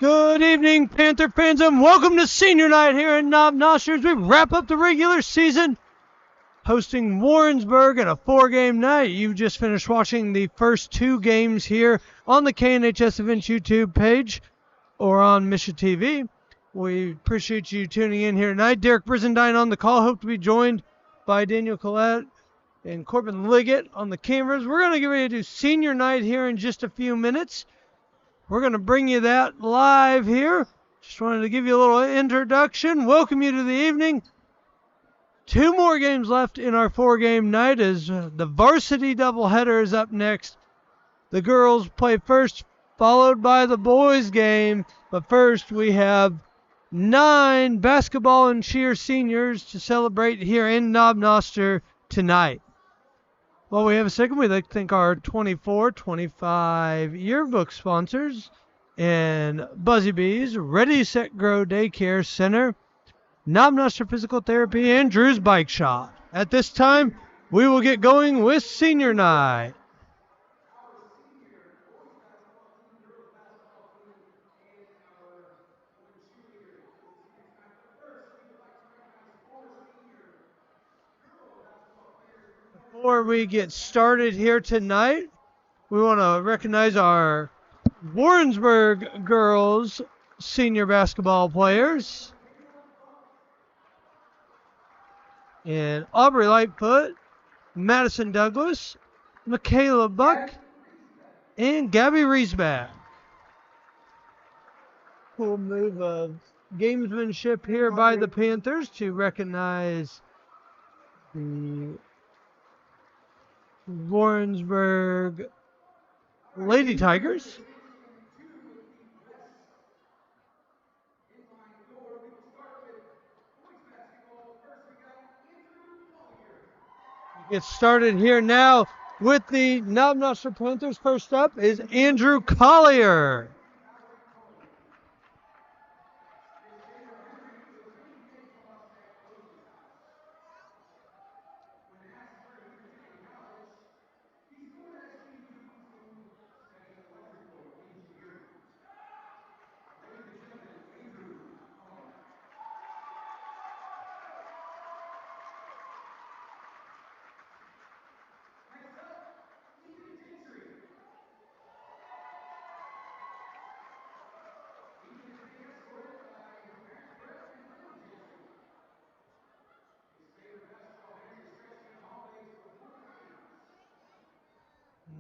Good evening, Panther fans, and welcome to Senior Night here in Knob Noster as we wrap up the regular season, hosting Warrensburg in a 4-game night. You just finished watching the first 2 games here on the KNHS Events YouTube page or on Mission TV. We appreciate you tuning in here tonight. Derek Brizendine on the call. Hope to be joined by Daniel Collette and Corbin Liggett on the cameras. We're going to get ready to do Senior Night here in just a few minutes. We're going to bring you that live here. Just wanted to give you a little introduction. Welcome you to the evening. 2 more games left in our 4-game night as the varsity doubleheader is up next. The girls play first, followed by the boys game. But first, we have 9 basketball and cheer seniors to celebrate here in Knob Noster tonight. While we have a second, we'd like to thank our 24-25 yearbook sponsors and Buzzy Bees, Ready, Set, Grow Daycare Center, Knob Noster Physical Therapy, and Drew's Bike Shop. At this time, we will get going with Senior Night. Before we get started here tonight, we want to recognize our Warrensburg girls senior basketball players. And Aubrey Lightfoot, Madison Douglas, Michaela Buck, and Gabby Riesback. Cool move of gamesmanship here by the Panthers to recognize the Warrensburg Lady Tigers. Get started here now with the Knob Noster Panthers. First up is Andrew Collier.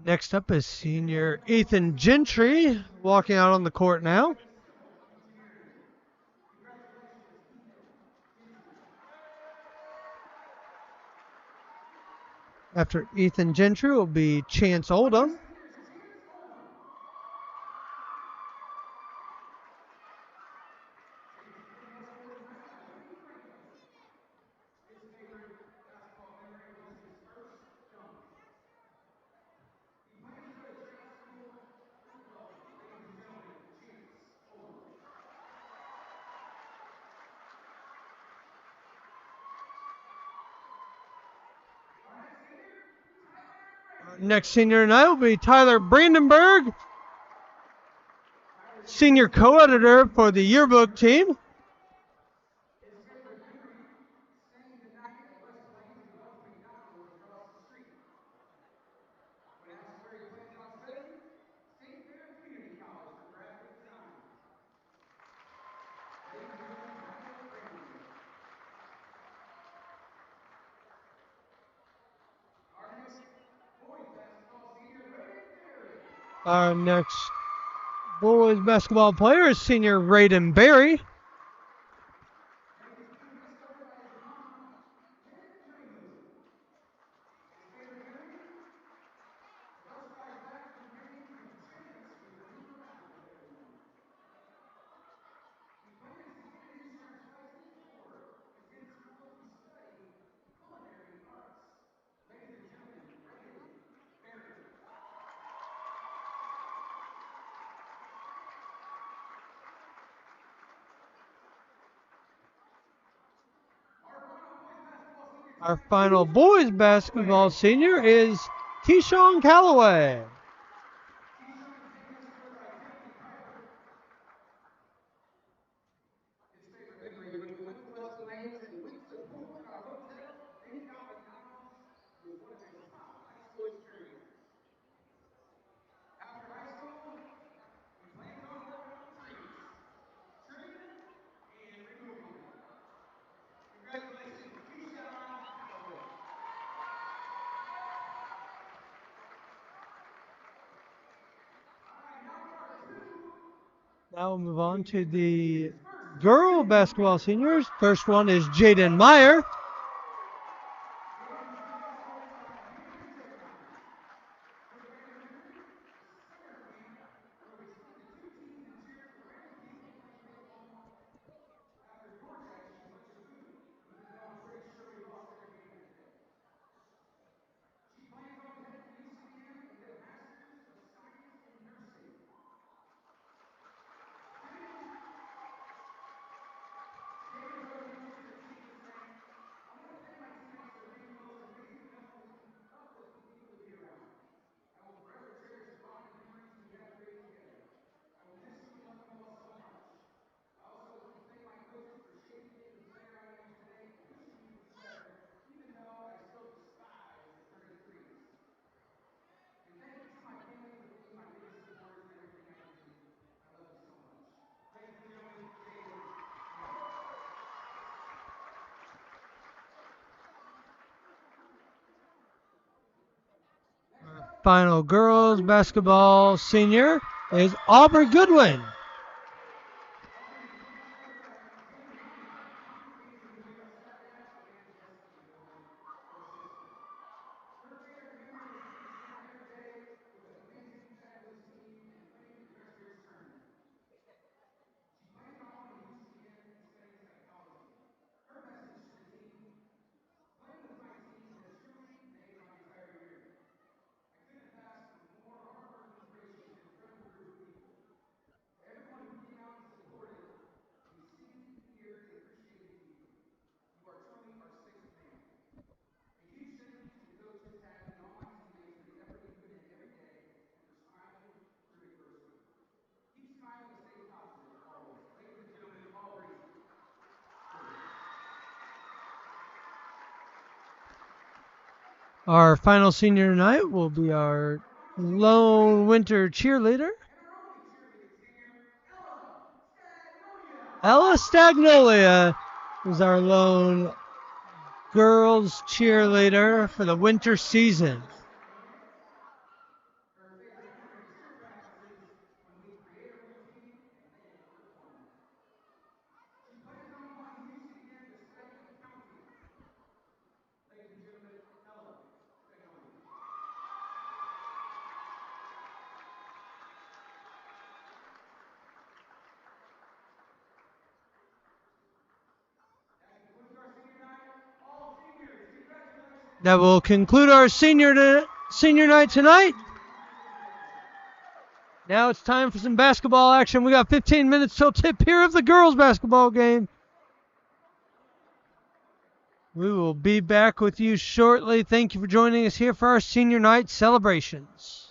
Next up is senior Ethan Gentry, walking out on the court now. After Ethan Gentry will be Chance Oldham. Next senior tonight will be Tyler Brandenburg, senior co-editor for the yearbook team. Our next boys basketball player is senior Raiden Berry. Our final boys basketball senior is Keyshawn Calloway. Now we'll move on to the girl basketball seniors. First one is Jaden Meyer. Final girls basketball senior is Aubrey Goodwin. Our final senior tonight will be our lone winter cheerleader, Ella Stagnolia, is our lone girls cheerleader for the winter season. That will conclude our senior night tonight. Now it's time for some basketball action. We got 15 minutes till tip here of the girls basketball game. We will be back with you shortly. Thank you for joining us here for our senior night celebrations.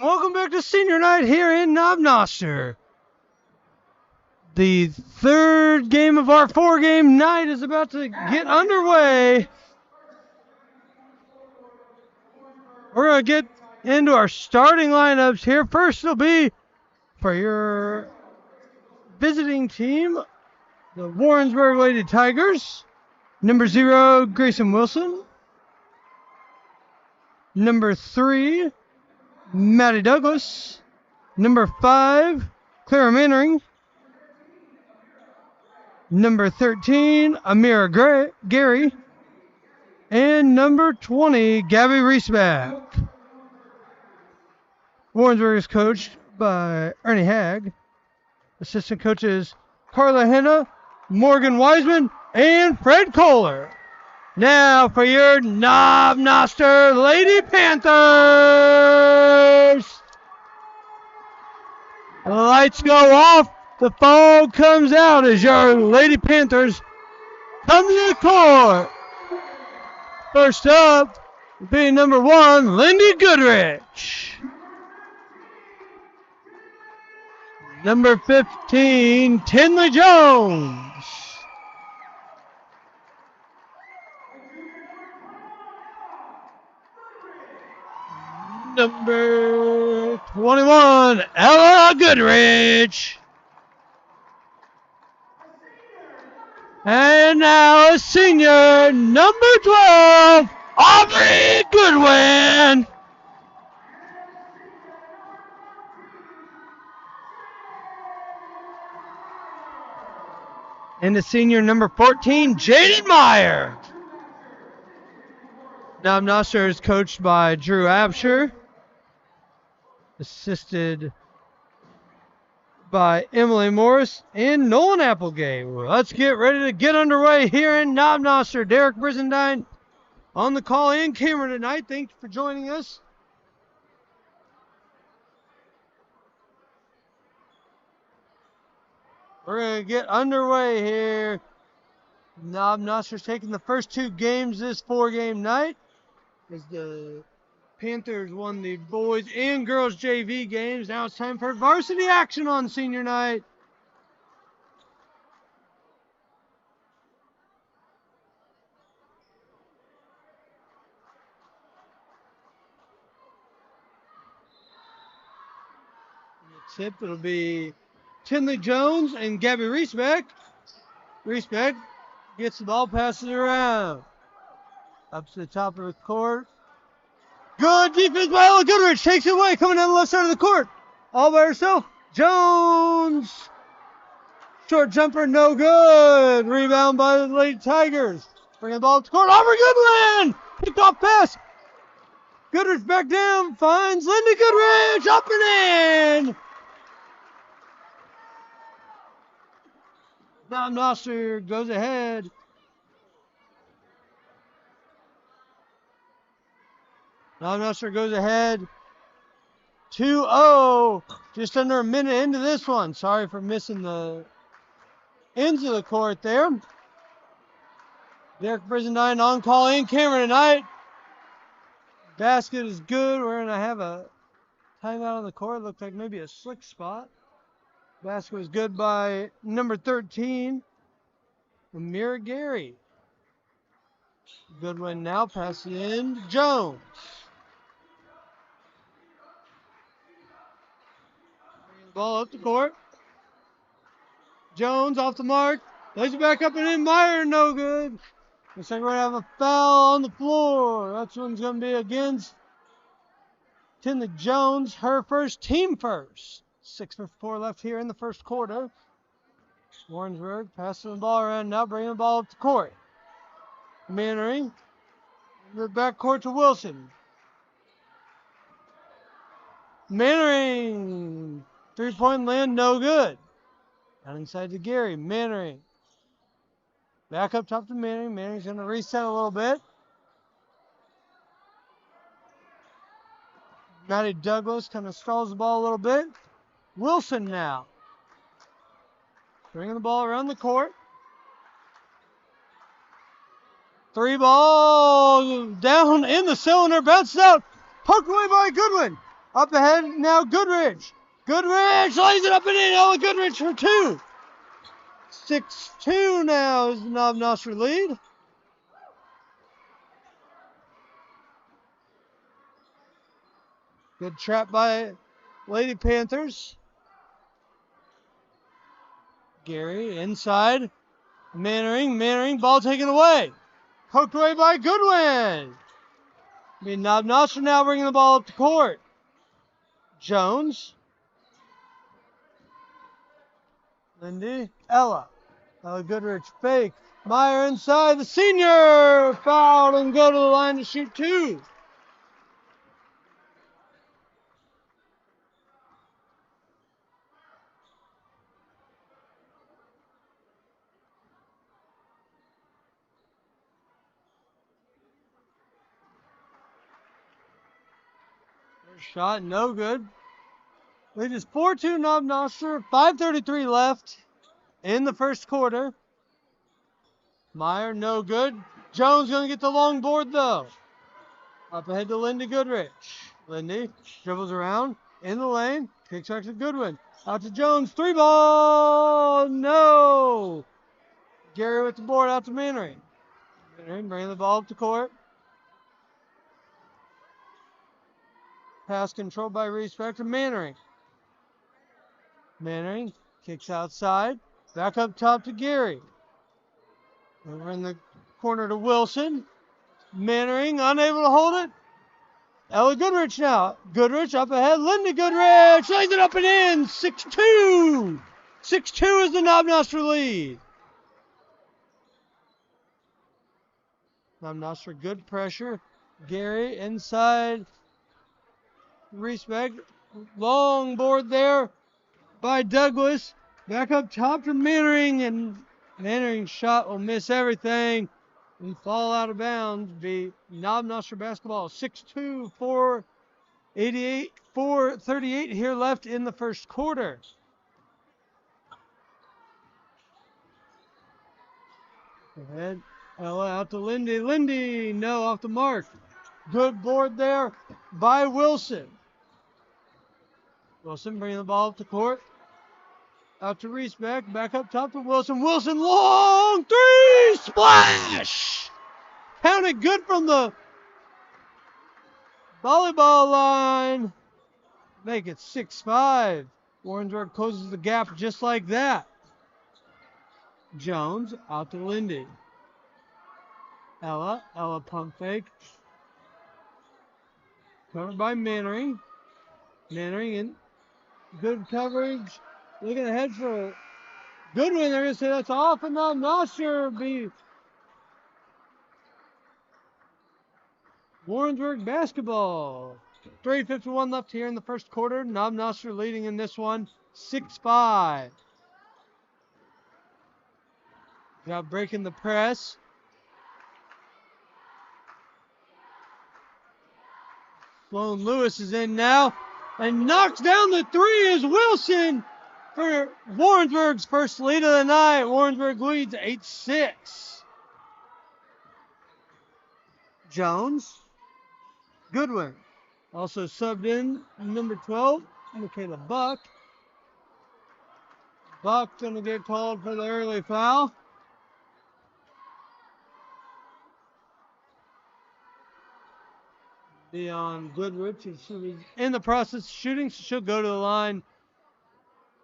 Welcome back to senior night here in Knob Noster. The third game of our 4-game night is about to get underway. We're going to get into our starting lineups here. First will be for your visiting team, the Warrensburg Lady Tigers. Number 0, Grayson Wilson. Number 3, Maddie Douglas. Number 5, Clara Mannering. Number 13, Amira Gary. And number 20, Gabby Reesback. Warrensburg is coached by Ernie Hagg. Assistant coaches Carla Henna, Morgan Wiseman, and Fred Kohler. Now for your Knob Noster Lady Panthers. The lights go off. The fog comes out as your Lady Panthers come to the court. First up, being number 1, Lindy Goodrich. Number 15, Tinley Jones. Number 21, Ella Goodrich. And now a senior, number 12, Aubrey Goodwin. And the senior, number 14, Jaden Meyer. Knob Noster is coached by Drew Absher, assisted by Emily Morris and Nolan Applegate. Well, let's get ready to get underway here in Knob Noster. Derek Brizendine on the call in camera tonight. Thanks for joining us. We're going to get underway here. Knob Noster's taking the first 2 games this 4-game night as the Panthers won the boys and girls JV games. Now it's time for varsity action on senior night. The tip, it'll be Tinley Jones and Gabby Reesbeck. Reesbeck gets the ball, passes it around. Up to the top of the court. Good defense by Ella Goodrich. Takes it away. Coming down the left side of the court. All by herself. Jones. Short jumper. No good. Rebound by the Lady Tigers. Bringing the ball up the court. Aubrey Goodwin. Picked off pass. Goodrich back down. Finds Lindy Goodrich. Up and in. Knob Noster goes ahead. Knob Noster goes ahead 2-0. Just under a minute into this one. Sorry for missing the ends of the court there. Derek Brizendine on call in camera tonight. Basket is good. We're going to have a timeout on the court. Looks like maybe a slick spot. Basket was good by number 13, Amira Gary. Goodwin now passes in to Jones. Ball up the court. Jones off the mark. Lays it back up and in. Meyer, no good. Looks like we're going to have a foul on the floor. That one's going to be against Tinley Jones, her first, team first. 6:54 left here in the first quarter. Warrensburg passing the ball around now, bringing the ball up the court. Mannering. The backcourt to Wilson. Mannering. 3-point land, no good. Down inside to Gary. Mannering. Back up top to Mannering. Mannering's going to reset a little bit. Maddie Douglas kind of stalls the ball a little bit. Wilson now. Bringing the ball around the court. 3 ball down in the cylinder. Bounces out. Poked away by Goodwin. Up ahead now, Goodrich. Goodrich lays it up and in. Ella Goodrich for 2. 6-2 now is the Knob Noster lead. Good trap by Lady Panthers. Gary inside. Mannering, ball taken away. Poked away by Goodwin. Knob Noster now bringing the ball up to court. Jones. Lindy. Ella Goodrich fake. Meyer inside. The senior fouled and go to the line to shoot 2. Shot no good. Lead is 4-2 Knob Noster. 5:33 left in the first quarter. Meyer no good. Jones gonna get the long board though. Up ahead to Lindy Goodrich. Lindy dribbles around in the lane. Kicks back to Goodwin. Out to Jones. 3 ball. No. Gary with the board out to Mannering. Mannering bringing the ball up to court. Pass controlled by Respect to Mannering. Mannering kicks outside. Back up top to Gary. Over in the corner to Wilson. Mannering unable to hold it. Ella Goodrich now. Goodrich up ahead. Linda Goodrich lays it up and in. 6-2. 6-2 is the Knob Noster lead. Knob Noster good pressure. Gary inside. Respect. Long board there by Douglas. Back up top to Mannering, and Mannering's shot will miss everything and fall out of bounds. Be Knob Noster basketball. 6-2, 4:38 here left in the first quarter. Ahead. Ella out to Lindy. Lindy, no, off the mark. Good board there by Wilson. Wilson bringing the ball up to court. Out to Respect. Back up top to Wilson. Wilson, long 3. Splash! Pounded good from the volleyball line. Make it 6-5. Warrensburg closes the gap just like that. Jones out to Lindy. Ella pump fake. Covered by Mannering. Mannering in good coverage. Looking ahead for Goodwin. They're going to say that's off, and I'm not sure. Be Warrensburg basketball. 3:51 left here in the first quarter. Knob Noster leading in this one, 6-5. Got breaking the press. Sloan Lewis is in now and knocks down the 3 as Wilson for Warrensburg's first lead of the night. Warrensburg leads 8-6. Jones. Goodwin. Also subbed in number 12, Michaela Buck. Buck going to get called for the early foul. Dion Goodrich is in the process of shooting, so she'll go to the line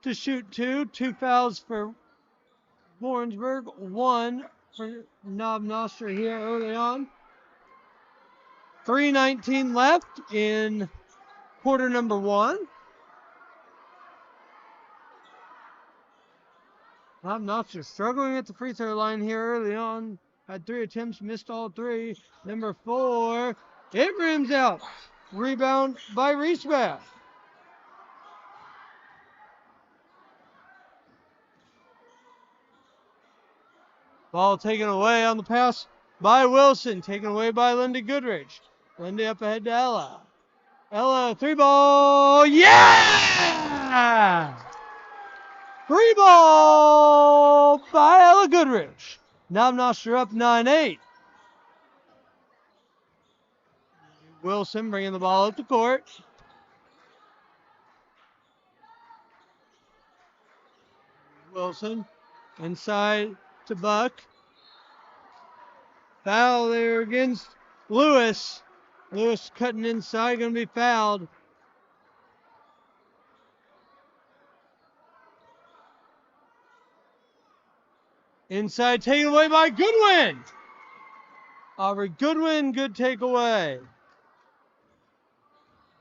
to shoot 2. 2 fouls for Warrensburg, 1 for Knob Noster here early on. 3:19 left in quarter number 1. Knob Noster struggling at the free throw line here early on. Had 3 attempts, missed all 3. Number 4. It rims out. Rebound by Respect. Ball taken away on the pass by Wilson. Taken away by Lindy Goodrich. Lindy up ahead to Ella. Ella, 3 ball. Yeah! 3 ball by Ella Goodrich. Knob Noster up 9-8. Wilson bringing the ball up the court. Wilson. Inside to Buck. Foul there against Lewis. Lewis cutting inside, going to be fouled. Inside taken away by Goodwin. Aubrey Goodwin, good takeaway.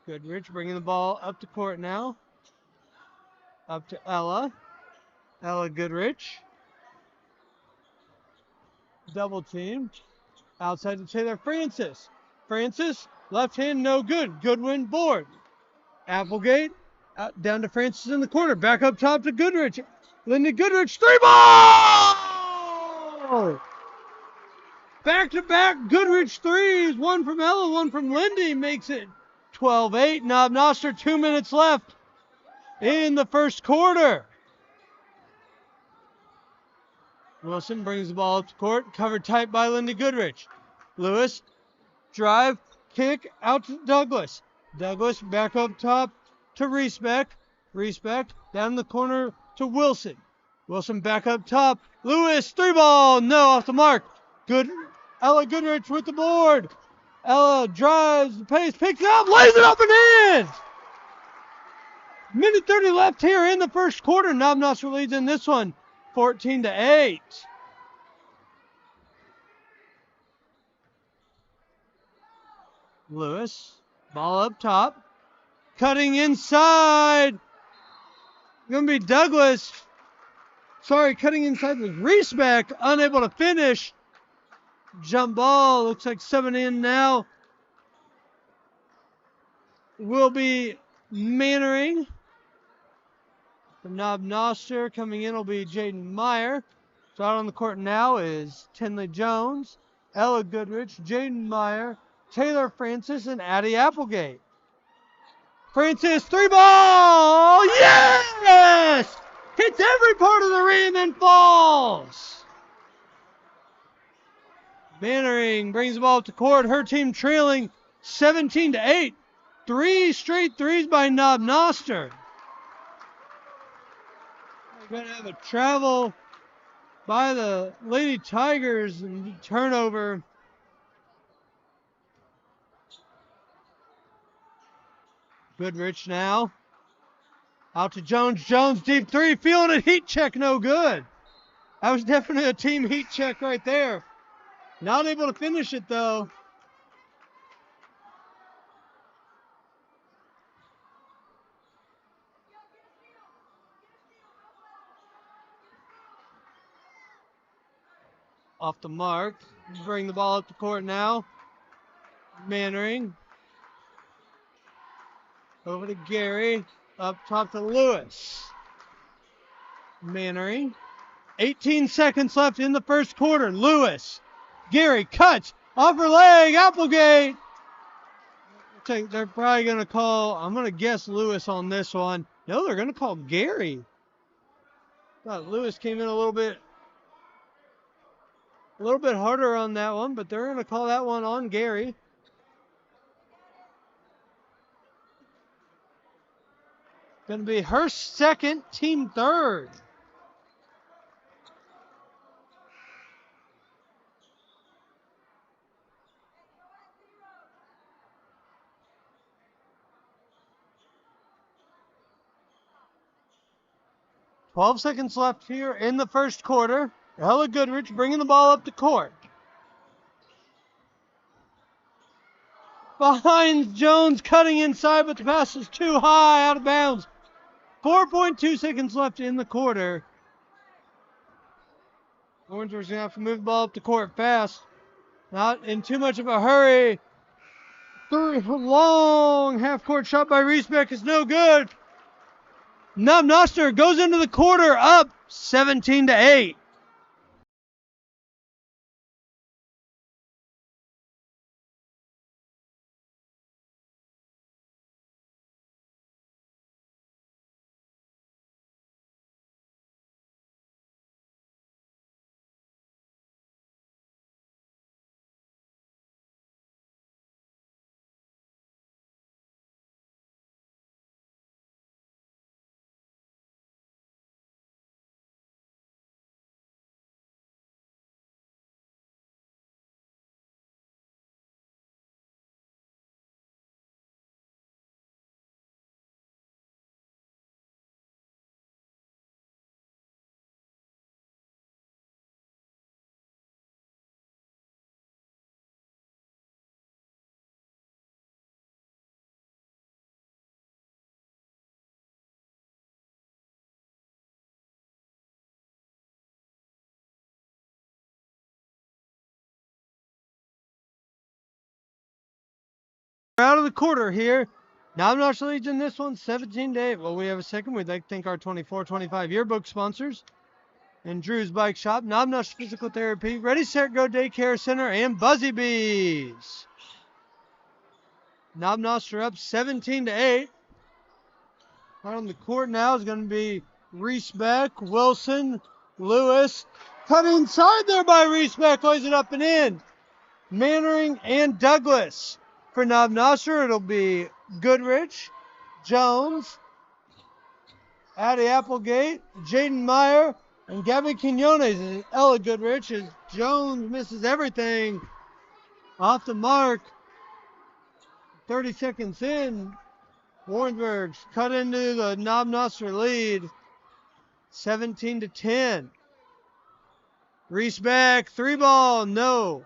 Goodrich bringing the ball up to court now. Up to Ella. Ella Goodrich. Double team. Outside to Taylor Francis. Francis, left hand, no good. Goodwin, board. Applegate, out, down to Francis in the corner. Back up top to Goodrich. Lindy Goodrich, 3-ball! Back-to-back Goodrich threes. One from Ella, one from Lindy. Makes it 12-8. Knob Noster, 2 minutes left in the first quarter. Wilson brings the ball up to court. Covered tight by Lindy Goodrich. Lewis, drive, kick, out to Douglas. Douglas back up top to Reesbeck. Reesbeck down the corner to Wilson. Wilson back up top. Lewis, 3-ball. No, off the mark. Good. Ella Goodrich with the board. Ella drives the pace, picks it up, lays it up and in. Minute 30 left here in the first quarter. Knob Noster leads in this one, 14-8. Lewis, ball up top. Cutting inside. Going to be Douglas. Sorry, cutting inside was Reesbeck. Unable to finish. Jump ball. Looks like 7 in now. Will be Mannering. From Knob Noster. Coming in will be Jaden Meyer. So out on the court now is Tinley Jones, Ella Goodrich, Jaden Meyer, Taylor Francis, and Addie Applegate. Francis, 3-ball! Yes! Hits every part of the rim and falls. Mannering brings the ball up to court. Her team trailing 17-8. 3 straight threes by Knob Noster. We're going to have a travel by the Lady Tigers and turnover. Goodrich now. Out to Jones. Jones deep three. Feeling it. Heat check. No good. That was definitely a team heat check right there. Not able to finish it though. Off the mark. Bring the ball up the court now. Mannering. Over to Gary. Up top to Lewis. Mannering. 18 seconds left in the first quarter. Lewis. Gary cuts. Off her leg. Applegate. They're probably going to call, I'm going to guess Lewis on this one. No, they're going to call Gary. Thought Lewis came in a little bit harder on that one, but they're going to call that one on Gary. Going to be her second, team third. Twelve seconds left here in the first quarter. Ella Goodrich bringing the ball up to court. Behind Jones, cutting inside, but the pass is too high, out of bounds. 4.2 seconds left in the quarter. Warrensburg's going to have to move the ball up the court fast. Not in too much of a hurry. Long half-court shot by Reesbeck is no good. Knob Noster goes into the quarter up 17-8. Out of the quarter here. Knob Noster leads in this one, 17-8. Well, we have a second. We'd like to thank our 24-25 yearbook sponsors and Drew's Bike Shop, Knob Noster Physical Therapy, Ready, Set, Go Daycare Center, and Buzzy Bees. Knob Noster up 17-8. Out on the court now is going to be Reesbeck, Wilson, Lewis. Cut inside there by Reesbeck, lays it up and in. Mannering and Douglas. For Knob Noster, it'll be Goodrich, Jones, Addie Applegate, Jaden Meyer, and Gabby Quinones. And Ella Goodrich as Jones misses everything off the mark. 30 seconds in, Warrensburg's cut into the Knob Noster lead, 17-10. Reesbeck, 3-ball, no.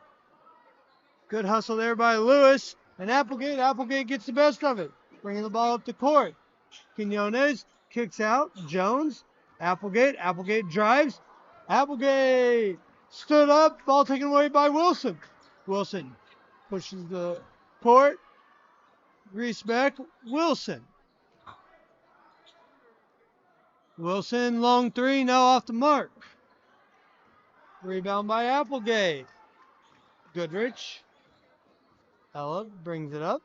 Good hustle there by Lewis. And Applegate gets the best of it. Bringing the ball up the court. Quinones kicks out. Jones. Applegate drives. Applegate stood up. Ball taken away by Wilson. Wilson pushes the court. Reesbeck. Wilson. Wilson, long three. No, off the mark. Rebound by Applegate. Goodrich. Ella brings it up.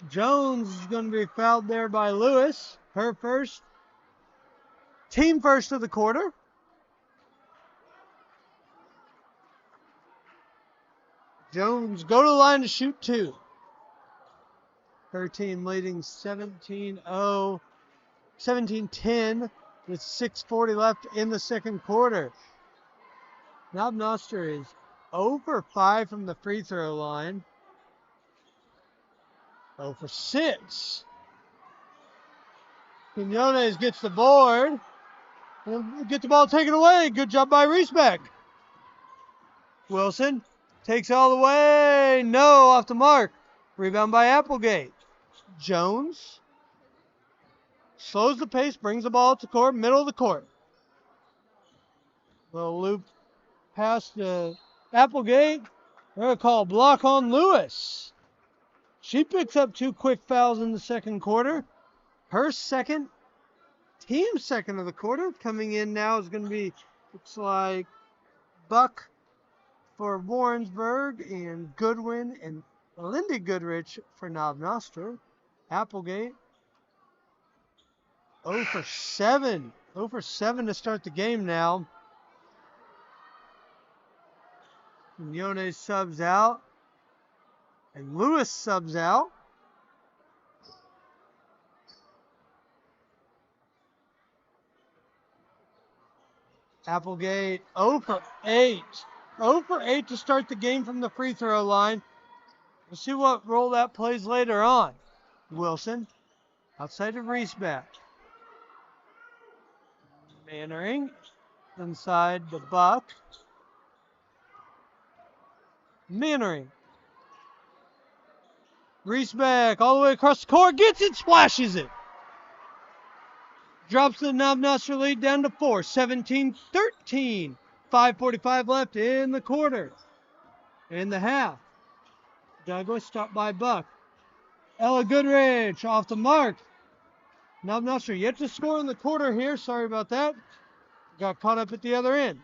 Jones is going to be fouled there by Lewis. Her first. Team first of the quarter. Jones go to the line to shoot two. Her team leading 17-0, 17-10 with 6:40 left in the second quarter. Knob Noster is 0 for 5 from the free throw line. 0 for 6. Quinones gets the board. And get the ball taken away. Good job by Reesbeck. Wilson takes all the way. No, off the mark. Rebound by Applegate. Jones slows the pace, brings the ball to court, middle of the court. Little loop past Applegate. They're going to call a block on Lewis. She picks up 2 quick fouls in the second quarter. Her second, team second of the quarter. Coming in now is going to be, looks like, Buck for Warrensburg and Goodwin and Lindy Goodrich for Knob Noster. Applegate 0 for 7. 0 for 7 to start the game now. Quinones subs out. And Lewis subs out. Applegate 0 for 8. 0 for 8 to start the game from the free throw line. We'll see what role that plays later on. Wilson outside of Reesbeck. Mannering inside the Buck. Mannering. Reesbeck all the way across the court. Gets it, splashes it. Drops the Knob Noster lead down to 4. 17-13. 5:45 left in the quarter. In the half. Douglas stopped by Buck. Ella Goodrich off the mark. Knob Noster yet to score in the quarter here. Sorry about that. Got caught up at the other end.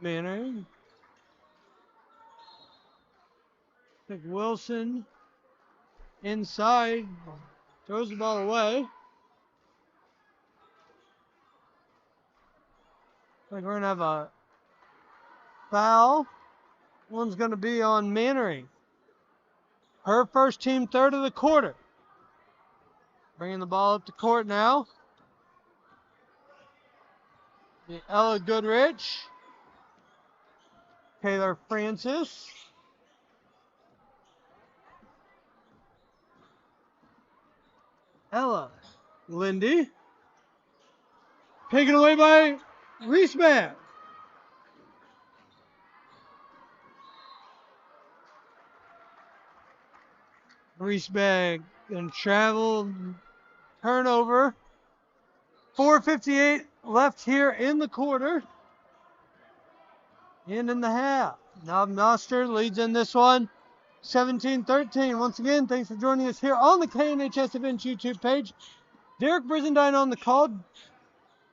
Mannering. I think Wilson inside. Throws the ball away. I think we're going to have a foul. One's going to be on Mannering. Her first, team third of the quarter. Bringing the ball up the court now. The Ella Goodrich. Taylor Francis. Ella. Lindy. Taken away by Reesbeck. Reesbeck and travel. Turnover. 4:58 left here in the quarter. in the half. Knob Noster leads in this one, 17-13. Once again, thanks for joining us here on the KNHS Events YouTube page. Derek Brizendine on the call.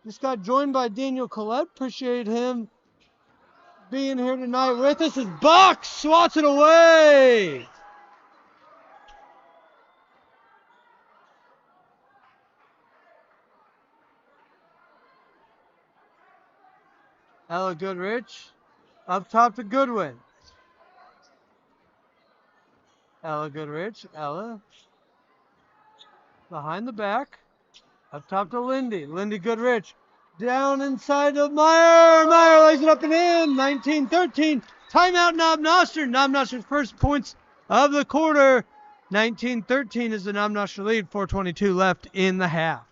Just got joined by Daniel Collette. Appreciate him being here tonight with us. As Buck swats it away. Ella Goodrich up top to Goodwin. Ella Goodrich. Ella behind the back. Up top to Lindy. Lindy Goodrich. Down inside of Meyer. Meyer lays it up and in. 19-13. Timeout Knob Noster. Knob Noster's first points of the quarter. 19-13 is the Knob Noster lead. 4:22 left in the half.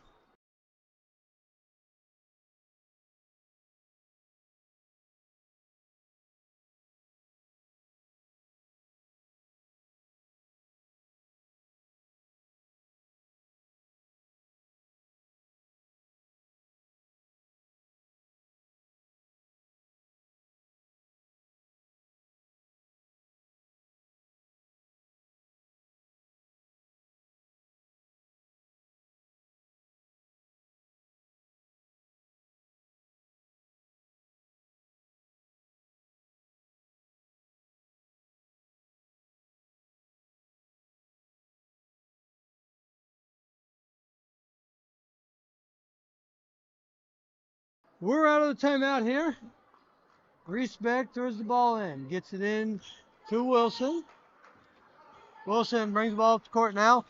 We're out of the timeout here. Reesbeck throws the ball in. Gets it in to Wilson. Wilson brings the ball up the court now.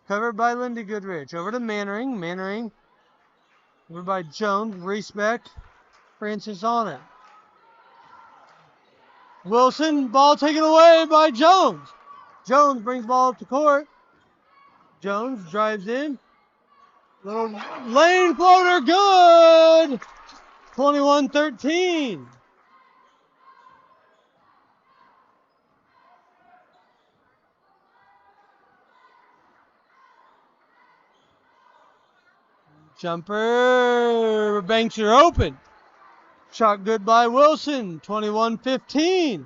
Covered by Lindy Goodrich. Over to Mannering. Mannering. Over by Jones. Reesbeck. Francis on it. Wilson. Ball taken away by Jones. Jones brings the ball up the court. Jones drives in. Little lane floater. Good. 21-13. Jumper. Banks are open. Shot good by Wilson. 21-15.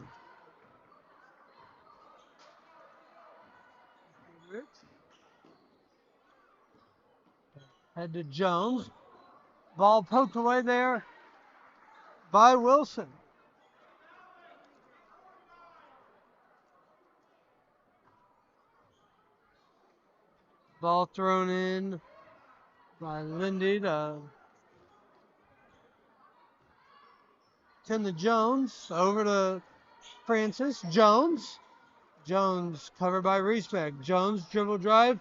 Head to Jones. Ball poked away there by Wilson. Ball thrown in by Lindy to Jones. Over to Francis. Jones. Jones covered by Reesbeck. Jones dribble drive.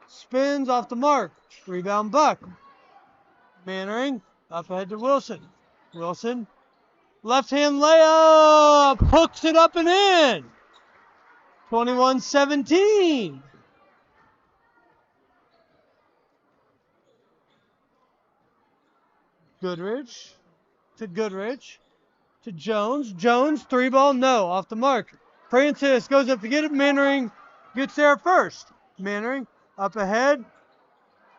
Spins off the mark. Rebound Buck. Mannering up ahead to Wilson. Wilson. Left hand layup. Hooks it up and in. 21-17. Goodrich to Jones. Jones, three ball, no, off the mark. Francis goes up to get it. Mannering gets there first. Mannering up ahead.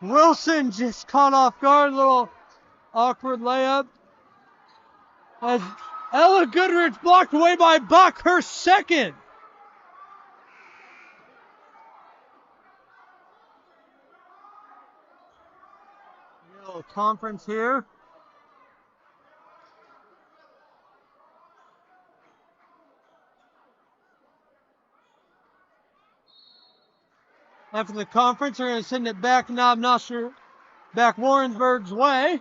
Wilson just caught off guard. Little awkward layup. As Ella Goodrich blocked away by Buck, her second. A little conference here. After the conference, we're going to send it back Knob Noster, back Warrensburg's way.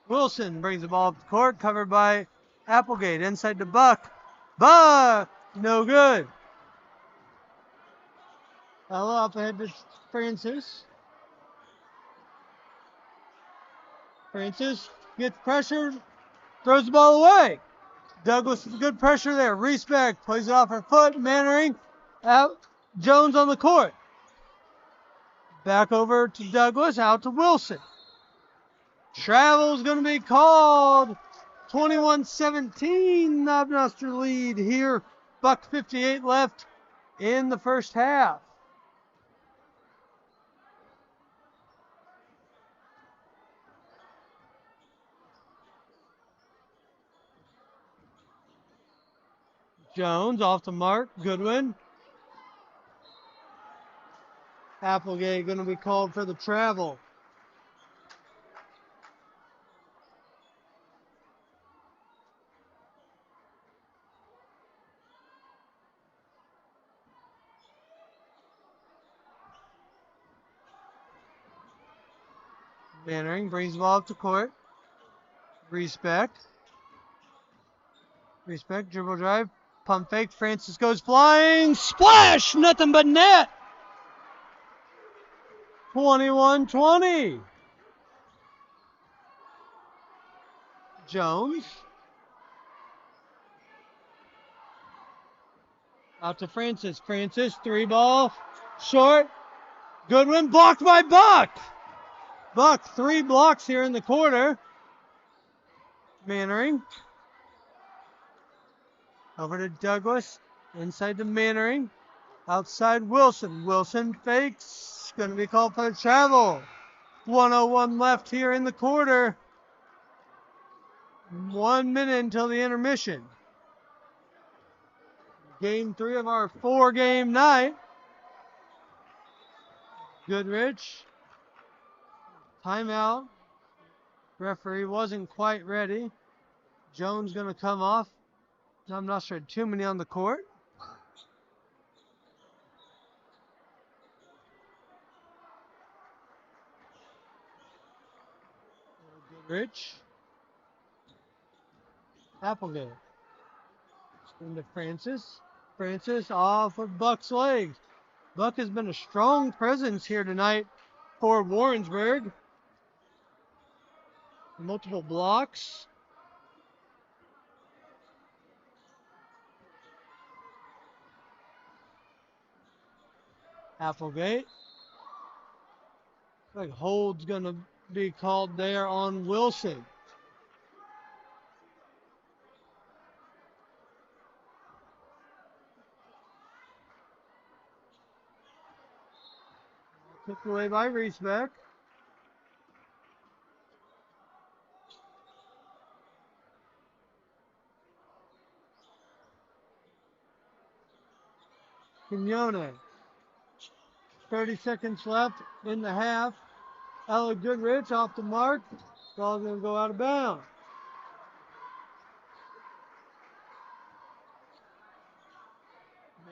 Wilson brings the ball up the court, covered by Applegate. Inside to Buck. Buck! No good. Ella up ahead to Francis. Francis gets pressured, throws the ball away. Douglas with good pressure there. Reesbeck plays it off her foot. Mannering out. Jones on the court. Back over to Douglas, out to Wilson. Travel's going to be called. 21-17, Knob Noster lead here. Buck 58 left in the first half. Jones off the mark. Goodwin. Applegate going to be called for the travel. Mannering brings the ball up to court. Respect, dribble drive, pump fake. Francis goes flying. Splash! Nothing but net. 21-20. Jones. Out to Francis. Francis, 3-ball. Short. Goodwin blocked by Buck. Buck, 3 blocks here in the quarter. Mannering. Over to Douglas. Inside to Mannering. Outside Wilson. Wilson fakes. Going to be called for the travel. 1:01 left here in the quarter. 1 minute until the intermission. Game 3 of our 4-game night. Goodrich. Timeout. Referee wasn't quite ready. Jones going to come off. Knob Noster had too many on the court. Goodrich. Applegate. Into Francis. Francis off of Buck's legs. Buck has been a strong presence here tonight for Warrensburg. Multiple blocks. Applegate. Like hold's going to be called there on Wilson. Took away by Respect. Quinones. 30 seconds left in the half. Ella Goodrich off the mark. Ball's going to go out of bounds.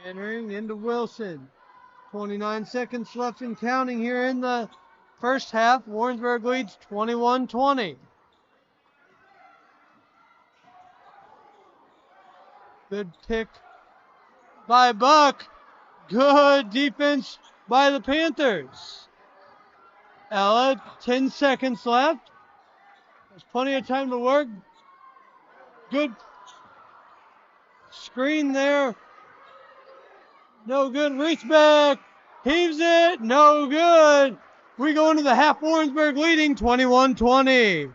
Mannering into Wilson. 29 seconds left and counting here in the first half. Warrensburg leads 21-20. Good pick by Buck. Good defense by the Panthers. Ella, 10 seconds left. There's plenty of time to work. Good screen there. No good. Respect. Heaves it. No good. We go into the half. Warrensburg leading 21-20.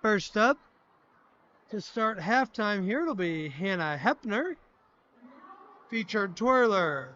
First up, to start halftime here, it'll be Hannah Hepner, featured twirler.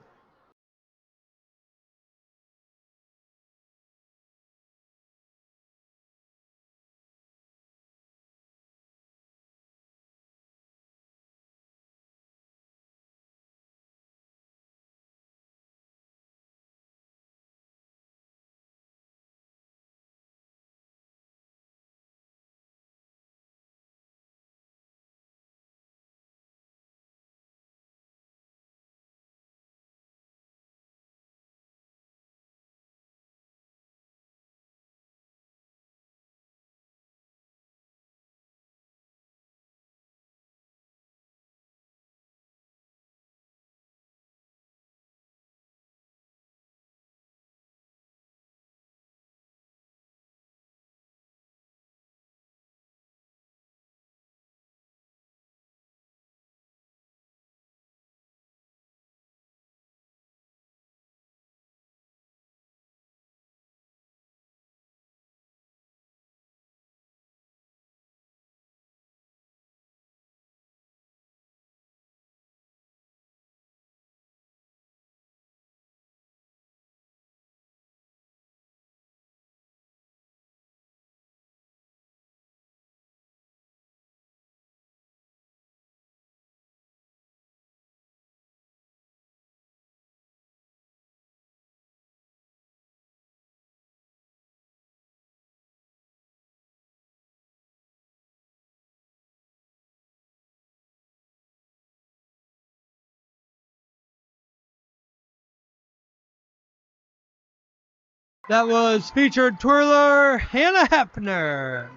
That was featured twirler Hannah Hepner.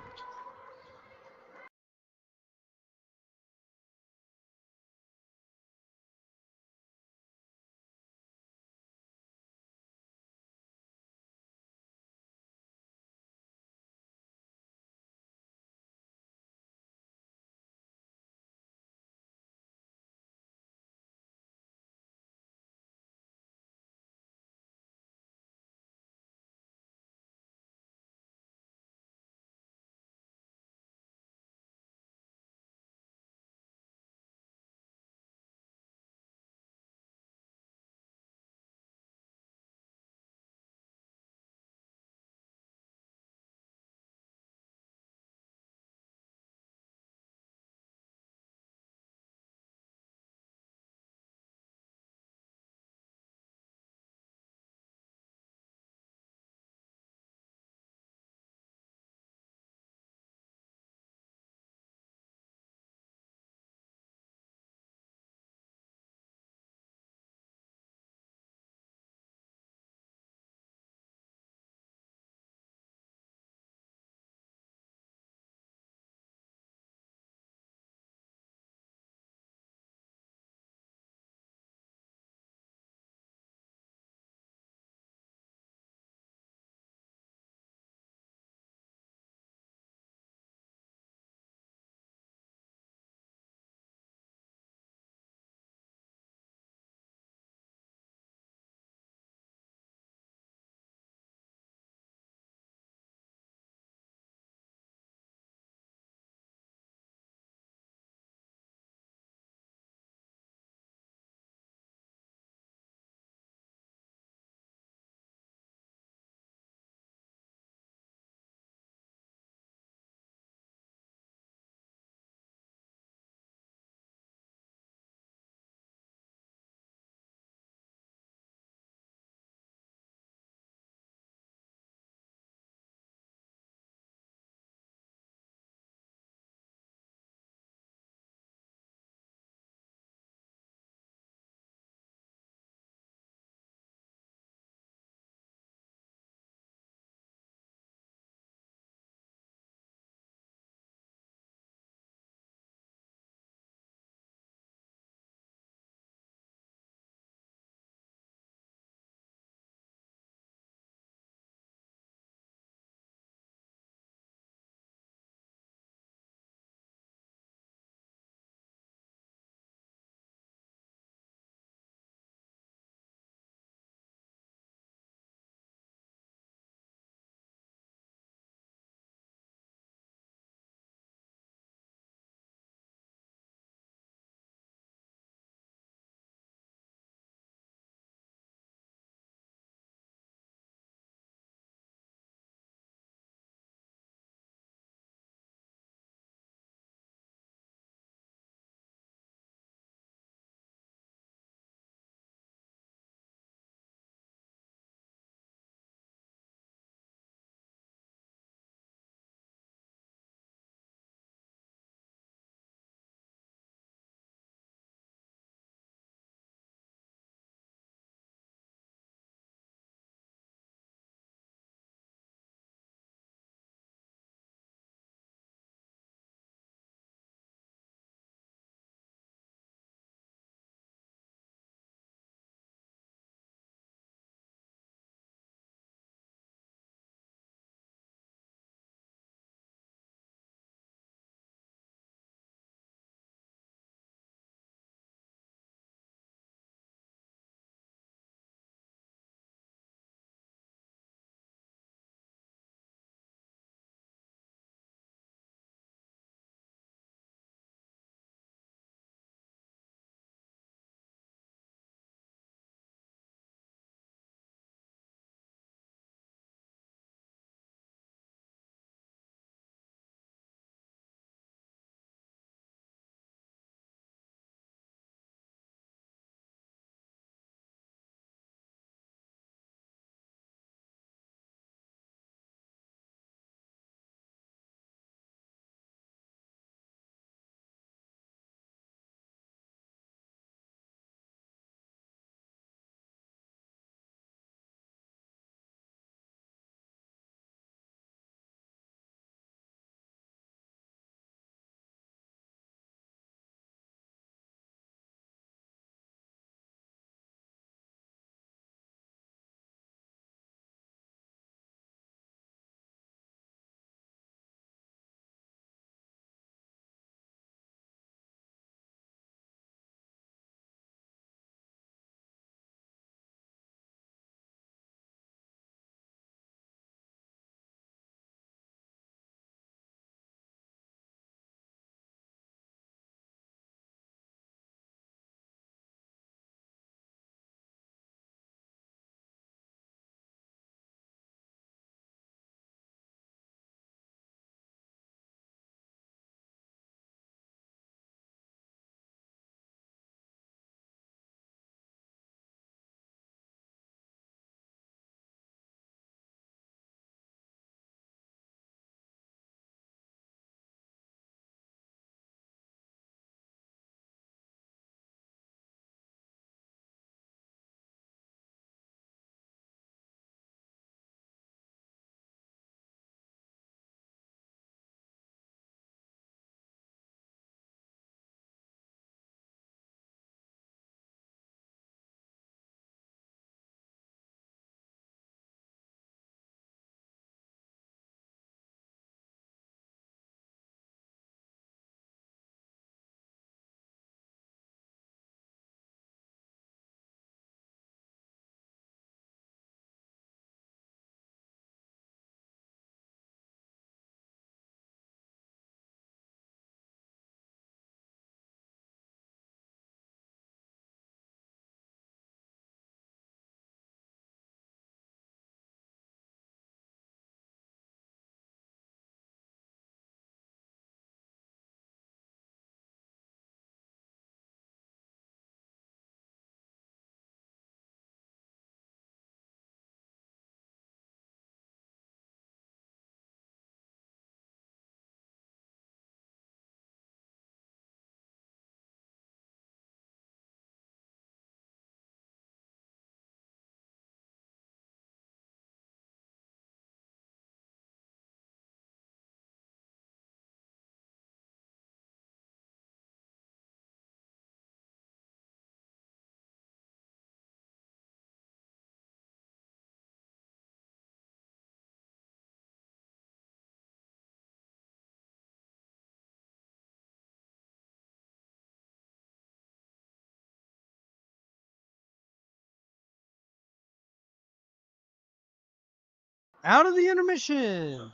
out of the intermission.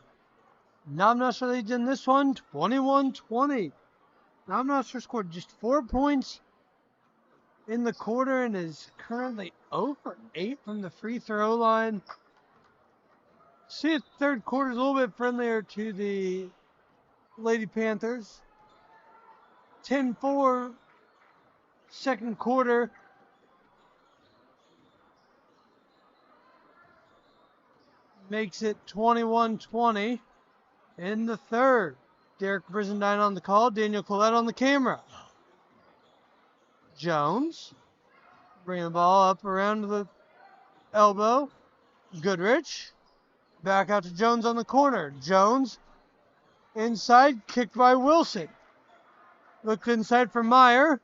Knob Noster leads in this one, 21-20. Knob Noster scored just 4 points in the quarter and is currently 0 for 8 from the free throw line. See if third quarter is a little bit friendlier to the Lady Panthers. 10-4 second quarter. Makes it 21-20 in the third. Derek Brizendine on the call. Daniel Collette on the camera. Jones. Bring the ball up around the elbow. Goodrich. Back out to Jones on the corner. Jones. Inside. Kicked by Wilson. Looked inside for Meyer.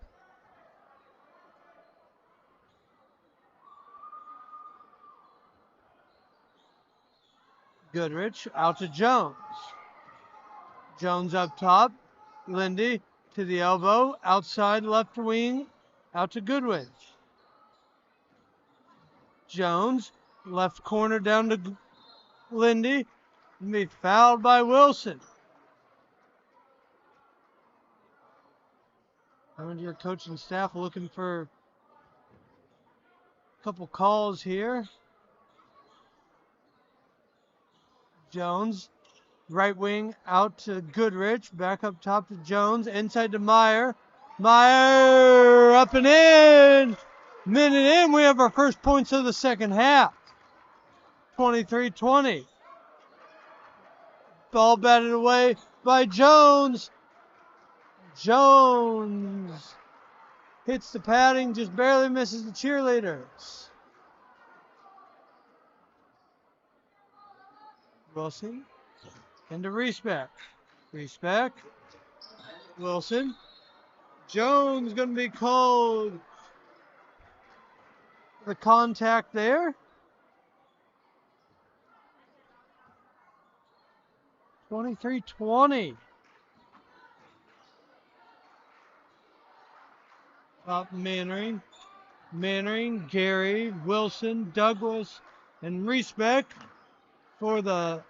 Goodrich out to Jones. Jones up top. Lindy to the elbow. Outside left wing. Out to Goodwin. Jones. Left corner down to Lindy. Be fouled by Wilson. Your coaching staff looking for a couple calls here. Jones, right wing out to Goodrich, back up top to Jones, inside to Meyer. Meyer up and in. Minute in, we have our first points of the second half. 23-20. Ball batted away by Jones. Jones hits the padding, just barely misses the cheerleaders. Wilson into Respect. Respect. Wilson. Jones going to be called. The contact there. 23-20. Mannering. Mannering, Gary, Wilson, Douglas, and Respect for the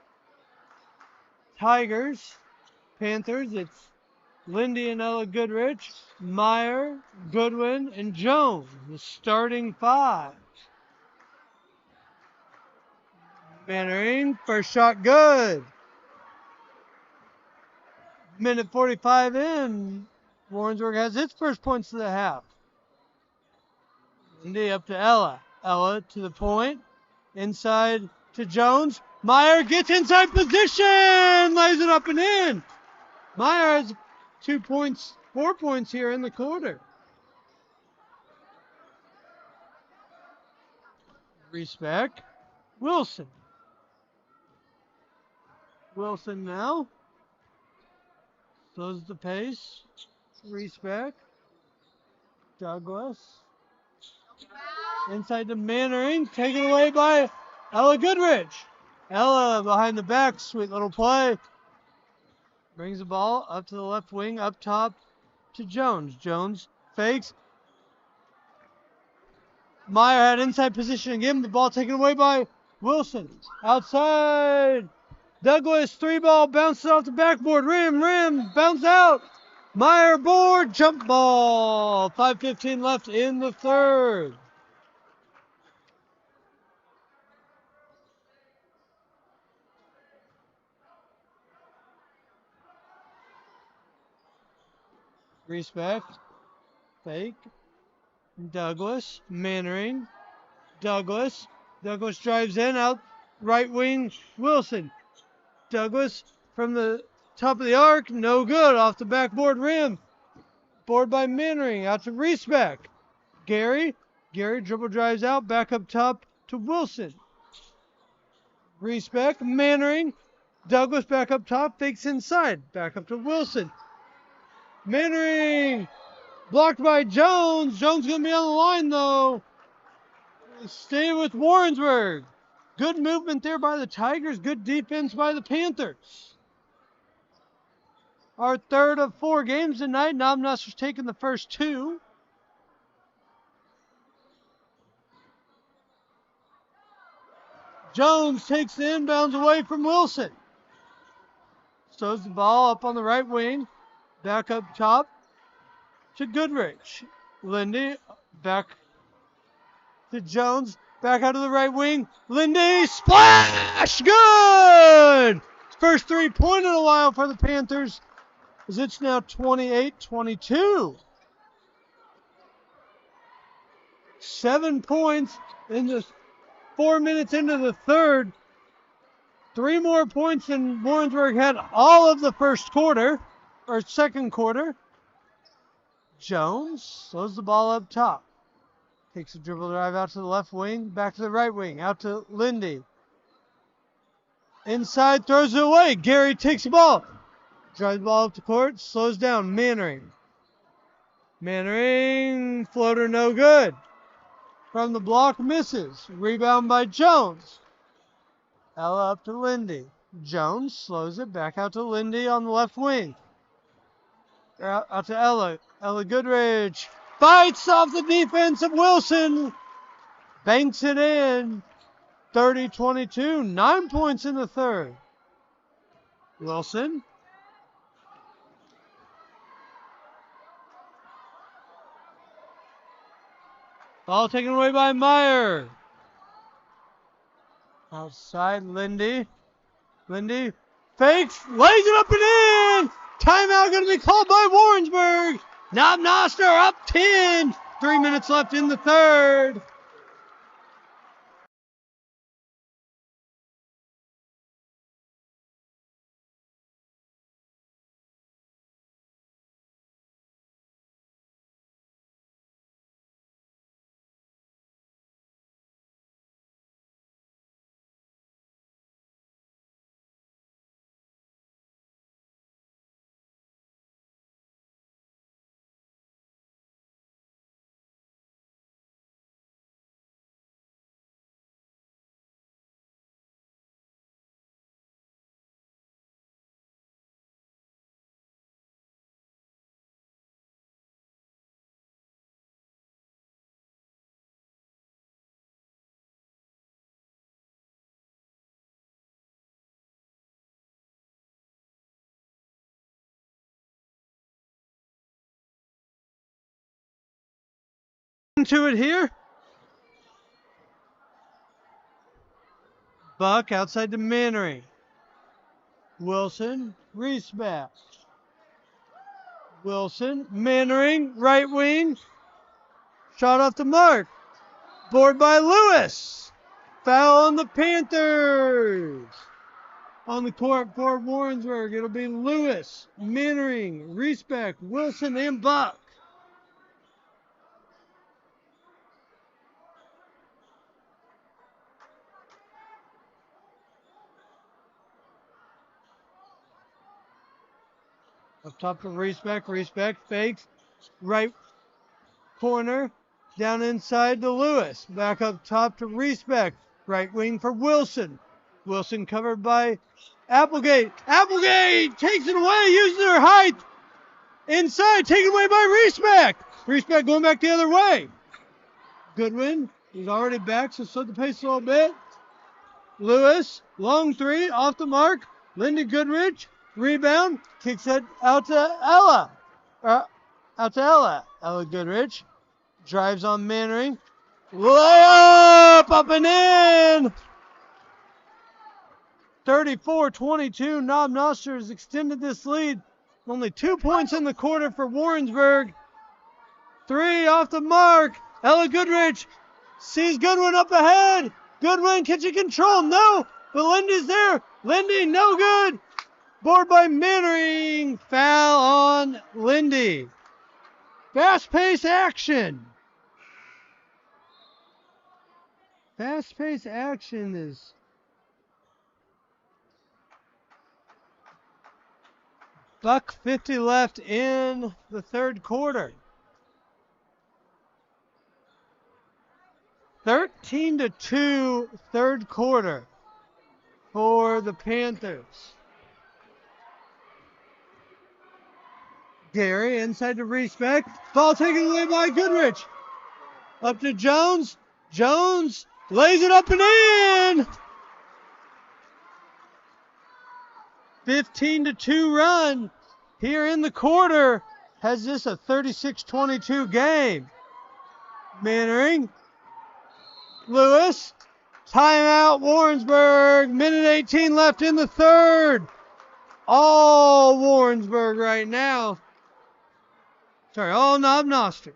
Tigers. Panthers, it's Lindy and Ella Goodrich, Meyer, Goodwin, and Jones, the starting five. Mannering, first shot good. Minute 45 in, Warrensburg has its first points of the half. Lindy up to Ella. Ella to the point. Inside to Jones. Meyer gets inside position. Lays it up and in. Meyer has 2 points, 4 points here in the quarter. Respect. Wilson. Wilson now. Slows the pace. Respect. Douglas. Inside to Mannering. Taken away by Ella Goodrich. Ella behind the back. Sweet little play. Brings the ball up to the left wing. Up top to Jones. Jones fakes. Meyer had inside position again. The ball taken away by Wilson. Outside. Douglas, 3-ball, bounces off the backboard. Rim, bounce out. Meyer board, jump ball. 5:15 left in the third. Respect. Fake. Douglas, Mannering. Douglas. Douglas drives in, out right wing, Wilson. Douglas from the top of the arc, no good, off the backboard rim. Board by Mannering, out to Respect. Gary dribble drives out, back up top to Wilson. Respect, Mannering. Douglas back up top, fakes inside, back up to Wilson. Mannering, blocked by Jones. Jones going to be on the line though. Stay with Warrensburg. Good movement there by the Tigers. Good defense by the Panthers. Our third of 4 games tonight. Knob Noster's taking the first 2. Jones takes the inbounds away from Wilson. Stows the ball up on the right wing. Back up top to Goodrich. Lindy back to Jones. Back out to the right wing. Lindy, splash! Good! First three-point in a while for the Panthers, as it's now 28-22. 7 points in just 4 minutes into the third. 3 more points than Warrensburg had all of the first quarter, or second quarter. Jones slows the ball up top. Takes a dribble drive out to the left wing, back to the right wing, out to Lindy. Inside, throws it away. Gary takes the ball. Drives the ball up the court, slows down. Mannering. Mannering, floater no good. From the block, misses. Rebound by Jones. Ella up to Lindy. Jones slows it back out to Lindy on the left wing. Out to Ella. Ella Goodrich fights off the defense of Wilson. Banks it in. 30-22. 9 points in the third. Wilson. Ball taken away by Meyer. Outside, Lindy. Lindy fakes, lays it up and in. Timeout going to be called by Warrensburg. Knob Noster up 10. 3 minutes left in the third. To it here. Buck outside to Mannering. Wilson, Reese back. Wilson, Mannering, right wing. Shot off the mark. Board by Lewis. Foul on the Panthers. On the court for Warrensburg, it'll be Lewis, Mannering, Reese back, Wilson, and Buck. Up top to Reesbeck fakes, right corner, down inside to Lewis. Back up top to Reesbeck, right wing for Wilson. Wilson covered by Applegate. Applegate takes it away, uses her height. Inside, taken away by Reesbeck. Reesbeck going back the other way. Goodwin is already back, so slowed the pace a little bit. Lewis, long three, off the mark. Lindy Goodrich. Rebound, kicks it out to Ella. Ella Goodrich drives on Mannering. Layup, up and in. 34-22. Knob Noster has extended this lead. Only 2 points in the quarter for Warrensburg. 3 off the mark. Ella Goodrich sees Goodwin up ahead. Goodwin catching control. No, but Lindy's there. Lindy, no good. Board by Mannering. Foul on Lindy. Fast-paced action. Fast-paced action is $1.50 left in the third quarter. 13-2 third quarter for the Panthers. Gary inside to Reesbeck. Ball taken away by Goodrich. Up to Jones. Jones lays it up and in. 15-2 run here in the quarter has this a 36-22 game. Mannering, Lewis, timeout Warrensburg, minute 18 left in the third. All Warrensburg right now. Sorry, all Knob Noster.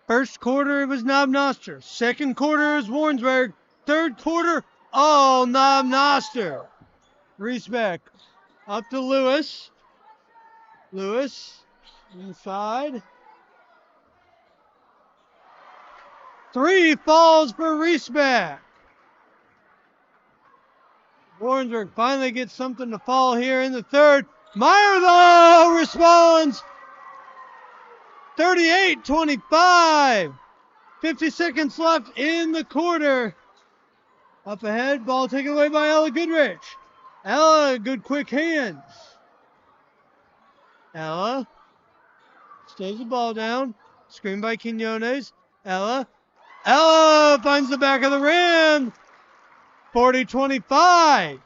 First quarter, it was Knob Noster. Second quarter, it was Warrensburg. Third quarter, all Knob Noster. Respect. Up to Lewis. Lewis, inside. 3 falls for Respect. Warrensburg finally gets something to fall here in the third. Meyer, though, responds. 38-25. 50 seconds left in the quarter. Up ahead, ball taken away by Ella Goodrich. Ella, good quick hands. Ella stays the ball down. Screen by Quinones. Ella finds the back of the rim. 40-25.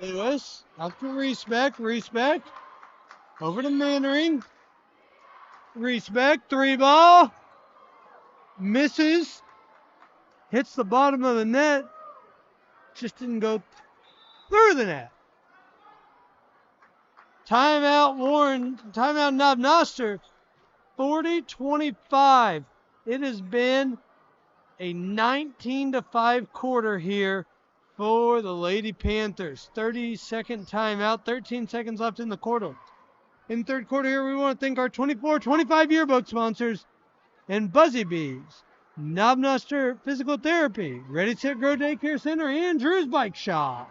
Lewis, up to Respect. Respect. Over to Mannering. Respect, 3 ball. Misses. Hits the bottom of the net. Just didn't go through the net. Timeout Knob Noster. 40-25. It has been a 19-5 quarter here for the Lady Panthers. 30-second timeout, 13 seconds left in the quarter. In third quarter here, we want to thank our 24-25 yearbook sponsors and Buzzy Bees, Knob Noster Physical Therapy, Ready Set Grow Daycare Center, and Drew's Bike Shop.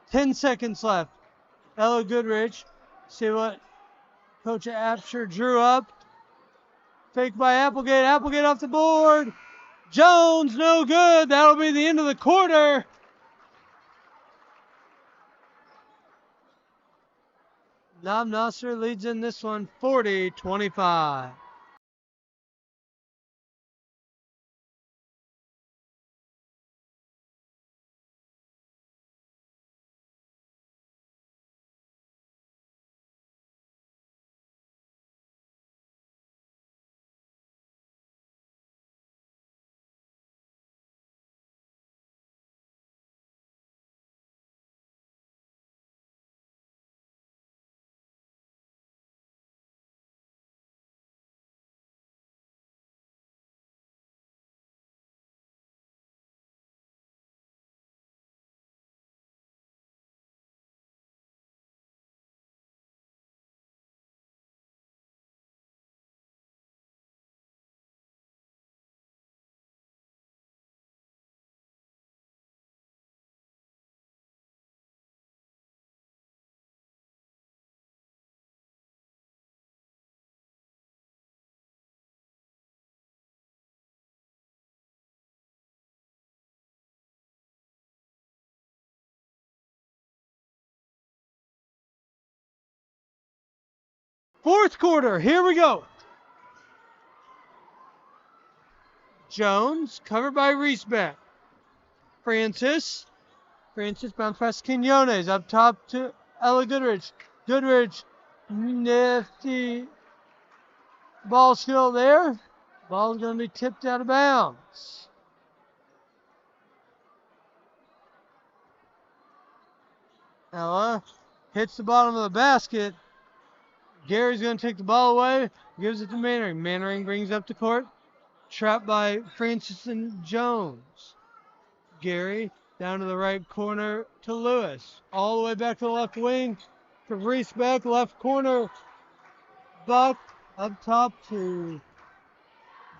Ten seconds left. Ella Goodrich. See what Coach Apsher drew up. Fake by Applegate. Applegate off the board. Jones, no good. That'll be the end of the quarter. Knob Noster leads in this one 40-25. Fourth quarter, here we go. Jones, covered by Reesbeck. Francis bounce pass to Quinones, up top to Ella Goodrich. Goodrich, nifty ball still there. Ball's going to be tipped out of bounds. Ella hits the bottom of the basket. Gary's going to take the ball away, gives it to Mannering. Mannering brings up the court, trapped by Francis and Jones. Gary down to the right corner to Lewis. All the way back to the left wing to Reesbeck, left corner. Buck up top to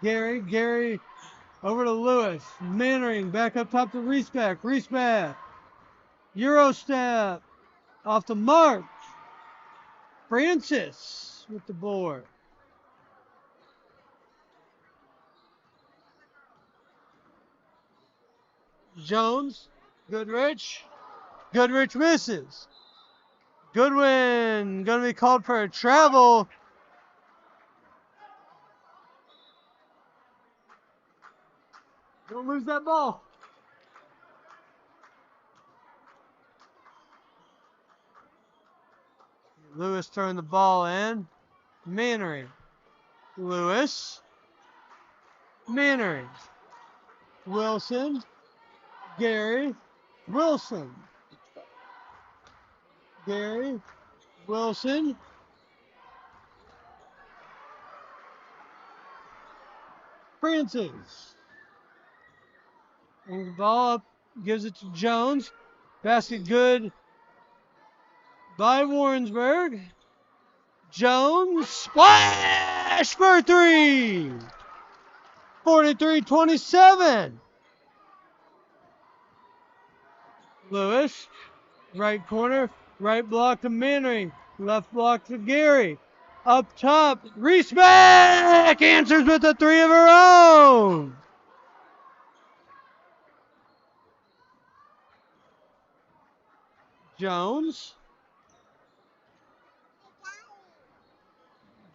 Gary. Gary over to Lewis. Mannering back up top to Reesbeck. Reesbeck. Euro step. Off the mark. Francis with the board. Jones. Goodrich. Goodrich misses. Goodwin going to be called for a travel. Don't lose that ball. Lewis throwing the ball in. Mannering. Lewis. Mannering. Wilson. Gary. Wilson. Gary. Wilson. Francis. And the ball up, gives it to Jones. Basket good by Warrensburg. Jones, splash for three. 43-27. Lewis, right corner, right block to Mannering, left block to Gary. Up top, Reesbeck answers with a three of her own. Jones.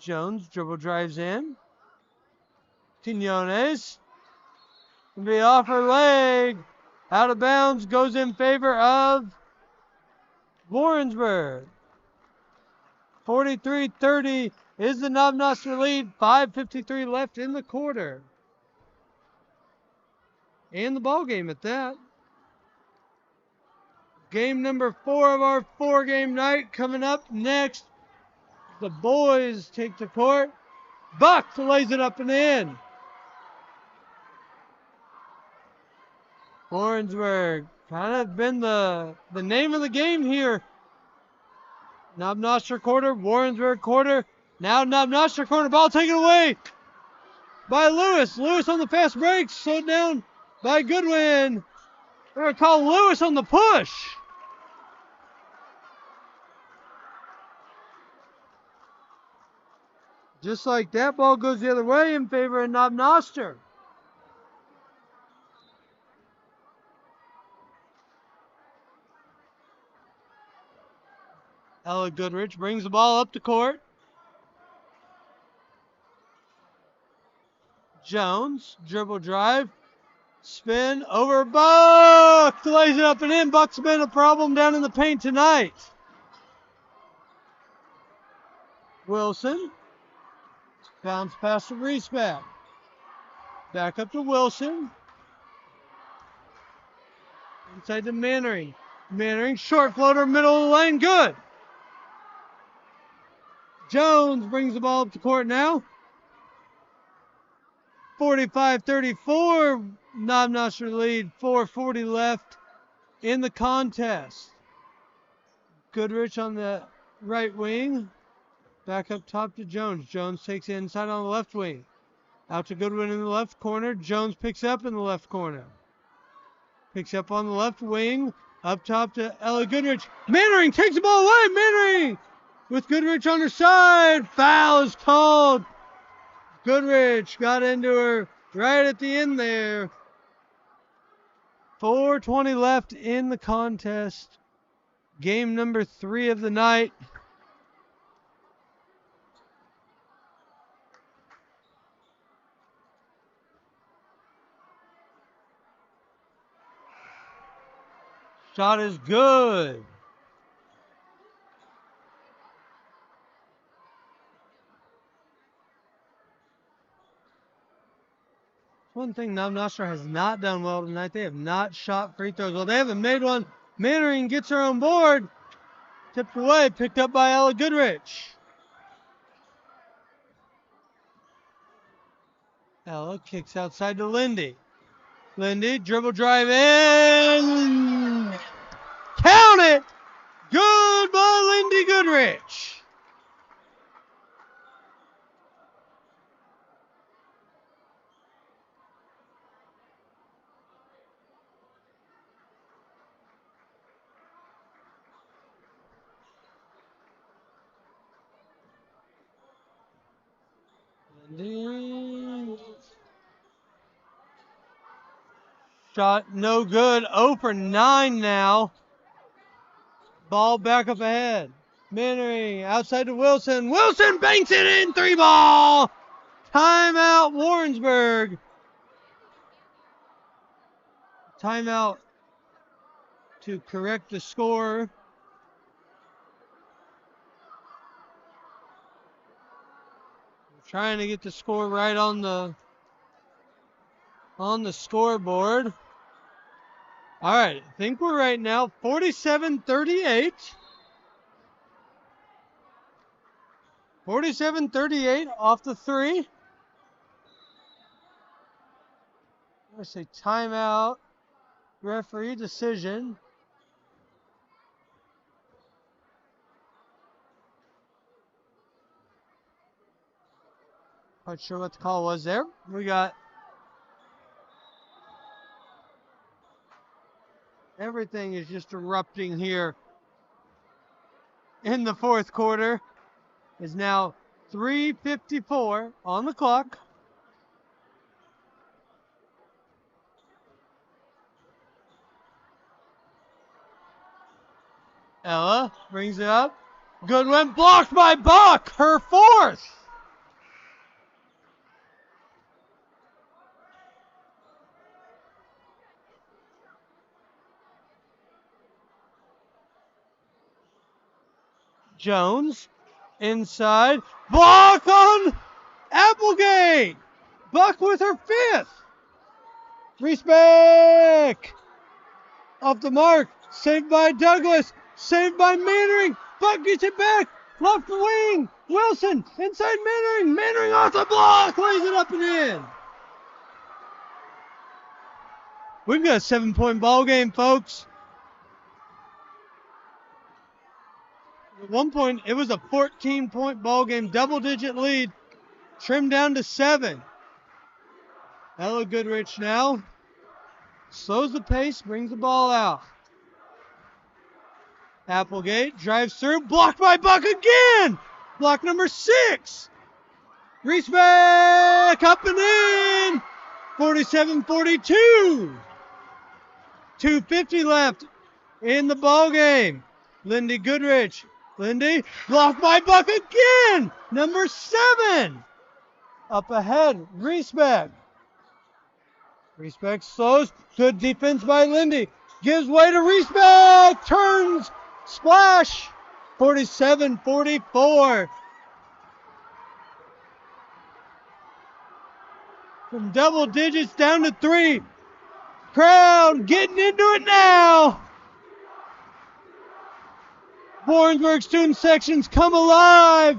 Jones dribble drives in. Quinones. Can be off her leg. Out of bounds. Goes in favor of Warrensburg. 43-30 is the Knob Noster lead. 5:53 left in the quarter. And the ball game at that. Game number 4 of our 4-game night coming up next. The boys take the court. Buck lays it up and in. Warrensburg kind of been the name of the game here. Knob Noster quarter, Warrensburg quarter. Now Knob Noster corner, ball taken away by Lewis. Lewis on the fast break, slowed down by Goodwin. We're going to call Lewis on the push. Just like that, ball goes the other way in favor of Knob Noster. Ella Goodrich brings the ball up the court. Jones, dribble drive, spin over Buck, lays it up and in. Buck's been a problem down in the paint tonight. Wilson, bounce pass to Reesbeck. Back up to Wilson. Inside to Mannering. Mannering, short floater, middle of the lane, good. Jones brings the ball up the court now. 45-34, Knob Noster lead, 4:40 left in the contest. Goodrich on the right wing. Back up top to Jones. Jones takes it inside on the left wing. Out to Goodwin in the left corner. Jones picks up in the left corner. Picks up on the left wing. Up top to Ella Goodrich. Mannering takes the ball away. Mannering with Goodrich on her side. Foul is called. Goodrich got into her right at the end there. 4:20 left in the contest. Game number 3 of the night. Shot is good. One thing Knob Noster has not done well tonight, they have not shot free throws. Well, they haven't made one. Mannering gets her on board. Tipped away, picked up by Ella Goodrich. Ella kicks outside to Lindy. Lindy, dribble drive in. Count it! Good by Lindy Goodrich. Lindy. Shot no good. 0 for 9 now. Ball back up ahead. Mannering outside to Wilson. Wilson banks it in. 3 ball. Timeout Warrensburg. Timeout to correct the score. Trying to get the score right on the scoreboard. All right, I think we're right now 47-38. 47-38 off the 3. I say timeout, referee decision. Not sure what the call was there. We got everything is just erupting here in the fourth quarter. Is now 3:54 on the clock. Ella brings it up. Good one, blocked by Buck, her 4th. Jones inside, block on Applegate. Buck with her 5th. Respect off the mark, saved by Douglas, saved by Mannering. Buck gets it back, left wing. Wilson inside Mannering. Mannering off the block, lays it up and in. We've got a 7-point ball game, folks. At one point, it was a 14-point ball game, double-digit lead, trimmed down to 7. Ella Goodrich now slows the pace, brings the ball out. Applegate drives through, blocked by Buck again. Block number 6. Reese back, up and in. 47-42. 2:50 left in the ball game. Lindy Goodrich. Lindy, blocked by Buck again. Number 7. Up ahead, Reesbeck. Reesbeck slows. Good defense by Lindy. Gives way to Reesbeck. Turns. Splash. 47-44. From double digits down to 3. Crowd getting into it now. Warrensburg student sections come alive.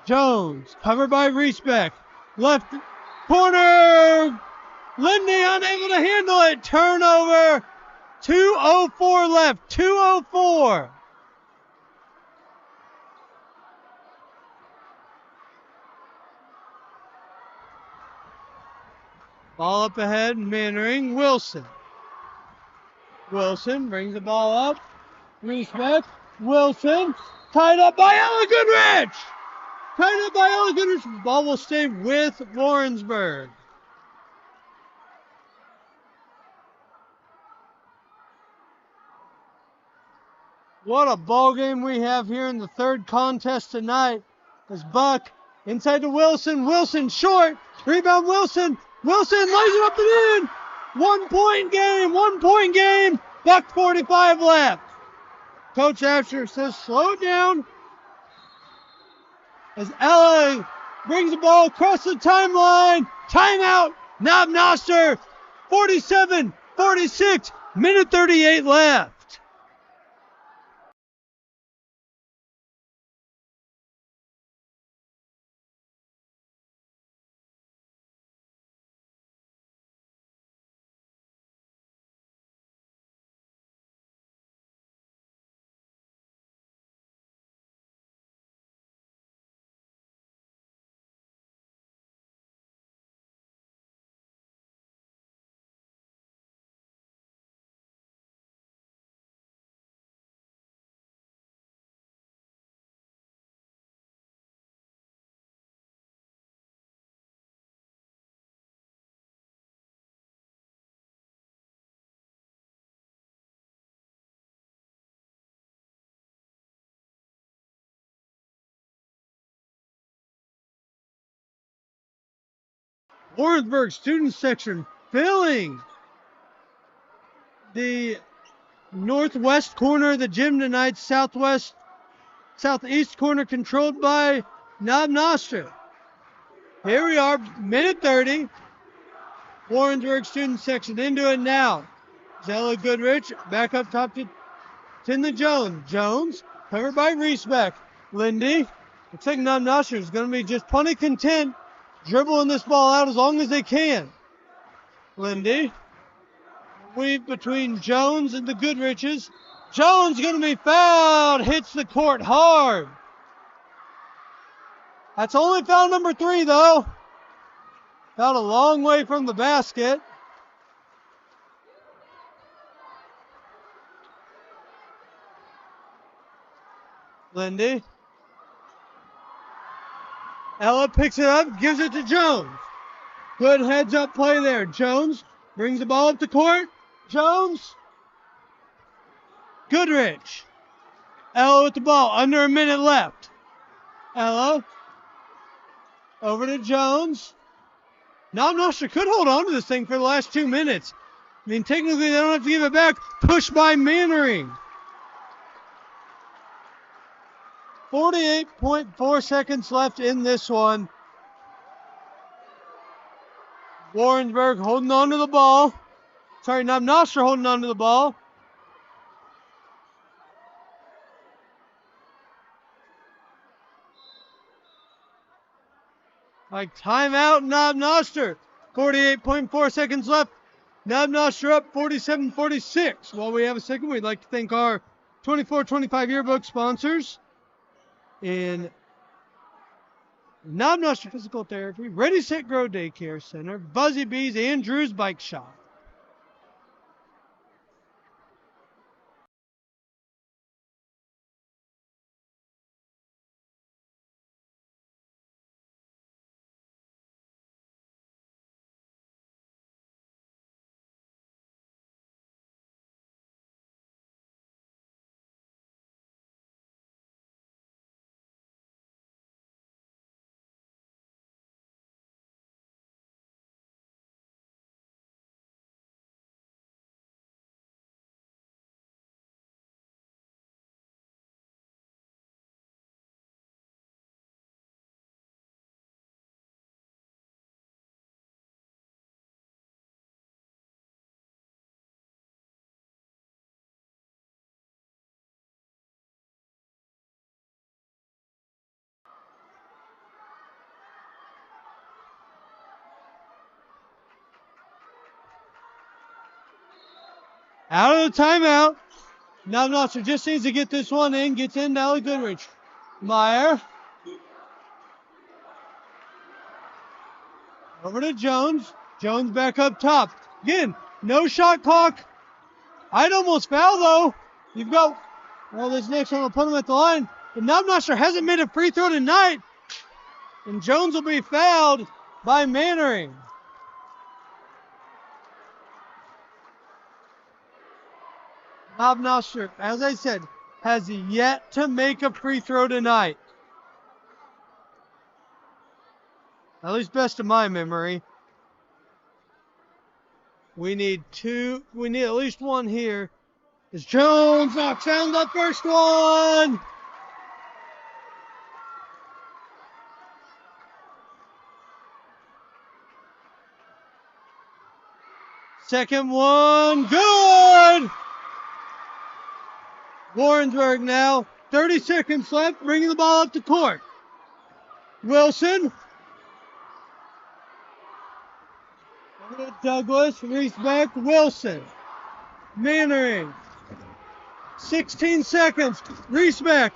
Jones, covered by Reesbeck. Left corner. Lindy unable to handle it. Turnover. 2:04 left. 2:04. Ball up ahead. Mannering. Wilson. Wilson brings the ball up. Reesbeck. Wilson. Tied up by Ella Goodrich. Tied up by Ella Goodrich. Ball will stay with Warrensburg. What a ball game we have here in the third contest tonight. As Buck inside to Wilson. Wilson short. Rebound Wilson. Wilson lays it up and in. 1 point game, 1 point game. Buck 45 left. Coach Asher says slow it down as Ella brings the ball across the timeline. Timeout, Knob Noster. 47-46, minute 38 left. Warrensburg student section filling the northwest corner of the gym tonight, southeast corner controlled by Knob Noster. Here we are, minute 30. Warrensburg student section into it now. Zella Goodrich back up top to Tinley Jones. Jones covered by Reesbeck. Lindy. Looks like Knob Noster is going to be just plenty content dribbling this ball out as long as they can. Lindy. Weave between Jones and the Goodriches. Jones going to be fouled. Hits the court hard. That's only foul number 3, though. Fouled a long way from the basket. Lindy. Ella picks it up, gives it to Jones. Good heads-up play there. Jones brings the ball up the court. Jones. Goodrich. Ella with the ball. Under a minute left. Ella. Over to Jones. Knob Noster could hold on to this thing for the last 2 minutes. I mean, technically, they don't have to give it back. Pushed by Mannering. 48.4 seconds left in this one. Warrensburg holding on to the ball. Sorry, Knob Noster holding on to the ball. Like timeout, Knob Noster. 48.4 seconds left. Knob Noster up 47-46. While we have a second, we'd like to thank our 24-25 yearbook sponsors in Knob Noster Physical Therapy, Ready Set Grow Daycare Center, Buzzy Bees, and Drew's Bike Shop. Out of the timeout. Knob Noster just needs to get this one in. Gets in to Allie Goodrich. Meyer. Over to Jones. Jones back up top. Again, no shot clock. I'd almost foul, though. You've got, well, this next one will put him at the line. But Knob Noster hasn't made a free throw tonight. And Jones will be fouled by Mannering. Knob Noster, as I said, has yet to make a free throw tonight. At least best of my memory. We need two. We need at least one here. As Jones knocks down the first one. Second one, good! Warrensburg now, 30 seconds left, bringing the ball up to court. Wilson. Douglas, Reese back, Wilson. Mannering. 16 seconds, Reese back.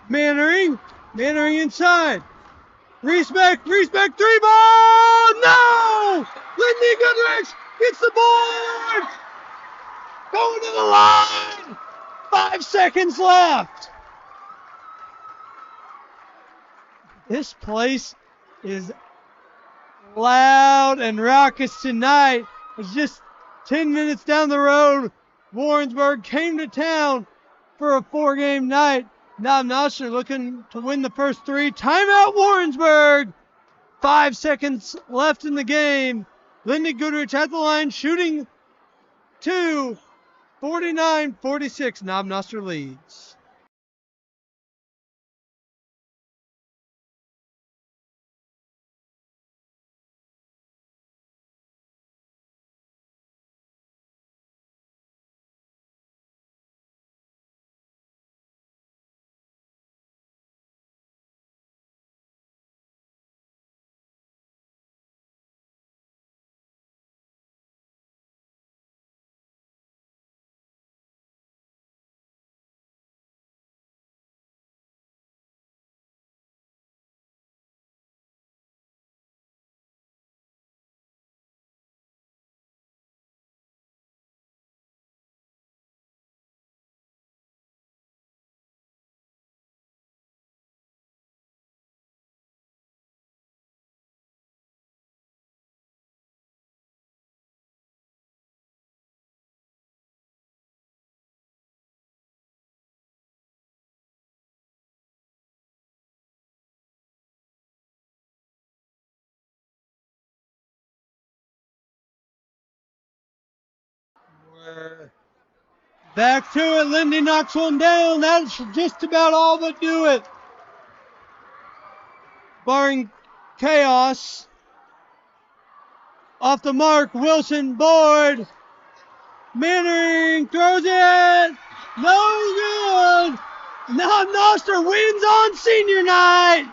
Mannering inside. Reese back, three ball! No! Lindy Goodrich gets the board! Going to the line! 5 seconds left. This place is loud and raucous tonight. It's just 10 minutes down the road. Warrensburg came to town for a 4-game night. Knob Noster looking to win the first 3. Timeout Warrensburg. 5 seconds left in the game. Lindy Goodrich at the line shooting 2. 49-46. Knob Noster leads. We're back to it. Lindy knocks one down. That's just about all but do it. Barring chaos. Off the mark, Wilson, board. Mannering throws it. No good. Knob Noster wins on senior night.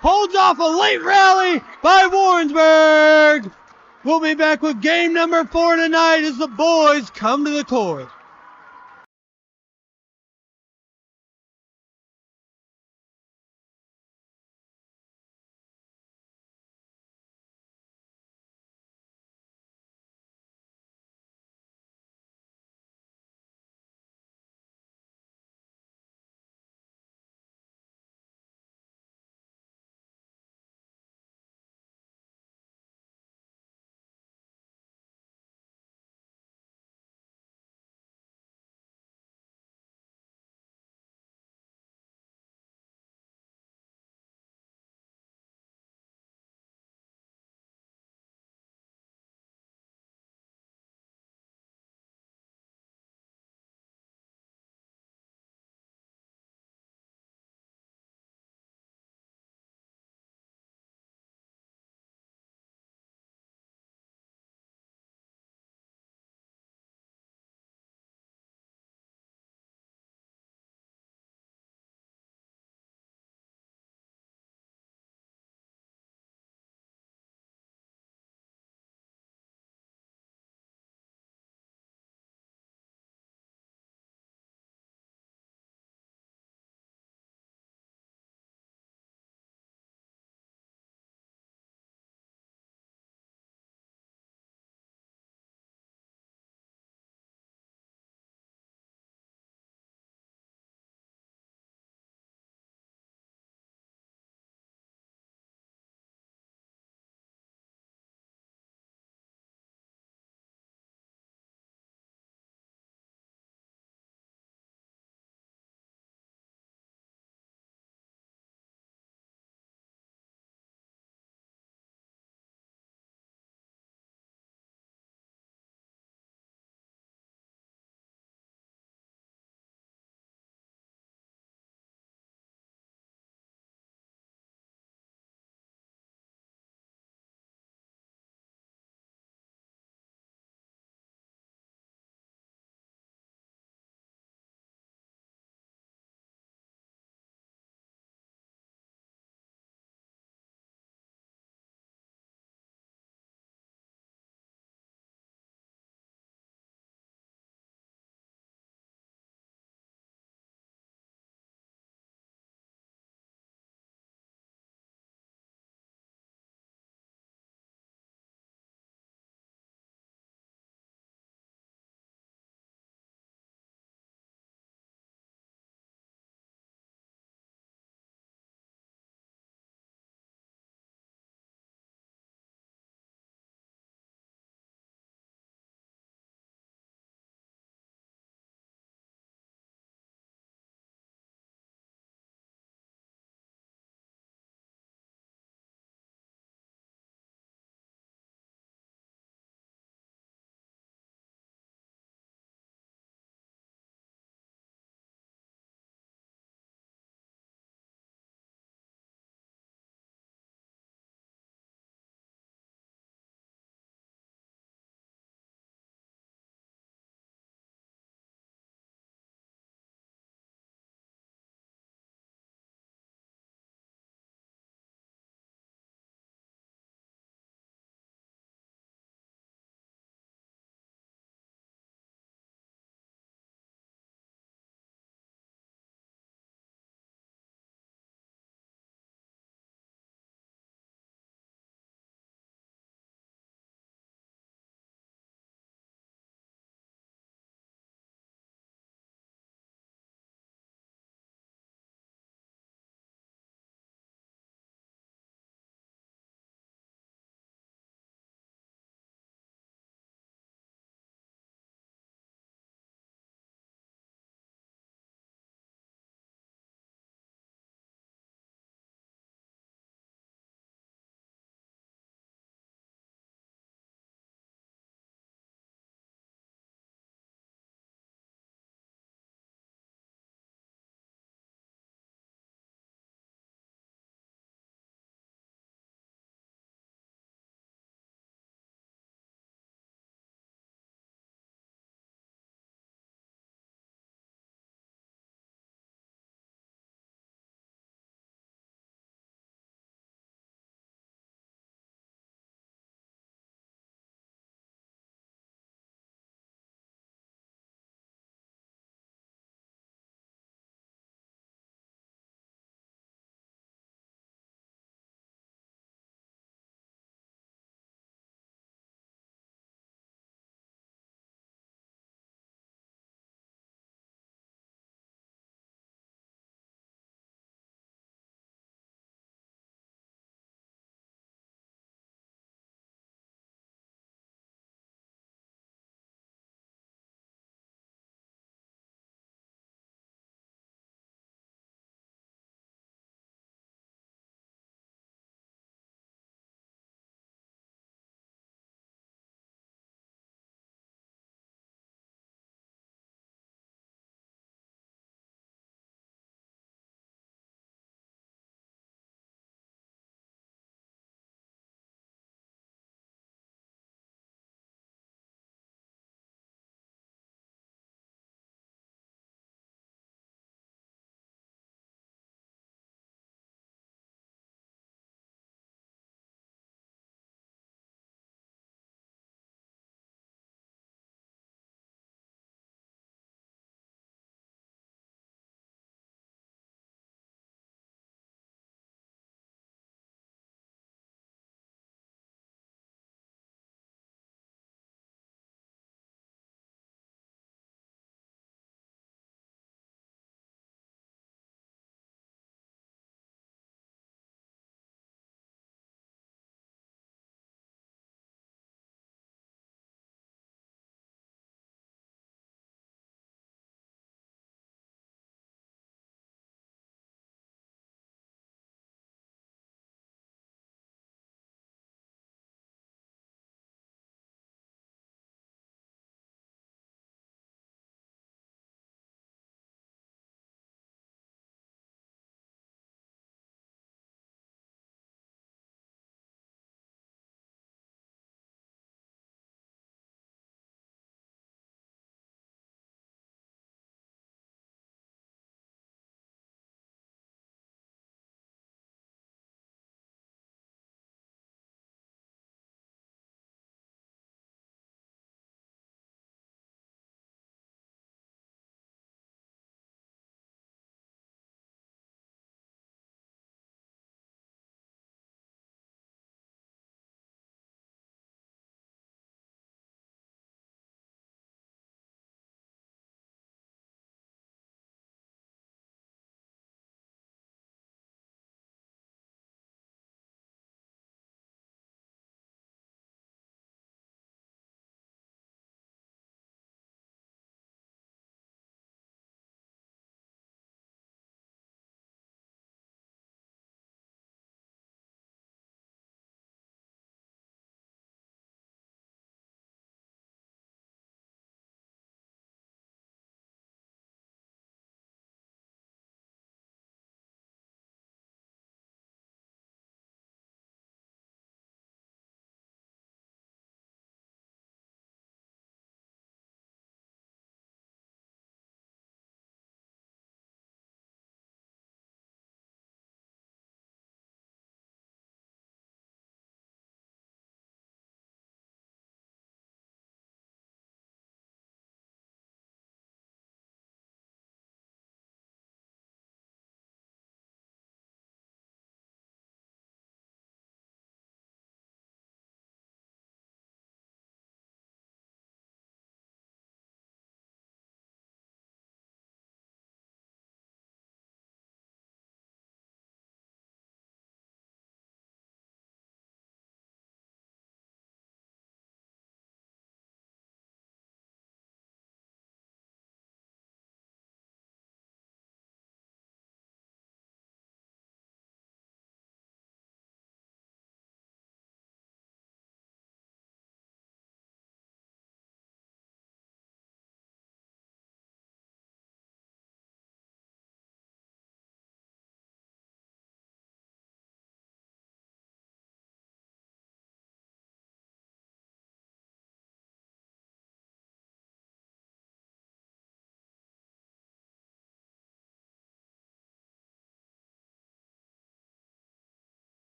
Holds off a late rally by Warrensburg. We'll be back with game number 4 tonight as the boys come to the court.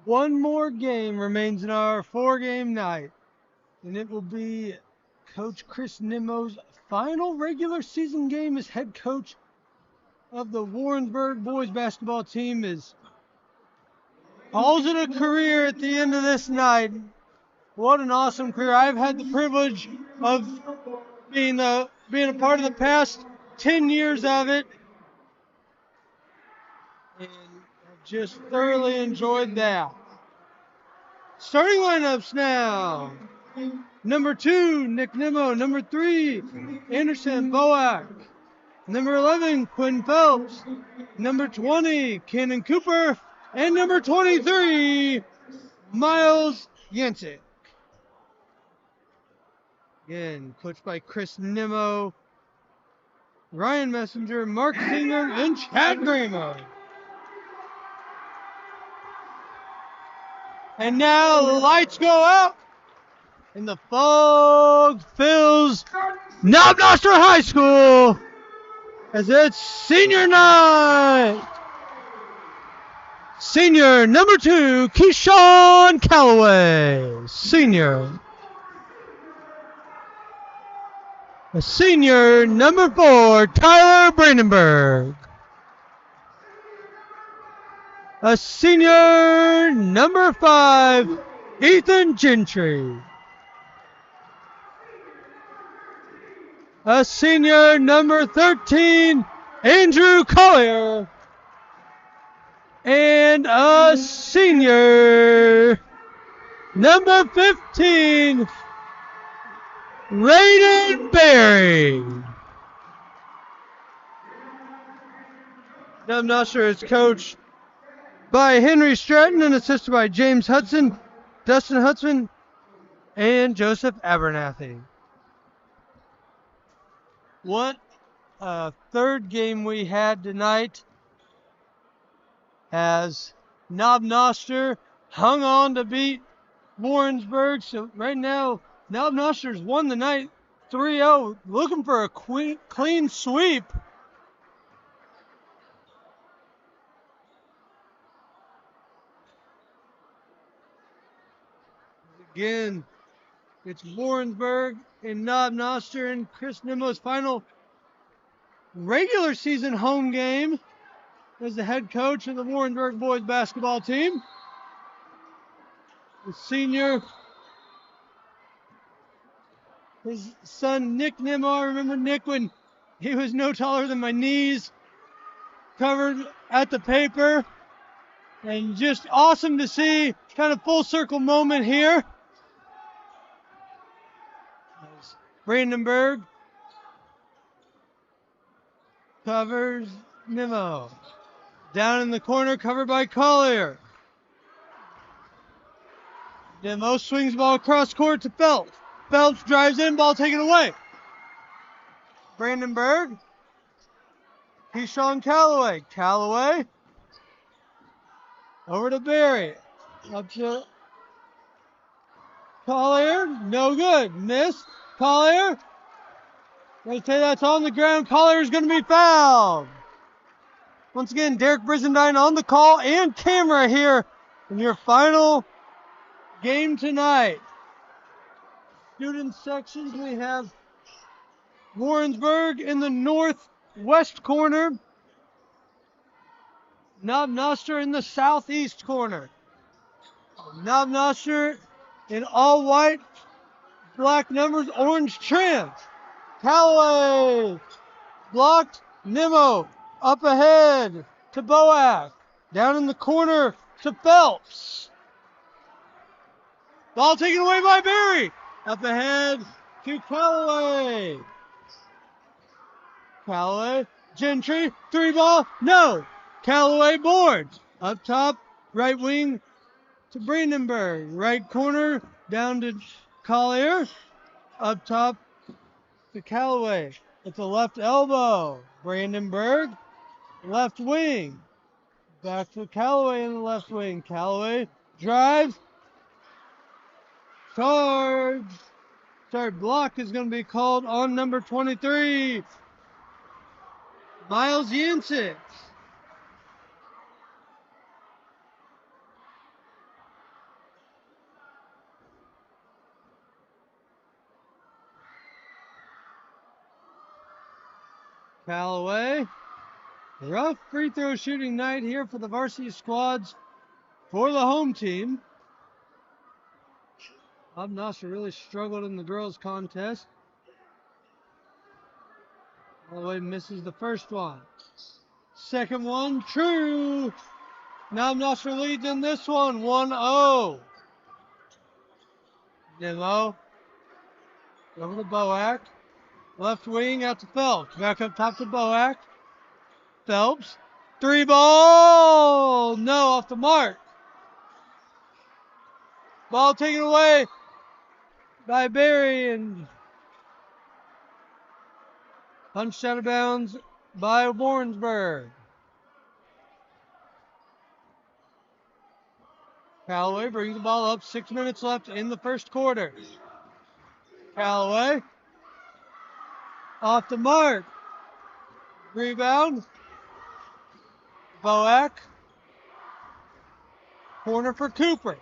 One more game remains in our 4-game night, and it will be Coach Chris Nimmo's final regular season game as head coach of the Warrensburg boys basketball team. Is calls it a career at the end of this night. What an awesome career. I've had the privilege of being a part of the past 10 years of it, and I've just thoroughly enjoyed that. Starting lineups now. Number 2, Nick Nimmo. Number 3, Anderson Boak. Number 11, Quinn Phelps. Number 20, Cannon Cooper. And number 23, Miles Yancic. Again, coached by Chris Nimmo, Ryan Messenger, Mark Singer, and Chad Gramo. And now the lights go out, and the fog fills Knob Noster High School as it's senior night. Senior number 2, Keyshawn Calloway, senior. A senior number 4, Tyler Brandenburg. A senior number 5, Ethan Gentry. A senior number 13, Andrew Collier. And a senior number 15, Raiden Berry. Knob Noster is coached by Henry Stratton and assisted by James Hudson, Dustin Hudson, and Joseph Abernathy. What a third game we had tonight, as Knob Noster hung on to beat Warrensburg. So right now, Knob Noster's won the night 3-0, looking for a clean sweep. Again, it's Warrensburg and Knob Noster and Chris Nimmo's final regular season home game as the head coach of the Warrensburg boys basketball team. The senior, his son Nick Nimmo. I remember Nick when he was no taller than my knees, covered at the paper, and just awesome to see. Kind of full circle moment here. Brandenburg covers Nimmo. Down in the corner, covered by Collier. Nimmo swings the ball across court to Phelps. Phelps drives in, ball taken away. Brandenburg. Keyshawn Calloway. Calloway. Over to Berry. Up to Collier. No good. Missed. Collier. They say that's on the ground. Collier is going to be fouled. Once again, Derek Brizendine on the call and camera here in your final game tonight. Student sections, we have Warrensburg in the northwest corner, Knob Noster in the southeast corner. Knob Noster in all white, black numbers, orange trim. Calloway blocked. Nimmo up ahead to Boak. Down in the corner to Phelps. Ball taken away by Berry. Up ahead to Calloway. Calloway, Gentry, 3-ball, no. Calloway boards. Up top, right wing to Brandenburg. Right corner, down to Collier. Up top to Calloway. It's a left elbow. Brandenburg, left wing. Back to Calloway in the left wing. Calloway drives. Charge. Block is going to be called on number 23. Miles Yancic. Callaway. Rough free throw shooting night here for the varsity squads for the home team. Knob Noster really struggled in the girls' contest. Callaway misses the first one. Second one, true. Knob Noster leads in this one, 1-0. Nemo over to Boak. Left wing out to Phelps. Back up top to Boak. Phelps. Three ball. No, off the mark. Ball taken away by Barry and punched out of bounds by Warrensburg. Callaway brings the ball up. 6 minutes left in the first quarter. Callaway off the mark. Rebound. Boak. Corner for Cooper.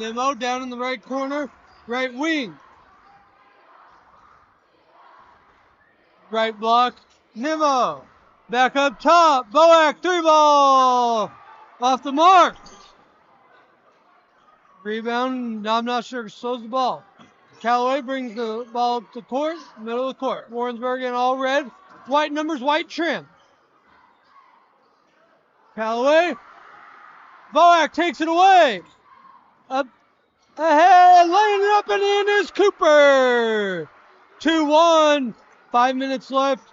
Nemo down in the right corner. Right wing. Right block. Nemo. Back up top. Boak. Three ball. Off the mark. Rebound. Knob Noster slows the ball. Callaway brings the ball up the court. Middle of the court. Warrensburg in all red. White numbers, white trim. Callaway. Boak takes it away. Up ahead. Laying it up and in is Cooper. 2-1. 5 minutes left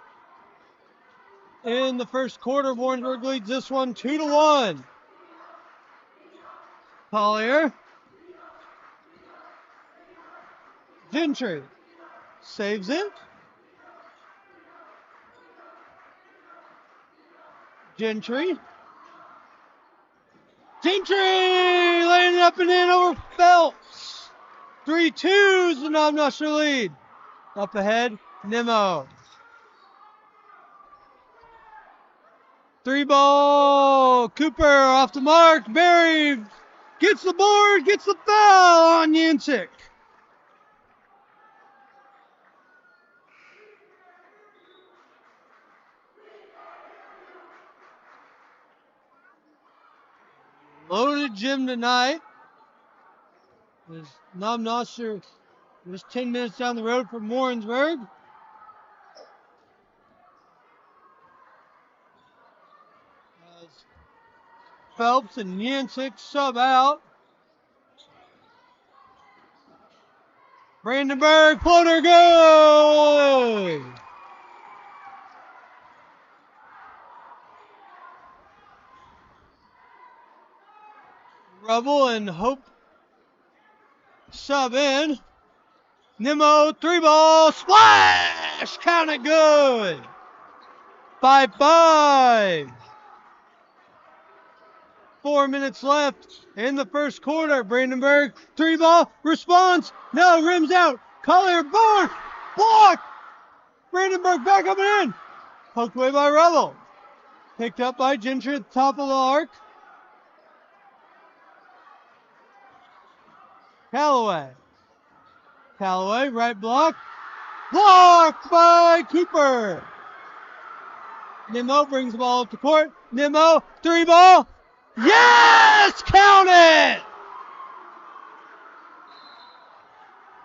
in the first quarter. Warrensburg leads this one 2-1. Collier. Gentry saves it. Gentry laying it up and in over Phelps. 3-2 is the Knob Noster lead. Up ahead, Nemo. Three ball. Cooper off the mark. Barry gets the board, gets the foul on Yancek. Loaded gym tonight. There's Knob Noster just 10 minutes down the road from Warrensburg. As Phelps and Yancek sub out. Brandenburg floater good. Rubble and Hope sub in. Nemo, three ball, splash! Count it good. 5-5. 4 minutes left in the first quarter. Brandenburg, three ball, response. No, rims out. Collier, board, block. Brandenburg back up and in. Poked away by Rubble. Picked up by Gentry at the top of the arc. Callaway, right block. Blocked by Cooper. Nemo brings the ball up the court. Nemo, three ball. Yes! Count it!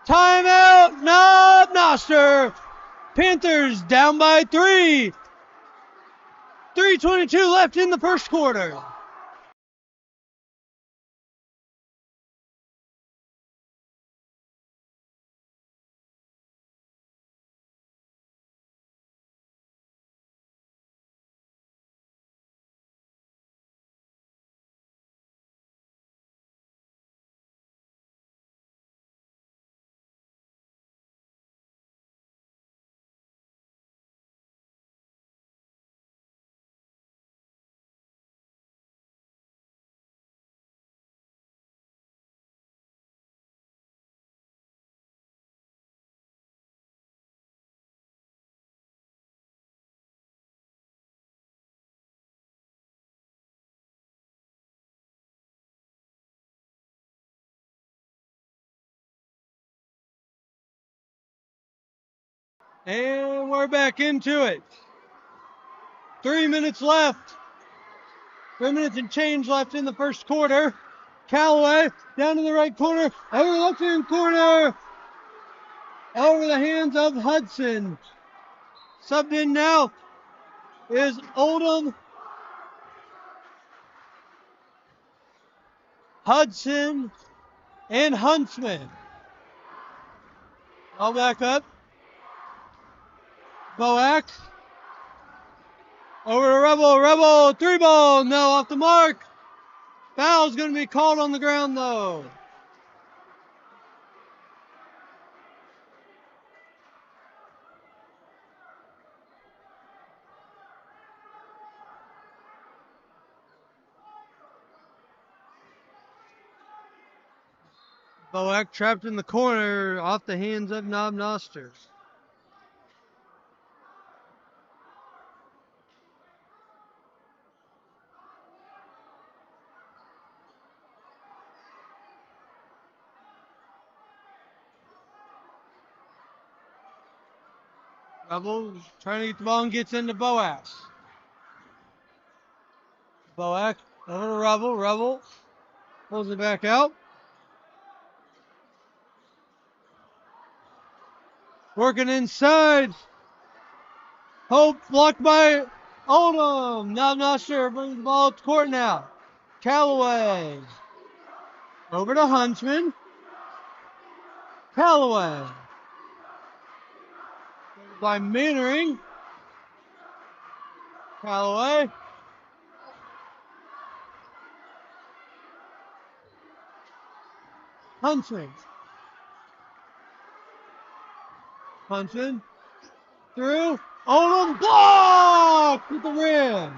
Timeout, Knob Noster. Panthers down by 3. 3:22 left in the first quarter. And we're back into it. 3 minutes left. 3 minutes and change left in the first quarter. Callaway down in the right corner. Over the left-hand corner. Over the hands of Hudson. Subbed in now is Oldham. Hudson and Huntsman. All back up. Boak. Over to Rebel. Rebel, 3-ball. No, off the mark. Foul's going to be called on the ground, though. Boak trapped in the corner off the hands of Knob Noster. Rebel trying to get the ball and gets into Boak. Boak over to Rebel. Rebel pulls it back out. Working inside. Hope blocked by Oldham. Knob Noster brings the ball up the court now. Callaway. Over to Huntsman. Callaway. By Mannering. Callaway. Huntsman. Huntsman. Through. Oldham blocked with the rim.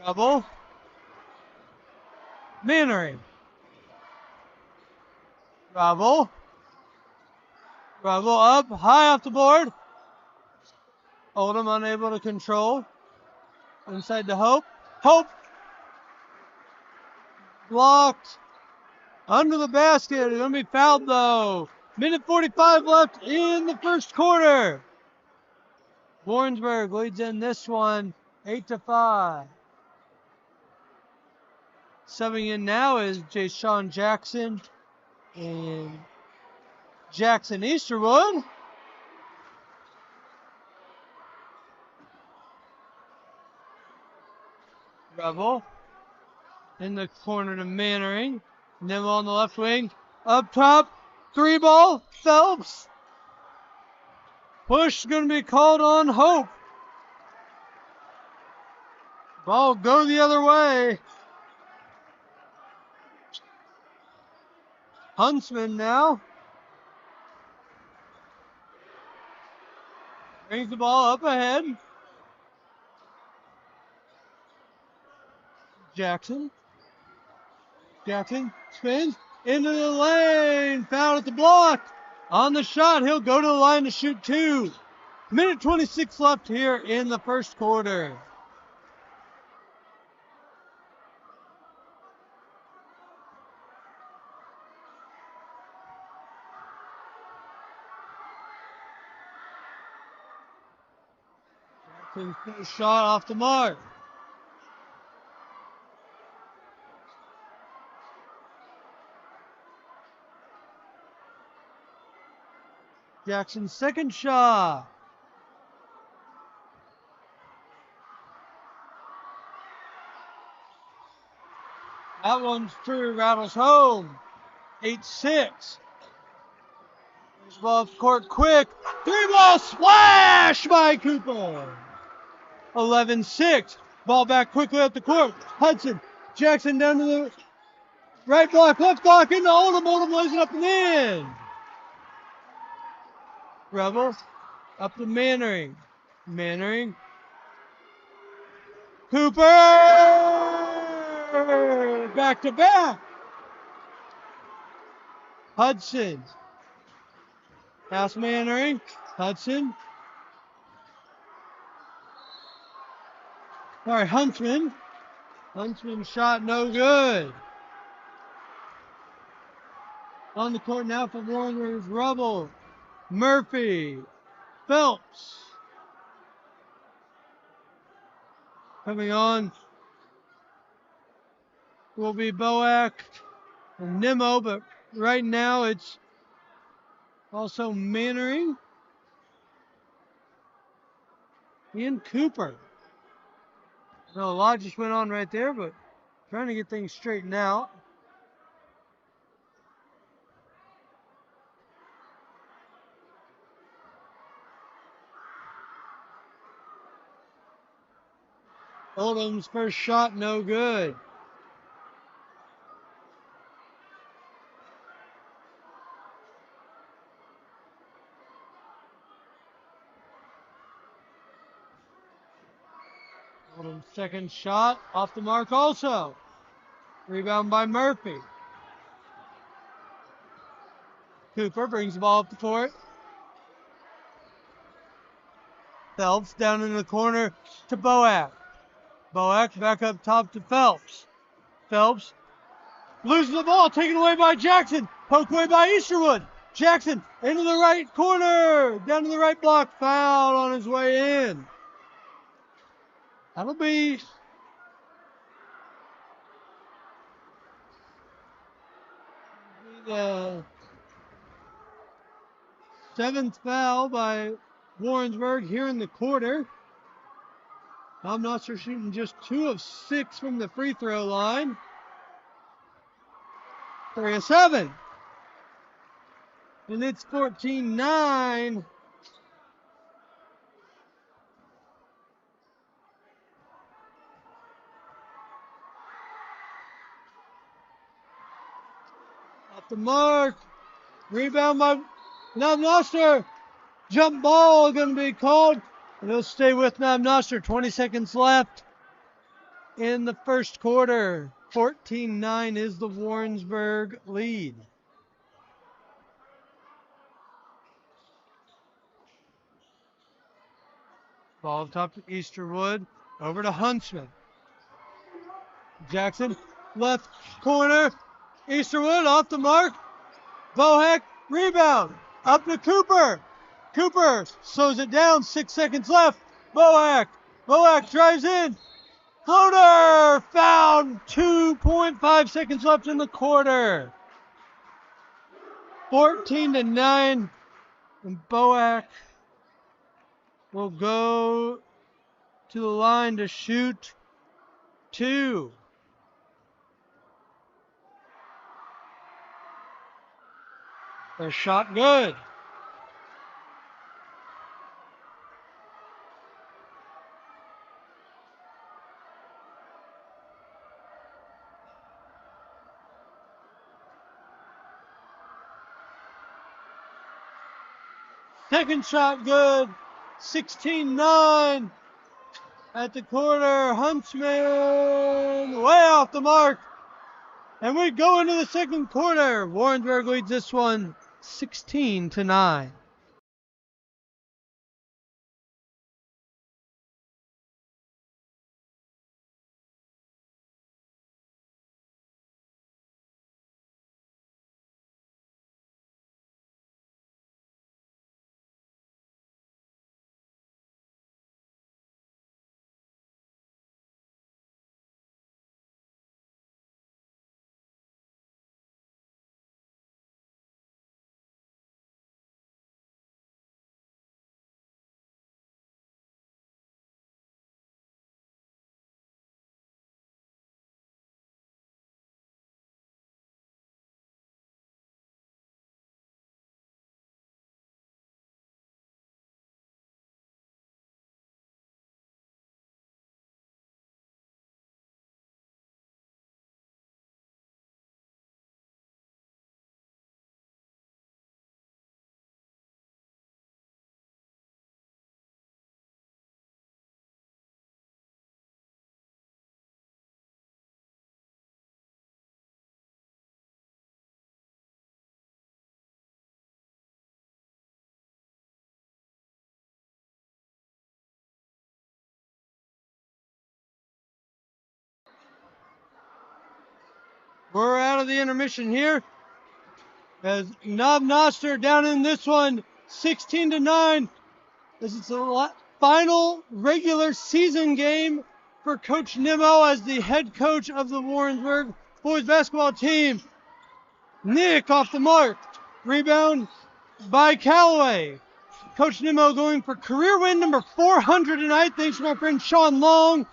Double. Mannering. Rebel. Rebel up, high off the board. Oldham unable to control. Inside to Hope. Hope. Blocked. Under the basket. It's going to be fouled, though. Minute 45 left in the first quarter. Warrensburg leads in this one 8-5. Subbing in now is Jay-Sean Jackson and Jackson Easterwood. Rebel in the corner to Mannering. Nimble on the left wing. Up top, 3-ball, Phelps. Push is going to be called on Hope. Ball go the other way. Huntsman now. Brings the ball up ahead. Jackson. Jackson spins into the lane. Foul at the block. On the shot, he'll go to the line to shoot 2. Minute 26 left here in the first quarter. Jackson's first shot off the mark. Jackson's second shot. That one's true, rattles home. 8-6. Ball court quick. 3-ball splash by Cooper. 11-6. Ball back quickly up the court. Hudson. Jackson down to the right block, left block into Oldham. Oldham lays it up and in. Rebel up to Mannering. Mannering. Cooper! Back to back. Hudson. Pass Mannering. Hudson. All right, Huntsman. Huntsman shot no good. On the court now for Warrensburg's Rubble. Murphy. Phelps. Coming on will be Boak and Nimmo, but right now it's also Mannering and Cooper. No, a lot just went on right there, but trying to get things straightened out. Oldham's first shot, no good. Oldham's second shot, off the mark also. Rebound by Murphy. Cooper brings the ball up the court. Phelps down in the corner to Boak. Boak back up top to Phelps. Phelps loses the ball, taken away by Jackson. Poked away by Easterwood. Jackson into the right corner. Down to the right block. Foul on his way in. That'll be the 7th foul by Warrensburg here in the quarter. Knob Noster shooting just 2 of 6 from the free throw line. 3 of 7. And it's 14-9. Off the mark. Rebound by Knob Noster. Jump ball going to be called. And it'll stay with Knob Noster. 20 seconds left in the first quarter. 14-9 is the Warrensburg lead. Ball up top to Easterwood. Over to Huntsman. Jackson, left corner. Easterwood off the mark. Boak, rebound. Up to Cooper. Cooper slows it down. 6 seconds left. Boak drives in. Floater found. 2.5 seconds left in the quarter. 14-9. And Boak will go to the line to shoot 2. A shot good. Second shot good. 16-9 at the corner. Huntsman way off the mark. And we go into the second quarter. Warrensburg leads this one 16-9. We're out of the intermission here. As Knob Noster down in this one, 16-9. This is the final regular season game for Coach Nimmo as the head coach of the Warrensburg boys basketball team. Nick off the mark. Rebound by Callaway. Coach Nimmo going for career win number 400 tonight. Thanks to my friend Sean Long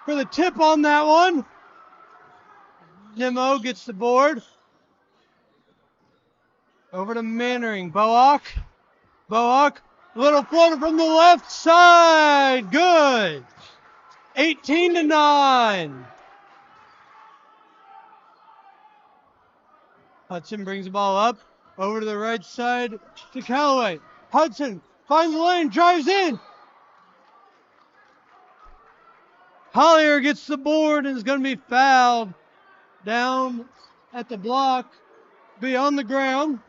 for the tip on that one. Nimmo gets the board. Over to Mannering. Boak. Little floater from the left side. Good. 18-9. Hudson brings the ball up. Over to the right side to Callaway. Hudson finds the lane, drives in. Collier gets the board and is going to be fouled down at the block, be on the ground.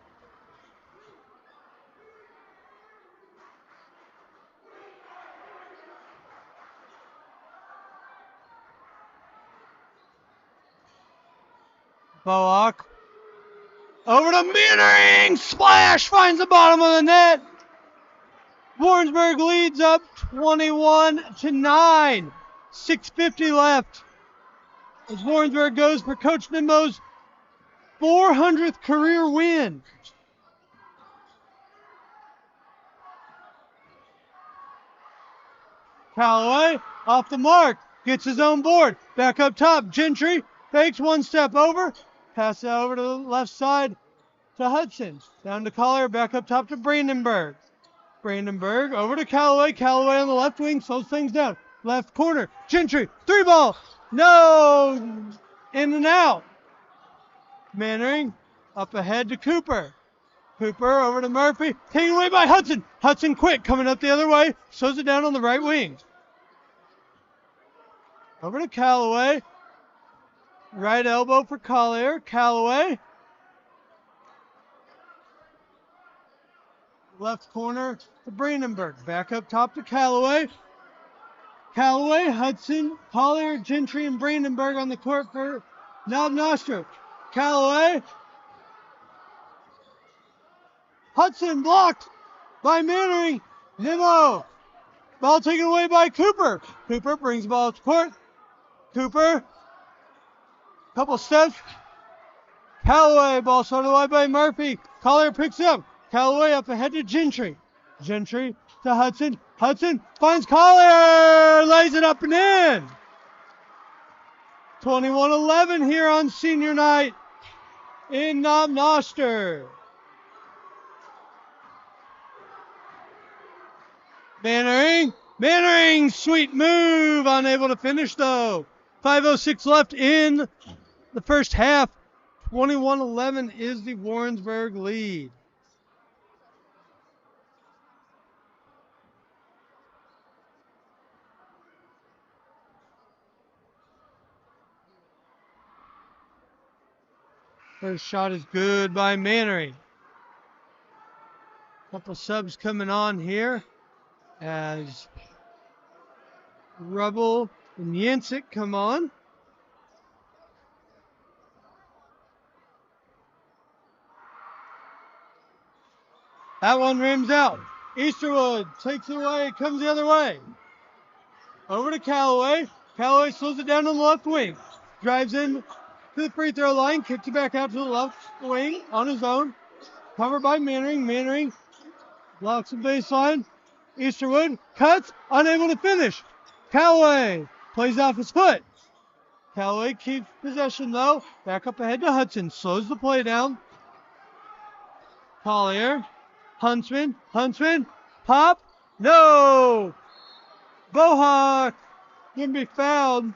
Boak. Over to Mannering. Splash. Finds the bottom of the net. Warrensburg leads up 21-9. 6:50 left. As Warrensburg goes for Coach Nimmo's 400th career win. Callaway off the mark. Gets his own board. Back up top. Gentry fakes one step over. Pass it over to the left side to Hudson. Down to Collier. Back up top to Brandenburg. Brandenburg over to Callaway. Callaway on the left wing. Slows things down. Left corner. Gentry. 3-ball. No. In and out. Mannering up ahead to Cooper. Cooper over to Murphy. Taken away by Hudson. Hudson quick. Coming up the other way. Slows it down on the right wing. Over to Callaway. Right elbow for Collier. Callaway. Left corner to Brandenburg. Back up top to Callaway. Callaway, Hudson, Collier, Gentry, and Brandenburg on the court for Knob Noster. Callaway. Hudson blocked by Mannering. Nimmo. Ball taken away by Cooper. Cooper brings the ball to court. Cooper. Couple steps. Callaway. Ball started away by Murphy. Collier picks up. Callaway up ahead to Gentry. Gentry to Hudson. Hudson finds Collier. Lays it up and in. 21-11 here on senior night in Knob Noster. Mannering, sweet move. Unable to finish though. 5:06 left in the first half. 21-11 is the Warrensburg lead. First shot is good by Mannering. Couple subs coming on here as Rubble and Yancek come on. That one rims out. Easterwood takes it away, comes the other way. Over to Callaway. Callaway slows it down on the left wing. Drives in to the free throw line, kicks it back out to the left wing on his own. Covered by Mannering. Mannering blocks the baseline. Easterwood cuts, unable to finish. Callaway plays off his foot. Callaway keeps possession though. Back up ahead to Hudson. Slows the play down. Collier. Huntsman. Pop. No. Bohawk. Gonna be fouled.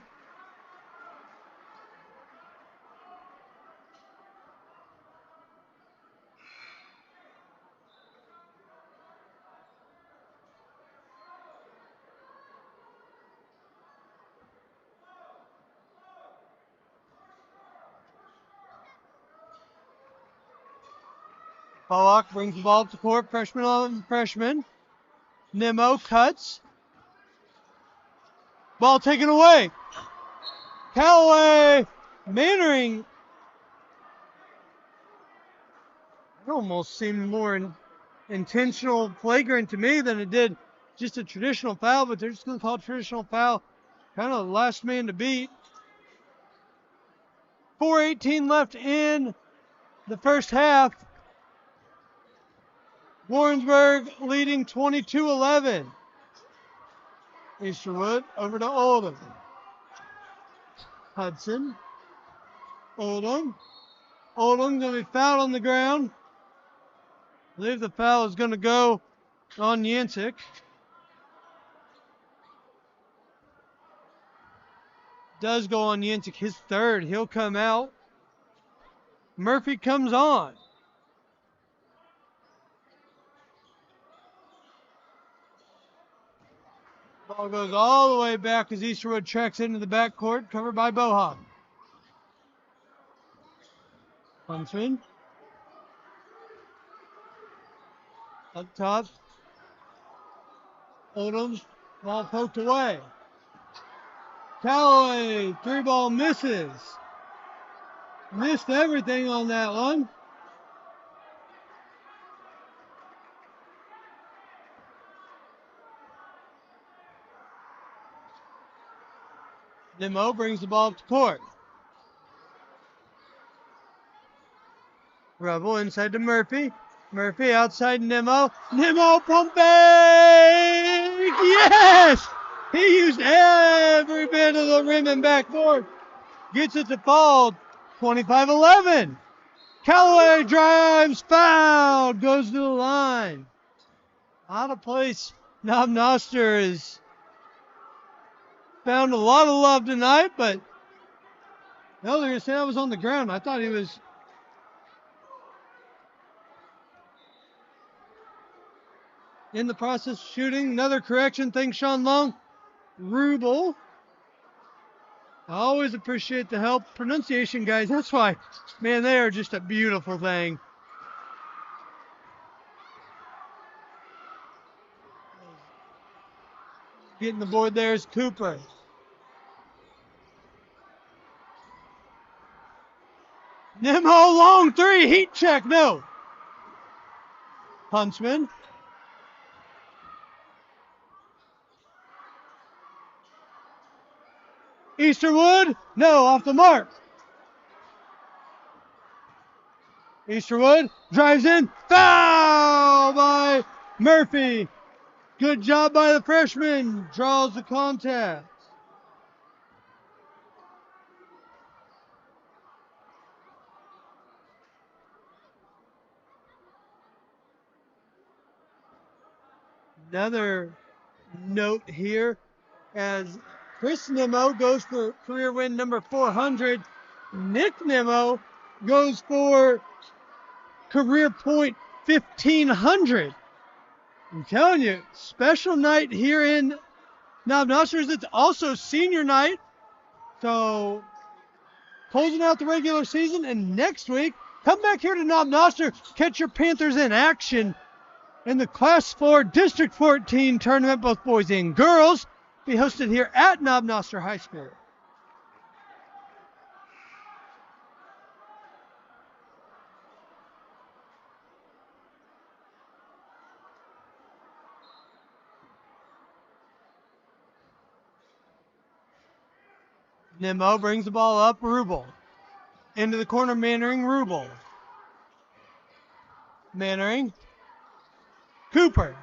Boak brings the ball up to court. Freshman on freshman. Nimmo cuts. Ball taken away. Callaway. Mannering. It almost seemed more intentional, flagrant to me than it did just a traditional foul, but they're just going to call it traditional foul. Kind of the last man to beat. 4:18 left in the first half. Warrensburg leading 22-11. Easterwood over to Oldham. Hudson. Oldham. Oldham going to be fouled on the ground. I believe the foul is going to go on Yancek. Does go on Yancek, his third. He'll come out. Murphy comes on. Ball goes all the way back as Easterwood checks into the backcourt, covered by Bohan. Huntsman. Up top. Oldham. Ball poked away. Callaway. Three ball misses. Missed everything on that one. Nemo brings the ball up to court. Rebel inside to Murphy. Murphy outside Nemo. Nemo pump fake! Yes! He used every bit of the rim and backboard. Gets it to fall. 25-11. Callaway drives, fouled, goes to the line. Out of place. Knob Noster has found a lot of love tonight, but no, they're going to say I was on the ground. I thought he was in the process of shooting. Another correction. Thanks, Sean Long. Rubel. I always appreciate the help. Pronunciation, guys. That's why, man, they are just a beautiful thing. Getting the board there is Cooper. Nemo long three. Heat check. No. Huntsman. Easterwood. No, off the mark. Easterwood drives in. Foul by Murphy. Good job by the freshman. Draws the contest. Another note here as Chris Nemo goes for career win number 400. Nick Nemo goes for career point 1,500. I'm telling you, special night here in Knob Noster. It's also senior night. So, closing out the regular season. And next week, come back here to Knob Noster. Catch your Panthers in action in the Class 4 District 14 tournament. Both boys and girls be hosted here at Knob Noster High School. Nemo brings the ball up. Rubel. Into the corner, Mannering. Rubel. Mannering. Cooper.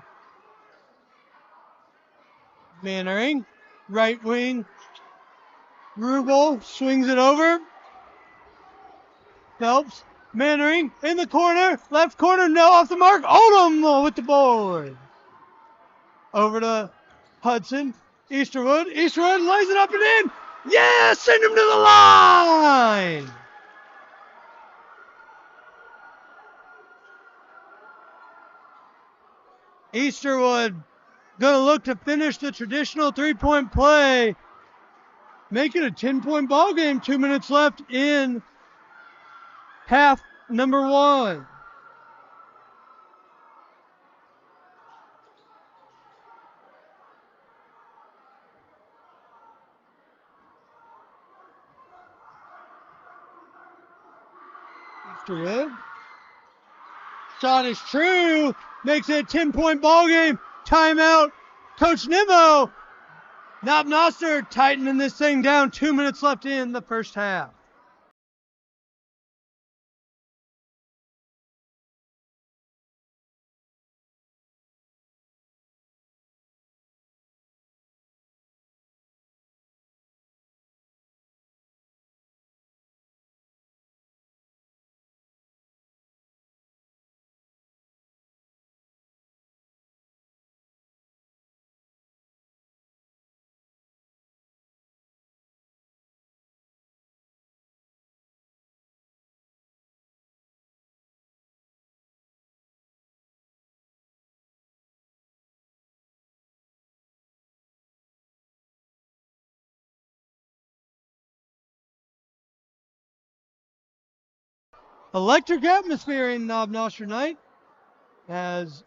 Mannering. Right wing. Rubel swings it over. Phelps. Mannering in the corner. Left corner. No, off the mark. Oldham with the board. Over to Hudson. Easterwood. Easterwood lays it up and in. Yeah, send him to the line. Easterwood going to look to finish the traditional three-point play. Make it a 10-point ball game. 2 minutes left in half number one. Easterwood. Shot is true. Makes it a 10-point ball game. Timeout. Coach Nimmo. Knob Noster tightening this thing down. 2 minutes left in the first half. Electric atmosphere in Knob Noster night as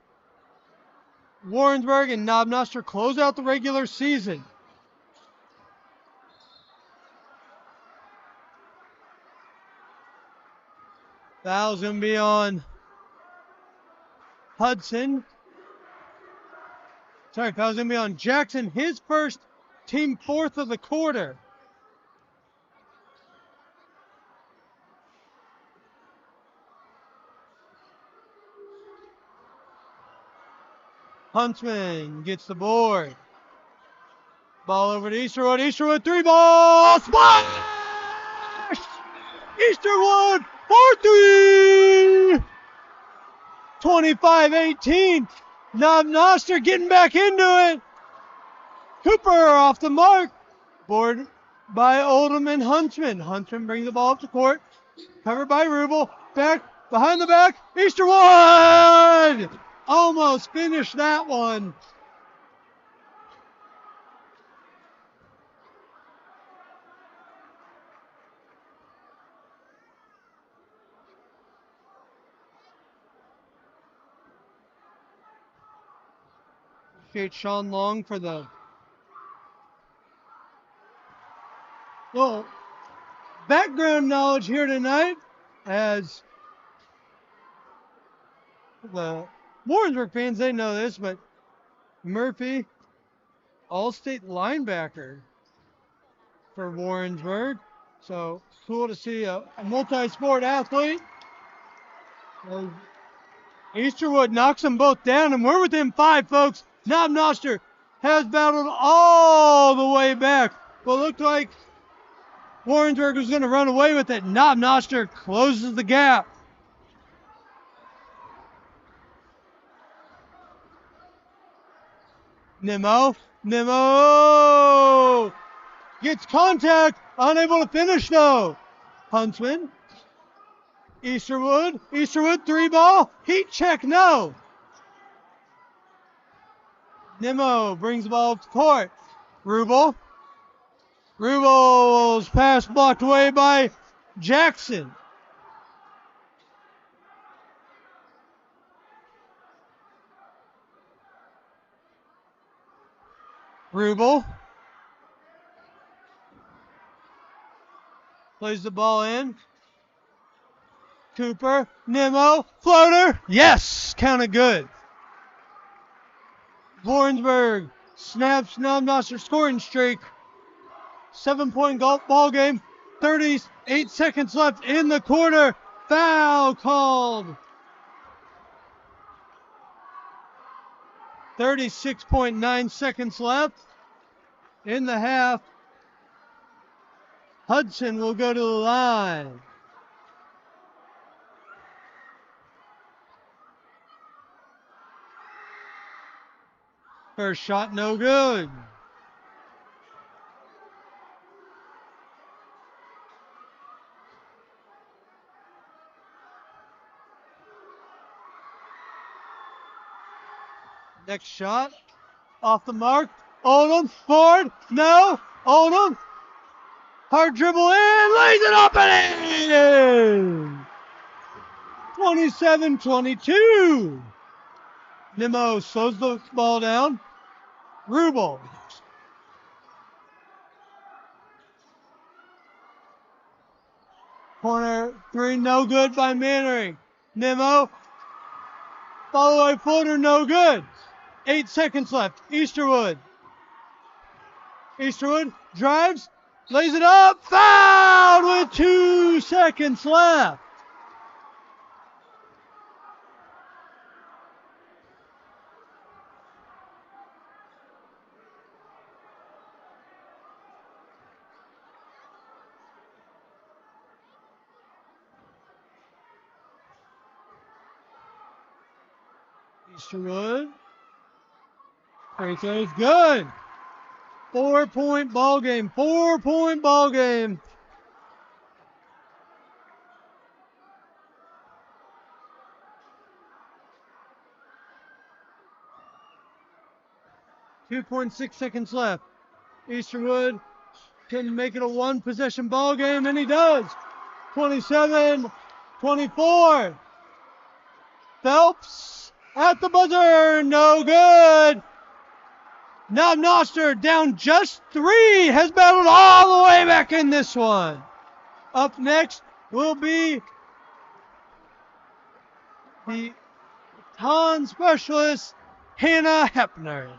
Warrensburg and Knob Noster close out the regular season. Foul's going to be on Hudson. Foul's going to be on Jackson. His first, team fourth of the quarter. Huntsman gets the board. Ball over to Easterwood. Easterwood, 3-ball. Splash! Easterwood, 4-3! 25-18. Knob Noster getting back into it. Cooper off the mark. Board by Oldham and Huntsman. Huntsman brings the ball up the court. Covered by Rubel. Back, behind the back. Easterwood! Almost finished that one. Appreciate Sean Long for the little background knowledge here tonight, as the Warrensburg fans, they know this, but Murphy, all-state linebacker for Warrensburg. So cool to see a multi-sport athlete. Easterwood knocks them both down, and we're within 5, folks. Knob Noster has battled all the way back, but looked like Warrensburg was going to run away with it. Knob Noster closes the gap. Nimmo gets contact, unable to finish though. Huntsman. Easterwood, 3-ball, heat check, no. Nimmo brings the ball up to court. Rubel's pass blocked away by Jackson. Rubel plays the ball in. Cooper, Nimmo, floater, yes, counted good. Warrensburg snaps Knob Noster scoring streak. 7-point ball game, 38 seconds left in the quarter. Foul called. 36.9 seconds left in the half. Hudson will go to the line. First shot, no good. Next shot, off the mark. Oldham, forward, no. Oldham, hard dribble in, lays it up and in. 27-22. Nimmo slows the ball down. Rubel. Corner 3, no good by Mannering. Nimmo Follow-away floater, no good. 8 seconds left. Easterwood. Easterwood drives, lays it up, fouled with 2 seconds left. Easterwood. Free throw is good. 4-point ball game. 4-point ball game. .6 seconds left. Easterwood can make it a one-possession ball game, and he does. 27-24. Phelps at the buzzer, no good. Knob Noster down just 3, has battled all the way back in this one. Up next will be the baton specialist, Hannah Hepner.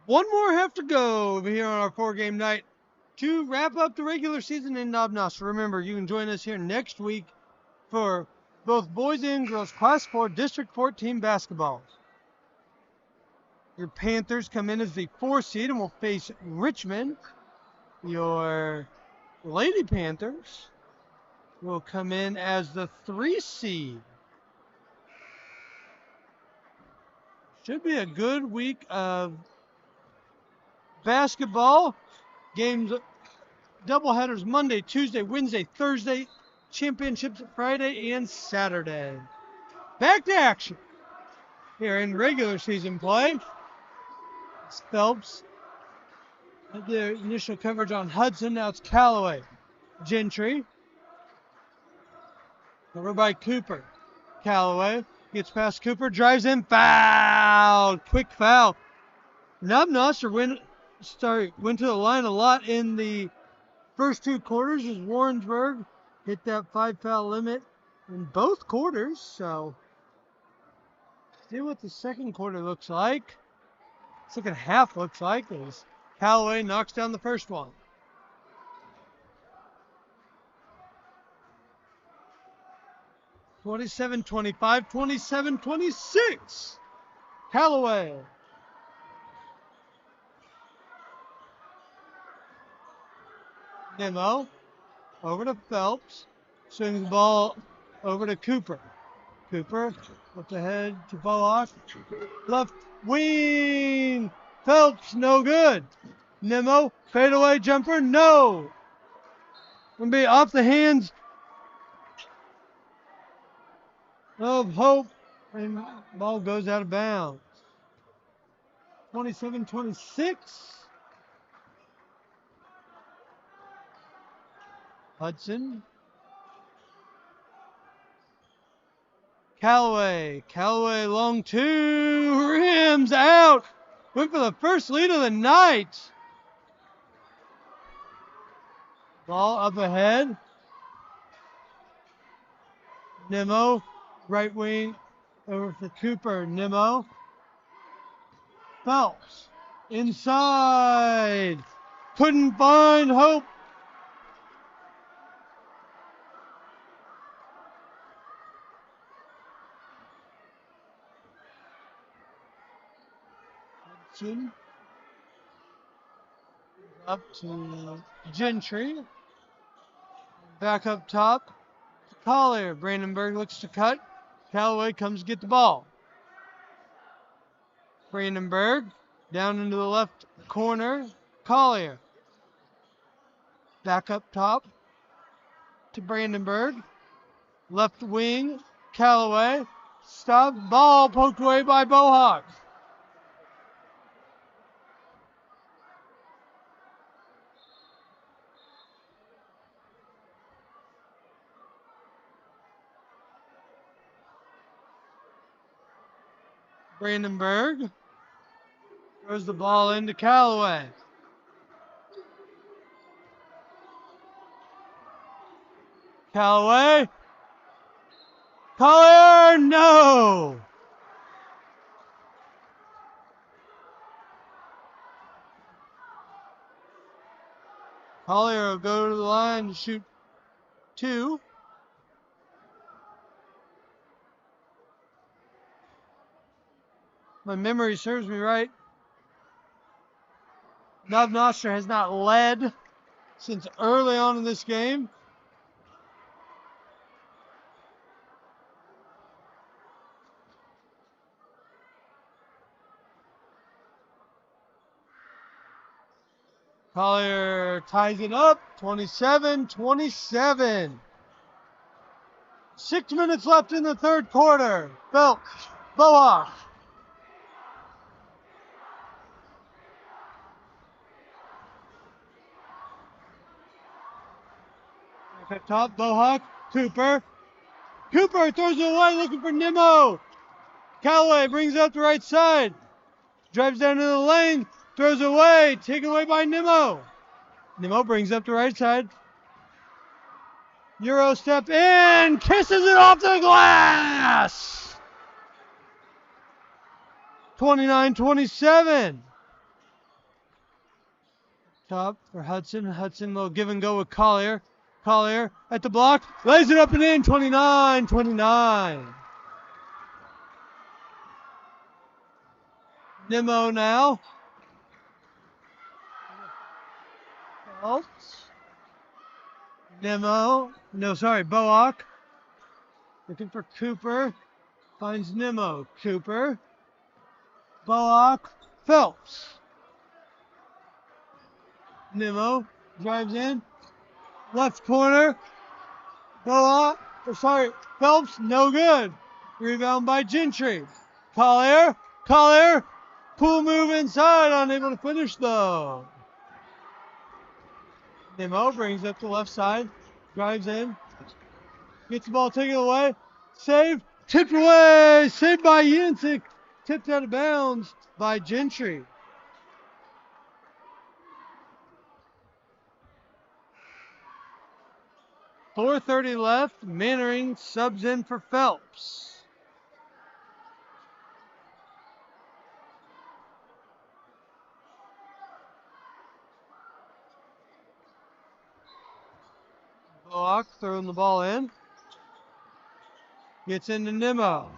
One more have to go over here on our 4-game night to wrap up the regular season in Knob Noster. Remember, you can join us here next week for both boys and girls Class 4 District 14 basketball. Your Panthers come in as the 4 seed and will face Richmond. Your Lady Panthers will come in as the 3 seed. Should be a good week of basketball. Games, doubleheaders Monday, Tuesday, Wednesday, Thursday, championships Friday and Saturday. Back to action here in regular season play. It's Phelps. The initial coverage on Hudson. Now it's Callaway. Gentry. Over by Cooper. Callaway gets past Cooper, drives in, foul. Quick foul. Knob Noster went to the line a lot in the first 2 quarters as Warrensburg hit that 5-foul limit in both quarters. So, see what the second quarter looks like. Second half looks like as Callaway knocks down the first one. (27-25), 27-26. Callaway. Nemo over to Phelps. Swings the ball over to Cooper. Cooper up ahead to Boak. Left wing. Phelps, no good. Nemo, fadeaway jumper, no. Gonna be off the hands of Hope, and ball goes out of bounds. 27-26. Hudson. Callaway long 2, rims out. Went for the first lead of the night. Ball up ahead. Nemo, right wing, over for Cooper. Nemo. Phelps, inside. Couldn't find Hope. Hudson. Up to Gentry. Back up top to Collier. Brandenburg looks to cut. Callaway comes to get the ball. Brandenburg down into the left corner. Collier. Back up top to Brandenburg. Left wing. Callaway. Stop. Ball poked away by Boak. Brandenburg throws the ball into Callaway. Callaway. Collier, no. Collier will go to the line to shoot 2. My memory serves me right. Knob Noster has not led since early on in this game. Collier ties it up, 27-27. 6 minutes left in the third quarter. Phelps, Boak. At top, Boak, Cooper. Cooper throws it away, looking for Nemo. Callaway brings it up the right side. Drives down into the lane, throws it away, taken away by Nemo. Nemo brings up the right side. Euro step in, kisses it off the glass. 29-27. Top for Hudson. Hudson, little give and go with Collier. Collier at the block. Lays it up and in. 29-29. Nimmo now. Phelps. Nimmo. No, sorry, Boak. Looking for Cooper. Finds Nimmo. Cooper. Boak. Phelps. Nimmo drives in. Left corner. Phelps, no good. Rebound by Gentry. Collier. Pull move inside, unable to finish though. Nimmo brings up the left side. Drives in. Gets the ball taken away. Save. Tipped away. Saved by Yancek. Tipped out of bounds by Gentry. .430 left. Mannering subs in for Phelps. Boak throwing the ball in. Gets into Nimmo.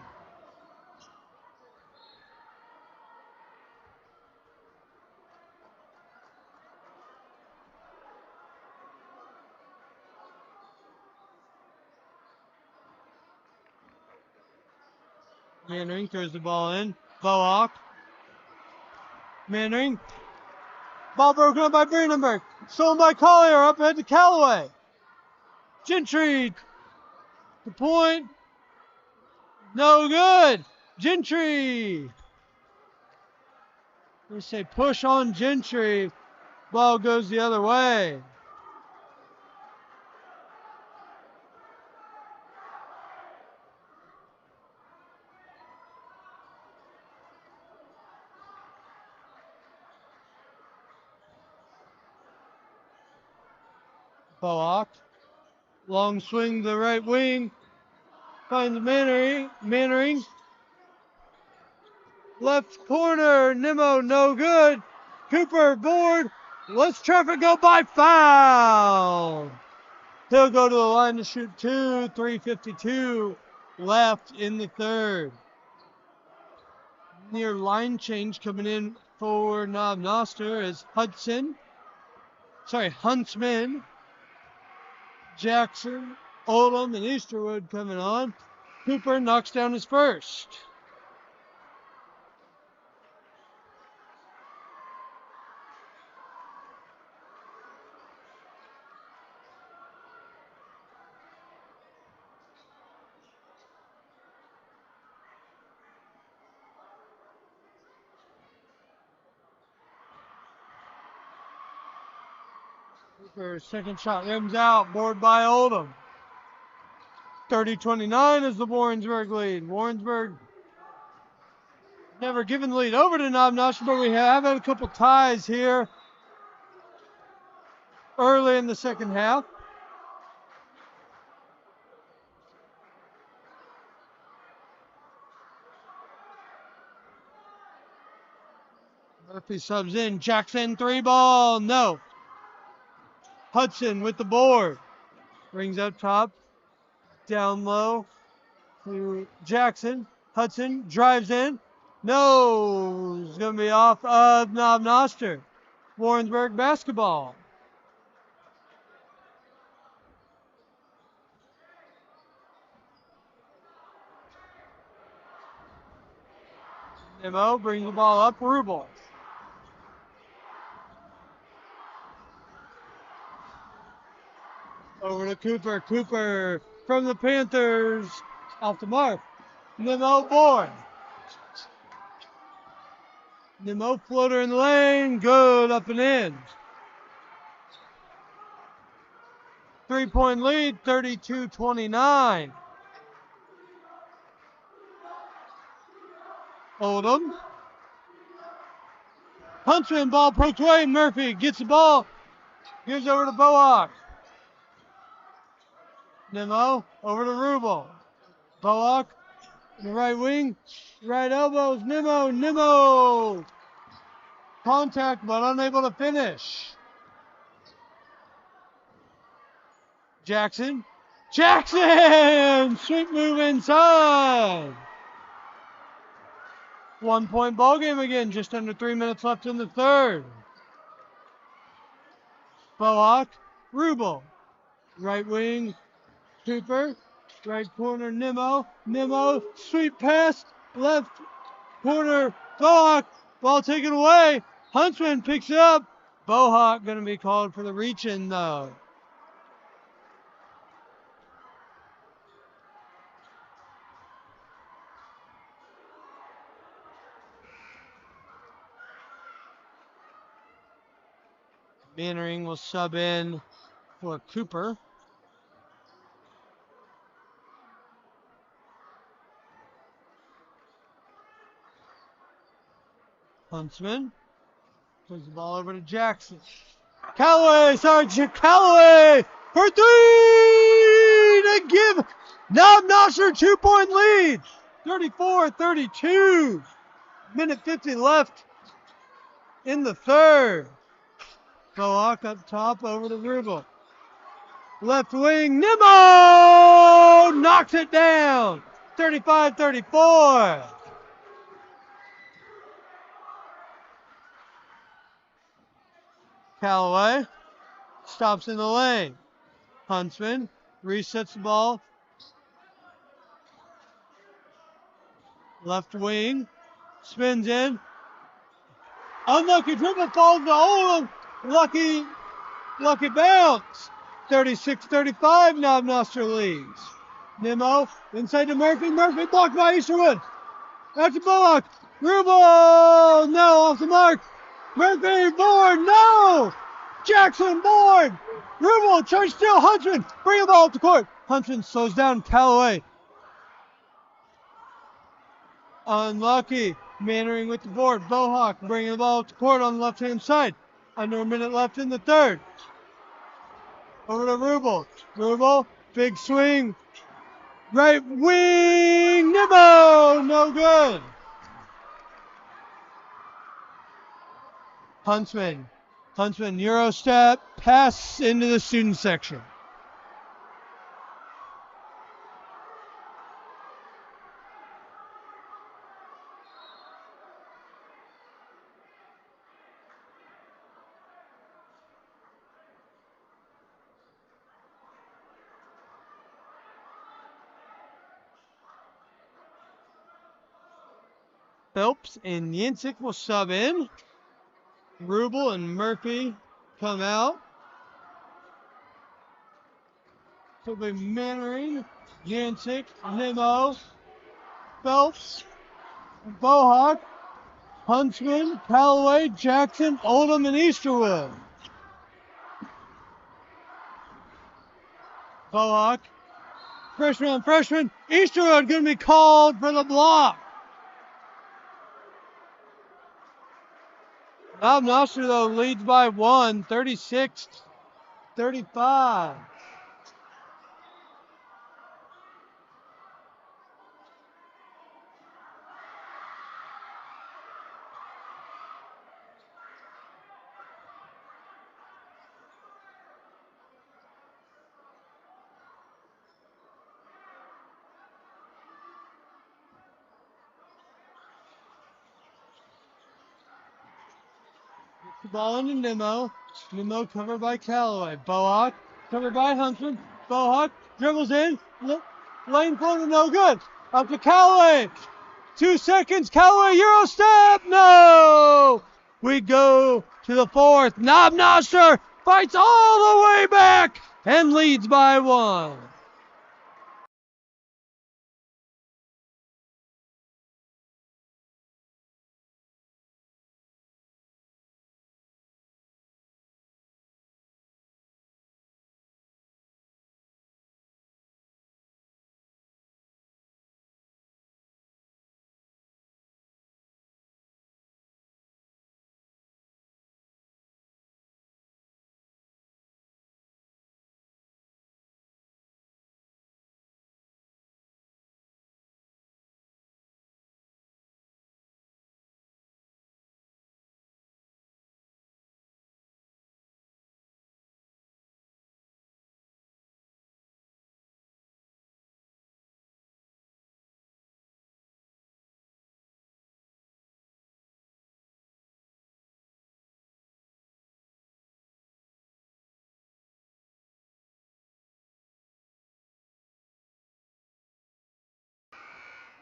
Mannering throws the ball in. Boak. Mannering. Ball broken up by Brandenburg. Stolen by Collier. Up ahead to Callaway. Gentry. The point. No good. Gentry. They say push on Gentry. Ball goes the other way. Boak. Long swing to the right wing. Finds Mannering. Left corner. Nimmo, no good. Cooper, board. Lets traffic go by. Foul. He'll go to the line to shoot 2. 3:52 left in the third. Near line change coming in for Knob Noster is Huntsman, Jackson, Oldham, and Easterwood coming on. Cooper knocks down his first. Cooper's second shot rims out, board by Oldham. 30-29 is the Warrensburg lead. Warrensburg never given the lead over to Knob Noster, but we have had a couple ties here early in the second half. Murphy subs in. Jackson, 3-ball. No. Hudson with the board. Brings up top. Down low to Jackson. Hudson drives in. No. It's going to be off of Knob Noster. Warrensburg basketball. Nimmo brings the ball up. Rubel. Over to Cooper. Cooper from the Panthers. Off the mark. Nimmo board. Nimmo floater in the lane. Good up and in. 3-point lead. 32-29. Oldham. Huntsman ball poked away. Murphy gets the ball. Gives over to Boak. Nimmo over to Rubel. Boak in the right wing. Right elbows. Nimmo. Contact but unable to finish. Jackson. Jackson! Sweet move inside. 1 point ball game again. Just under 3 minutes left in the third. Bohawk. Rubel. Right wing. Cooper. Right corner. Nimmo. Sweet pass. Left corner. Bohawk. Ball taken away. Huntsman picks it up. Bohawk going to be called for the reach-in though. Mannering will sub in for Cooper. Huntsman puts the ball over to Jackson. Callaway for three to give Knob Noster 2-point lead. 34-32. Minute 50 left in the third. Bohawk up top over to Rubel. Left wing, Nimmo knocks it down. 35-34. Callaway stops in the lane. Huntsman resets the ball. Left wing, spins in. Unlucky dribble, falls to Olam. Lucky bounce. 36-35, Knob Noster leads. Nimmo inside to Murphy. Murphy blocked by Easterwood. That's a Bohawk. Rubel, no, off the mark. Murphy, board, no! Jackson, board! Rubel, charge still, Huntsman, bring the ball up the court. Huntsman slows down Callaway. Unlucky. Mannering with the board. Bohawk bringing the ball up the court on the left-hand side. Under a minute left in the third. Over to Rubel. Rubel, big swing. Right wing, Nimmo, no good. Huntsman, Euro step, pass into the student section. Phelps and Yancek will sub in. Rubel and Murphy come out. It'll be Mannering, Yancek, Nimmo, Phelps, Bohawk, Huntsman, Callaway, Jackson, Oldham, and Easterwood. Bohawk, freshman, Easterwood going to be called for the block. Knob Noster, though, leads by 1, 36-35. The ball into Nimmo. Nimmo covered by Callaway. Bohawk covered by Huntsman. Bohawk dribbles in. Lane floater, no good. Up to Callaway. 2 seconds. Callaway, Euro step. No! We go to the fourth. Knob Noster fights all the way back and leads by 1.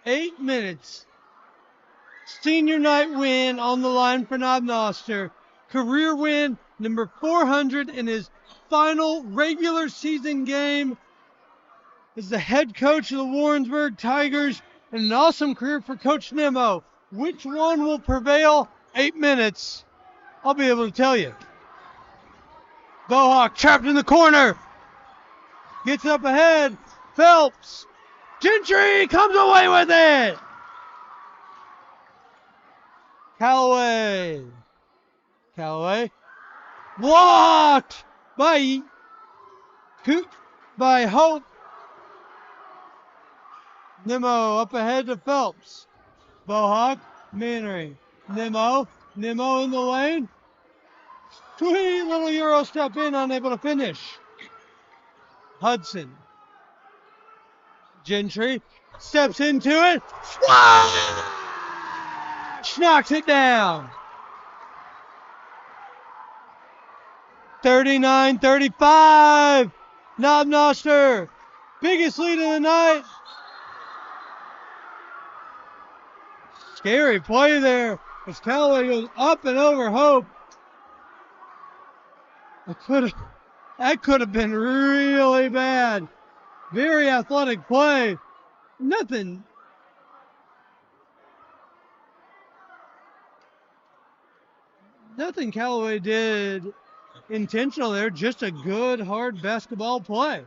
8 minutes. Senior night win on the line for Knob Noster. Career win number 400 in his final regular season game as the head coach of the Warrensburg Tigers, and an awesome career for Coach Nemo. Which one will prevail? 8 minutes. I'll be able to tell you. Bohawk trapped in the corner. Gets up ahead. Phelps. Gentry comes away with it. Callaway. Blocked by Hope. Nemo up ahead to Phelps. Bohawk, Mannery. Nemo in the lane. Sweet little Euro step in, unable to finish. Hudson. Gentry steps into it. Splash! Knocks it down. 39-35. Knob Noster. Biggest lead of the night. Scary play there as Callaway goes up and over Hope. That could have been really bad. Very athletic play. Nothing Callaway did intentional there. Just a good, hard basketball play.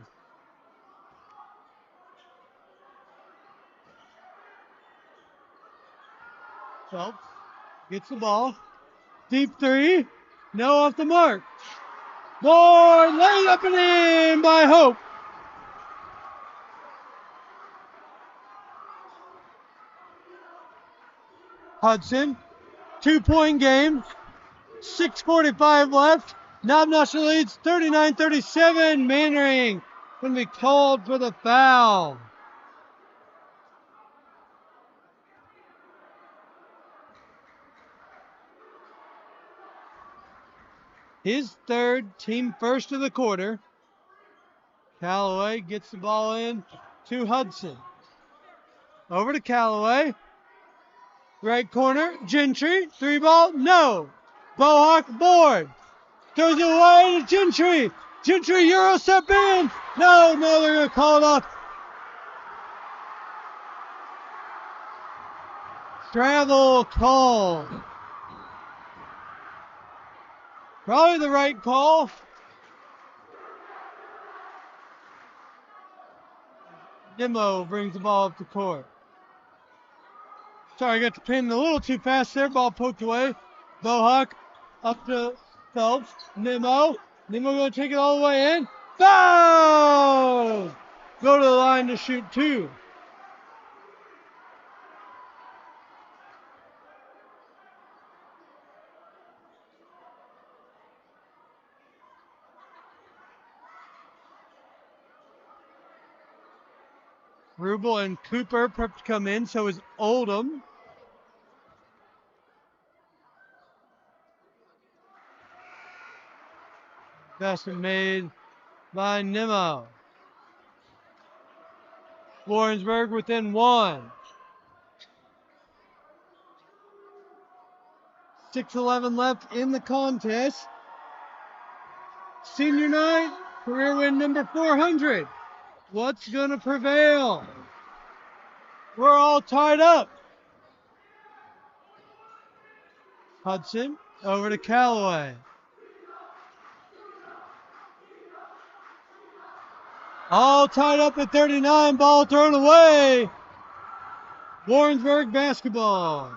Phelps gets the ball. Deep three. No off the mark. Board laid up and in by Hope. Hudson. 2-point game. 6:45 left. Knob Noster leads 39-37. Mannering going to be called for the foul. His third, team first of the quarter. Callaway gets the ball in to Hudson. Over to Callaway. Right corner, Gentry. 3-ball, no. Bohawk board. Goes away to Gentry. Gentry Euro step in. No, they're going to call it off. Travel call. Probably the right call. Nemo brings the ball up the court. Sorry, I got the pin a little too fast there. Ball poked away. Bohawk up to Phelps. Nemo going to take it all the way in. Foul! Go to the line to shoot two. Rubel and Cooper prep to come in, so is Oldham. Basket made by Nemo. Warrensburg within one. 6:11 left in the contest. Senior night, career win number 400. What's going to prevail? We're all tied up. Hudson over to Callaway. All tied up at 39. Ball thrown away. Warrensburg basketball.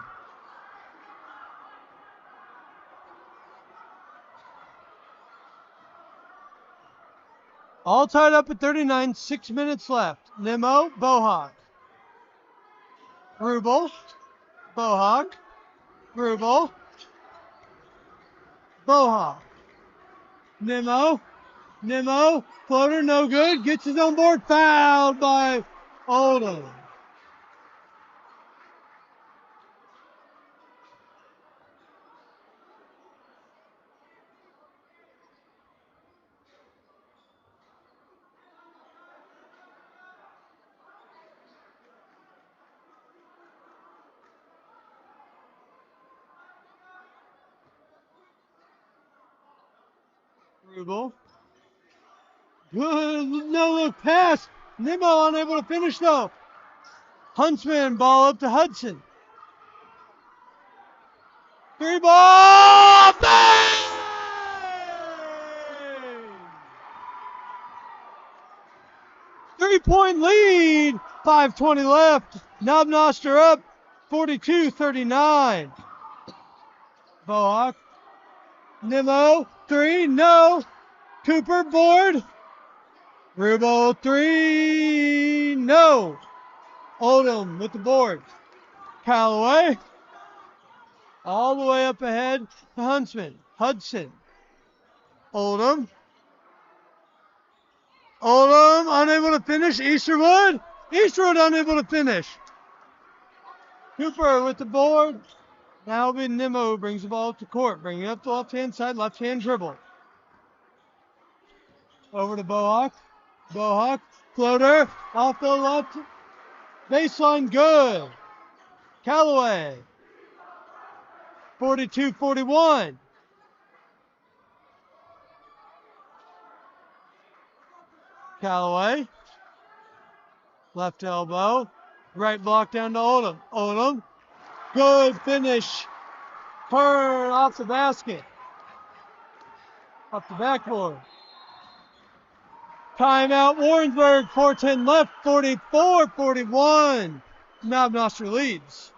All tied up at 39, 6 minutes left. Nemo, Bohawk. Rubel, Bohawk, Rubel, Bohawk. Nemo, floater no good, gets his own board, fouled by Oldham. Rubel. Good, no look pass. Nimmo unable to finish though. Huntsman, ball up to Hudson. Three ball, bang! 3-point lead, 5:20 left. Knob Noster up, 42-39. Bohawk, Nimmo, three, no. Cooper, board. Rubel, three, no. Oldham with the board. Callaway, all the way up ahead to Huntsman. Hudson. Oldham. Oldham unable to finish. Easterwood. Easterwood unable to finish. Cooper with the board. Now it'll be Nimmo who brings the ball up to court. Bringing it up the left-hand side. Left-hand dribble. Over to Bohawk. Bohawk. Floater. Off the left. Baseline good. Callaway. 42-41. Callaway. Left elbow. Right block down to Oldham. Oldham. Good finish. Turn off the basket. Up the backboard. Timeout Warrensburg. 4:10 left. 44-41. Knob Noster leads.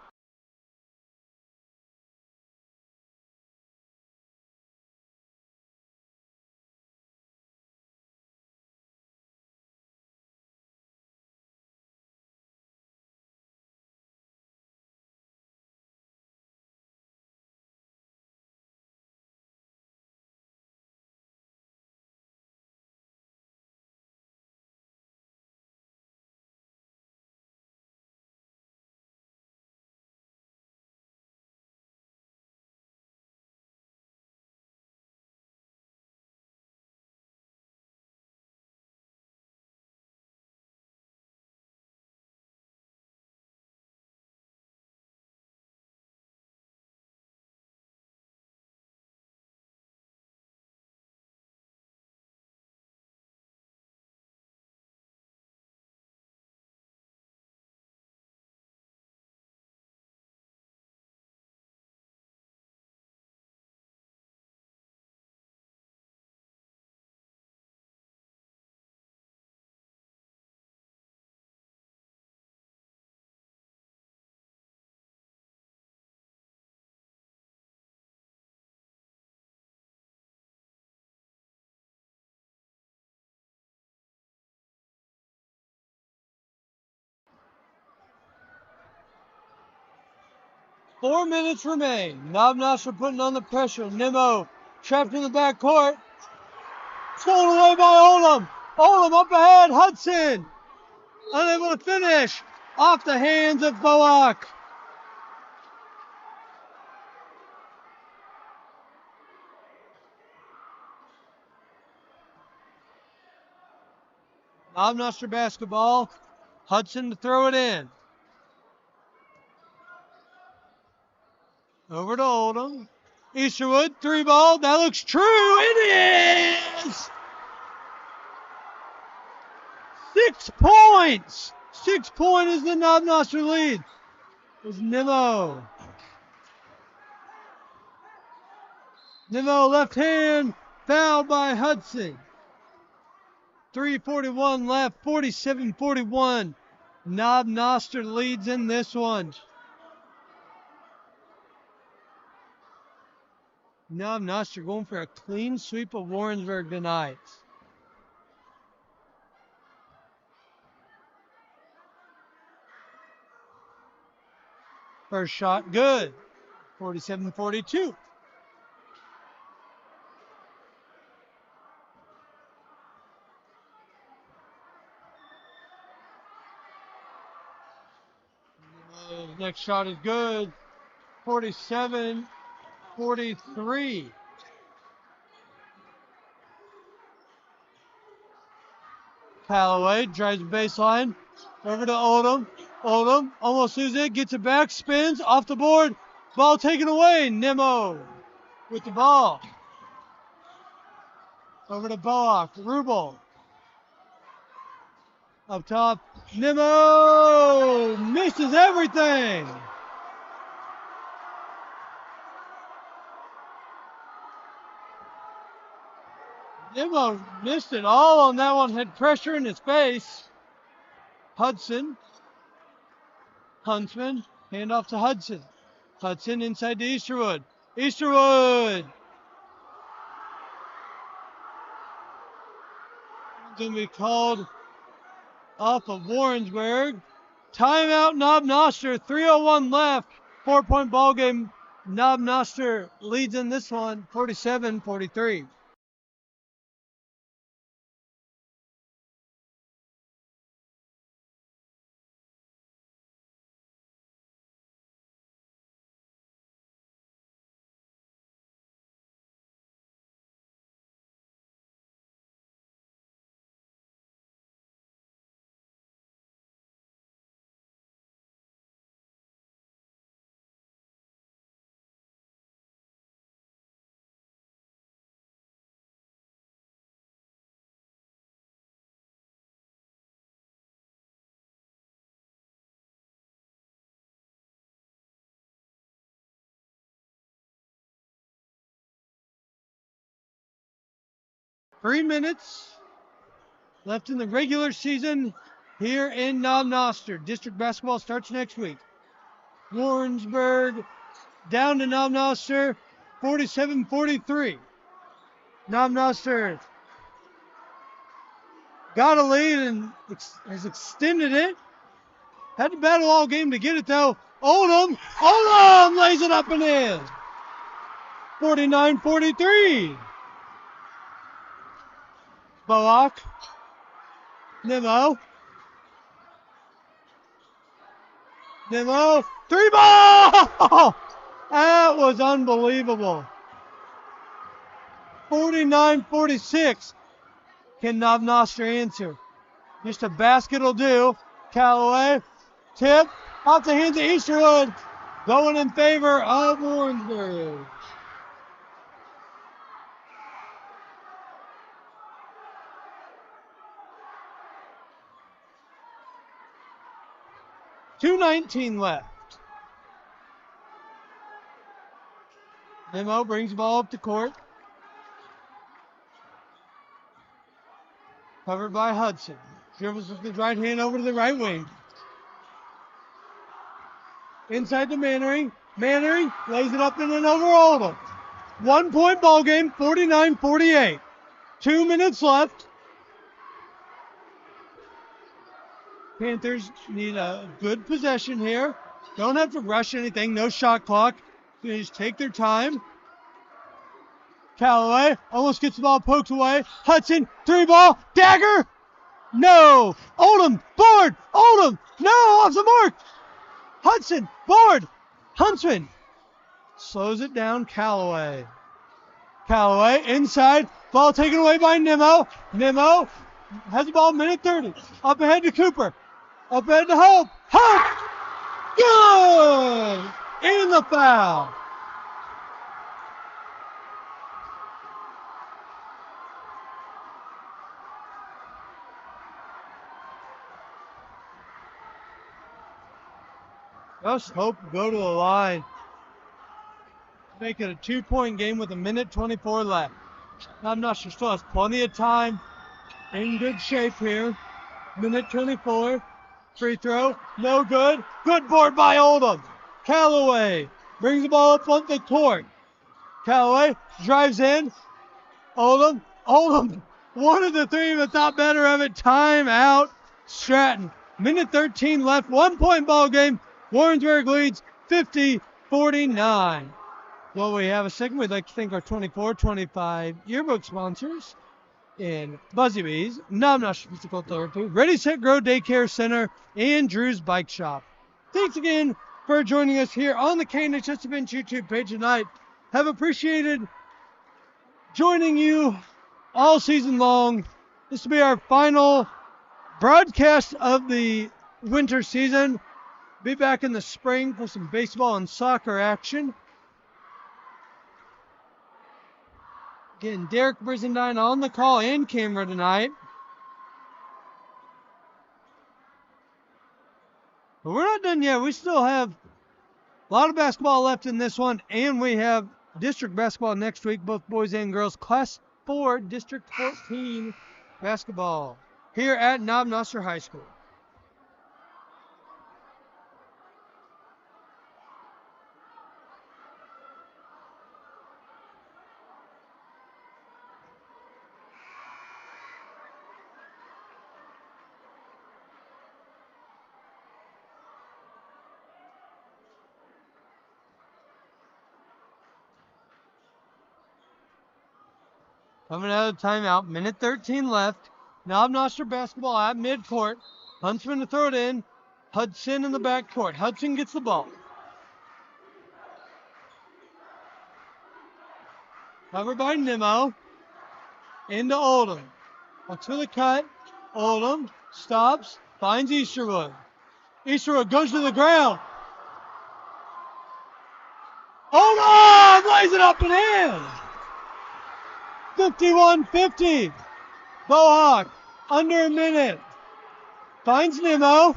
Four minutes remain. Knob Noster putting on the pressure. Nimmo trapped in the backcourt. Stolen away by Oldham. Oldham up ahead. Hudson unable to finish. Off the hands of Bohawk. Knob Noster basketball. Hudson to throw it in. Over to Oldham. Easterwood, three ball. That looks true. It is! 6 points. 6 point is the Knob Noster lead. It was Nimmo. Nimmo left hand. Fouled by Hudson. 3:41 left. 47-41. Knob Noster leads in this one. Knob Noster going for a clean sweep of Warrensburg tonight. First shot, good. 47-42. Next shot is good. 47-43. Callaway drives the baseline. Over to Oldham. Oldham almost loses it. Gets it back. Spins off the board. Ball taken away. Nimmo with the ball. Over to Boak. Rubel. Up top. Nimmo misses everything. Nimmo missed it all on that one. Had pressure in his face. Hudson. Huntsman. Hand off to Hudson. Hudson inside to Easterwood. Easterwood. Going to be called off of Warrensburg. Timeout, Knob Noster. 3:01 left. 4-point ball game. Knob Noster leads in this one, 47-43. Three minutes left in the regular season here in Knob Noster. District basketball starts next week. Warrensburg down to Knob Noster, 47-43. Knob Noster got a lead and has extended it. Had to battle all game to get it though. Oldham lays it up and in. 49-43. Boak. Nimmo. Three ball! That was unbelievable. 49-46. Can Knob Noster answer? Just a basket will do. Callaway. Tip. Off the hands of Easterwood. Going in favor of Warrensburg. .219 left. Nimmo brings the ball up to court. Covered by Hudson. Dribbles with his right hand over to the right wing. Inside to Mannering. Mannering lays it up and in over Oldham. 1-point ball game, 49-48. 2 minutes left. Panthers need a good possession here. Don't have to rush anything. No shot clock. They just take their time. Callaway almost gets the ball poked away. Hudson, three ball, dagger. No. Oldham, board. Oldham, no, off the mark. Hudson, board. Huntsman slows it down. Callaway. Callaway inside. Ball taken away by Nimmo. Nimmo has the ball, minute 30. Up ahead to Cooper. Up ahead to Hope. Hope! Good! In the foul. Just Hope go to the line. Make it a 2-point game with a minute 24 left. I'm not sure, still has plenty of time. In good shape here. Minute 24. Free throw. No good. Good board by Oldham. Callaway brings the ball up on the court. Callaway drives in. Oldham. One of the three, but thought better of it. Time out. Stratton. Minute 13 left. 1-point ball game. Warrensburg leads 50-49. Well, we have a second. We'd like to thank our 24-25 yearbook sponsors in Buzzy Bees, Knob Noster Physical Therapy, Ready Set Grow Daycare Center, and Drew's Bike Shop. Thanks again for joining us here on the KNHS Events YouTube page tonight. Have appreciated joining you all season long. This will be our final broadcast of the winter season. Be back in the spring for some baseball and soccer action. Getting Derek Brizendine on the call and camera tonight. But we're not done yet. We still have a lot of basketball left in this one, and we have district basketball next week, both boys and girls. Class 4, District 14 basketball here at Knob Noster High School. Coming out of the timeout, minute 13 left. Knob Noster basketball at midcourt. Huntsman to throw it in. Hudson in the backcourt. Hudson gets the ball. Covered by Nimmo. Into Oldham. Looks for the cut. Oldham stops. Finds Easterwood. Easterwood goes to the ground. Oldham lays it up and in. 51-50. Bohawk, under a minute. Finds Nimmo.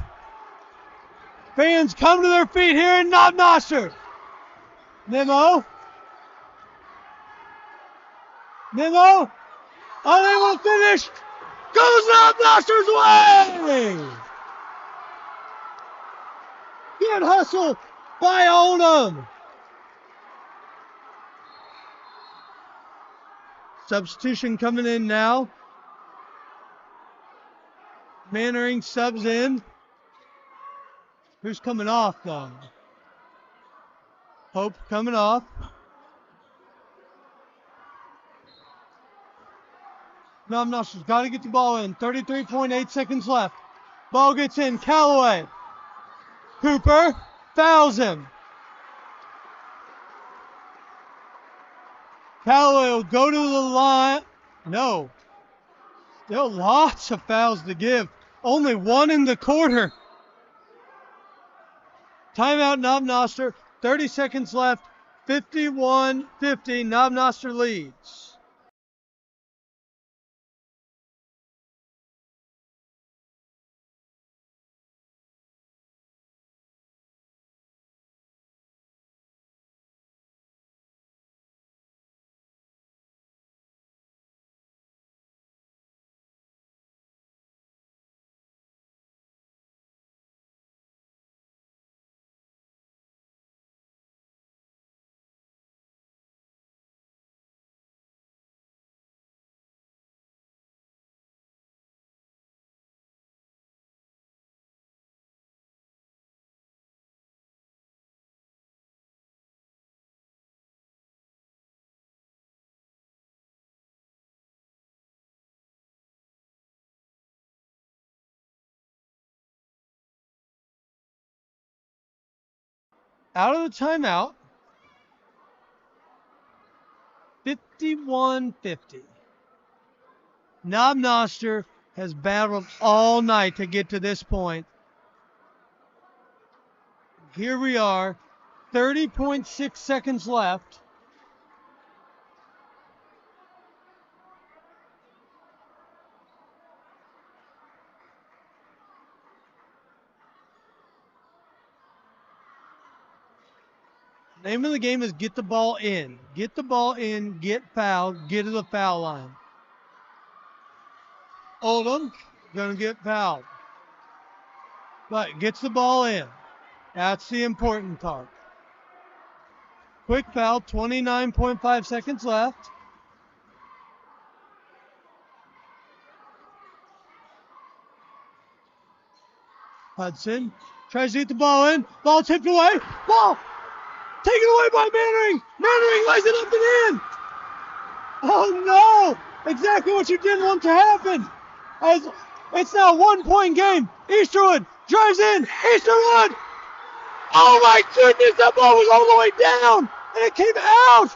Fans come to their feet here in Knob Noster. Nimmo. Nimmo. Unable to finish. Goes Knob Noster's way. Good hustle by Oldham. Substitution coming in now. Mannering subs in. Who's coming off though? Hope coming off. Knob Noster's got to get the ball in. 33.8 seconds left. Ball gets in. Callaway. Cooper fouls him. Callaway will go to the line. No. Still lots of fouls to give. Only one in the quarter. Timeout, Knob Noster. 30 seconds left. 51-50. Knob Noster leads. Out of the timeout. 51-50. Knob Noster has battled all night to get to this point. Here we are. 30.6 seconds left. Name of the game is get the ball in. Get the ball in, get fouled, get to the foul line. Oldham going to get fouled. But gets the ball in. That's the important part. Quick foul, 29.5 seconds left. Hudson tries to get the ball in. Ball tipped away. Ball taken away by Mannering. Mannering lays it up and in. Oh no! Exactly what you didn't want to happen. As it's now a 1-point game. Easterwood drives in. Easterwood. Oh my goodness! That ball was all the way down and it came out.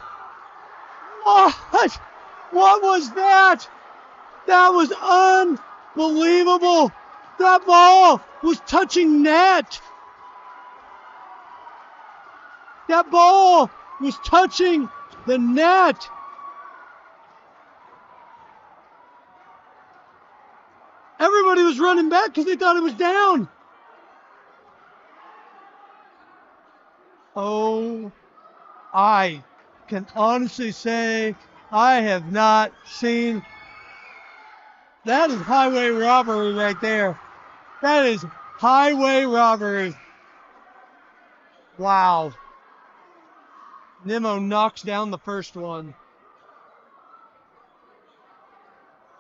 What? What was that? That was unbelievable. That ball was touching net. That ball was touching the net. Everybody was running back because they thought it was down. Oh, I can honestly say I have not seen. That is highway robbery right there. That is highway robbery. Wow. Nemo knocks down the first one.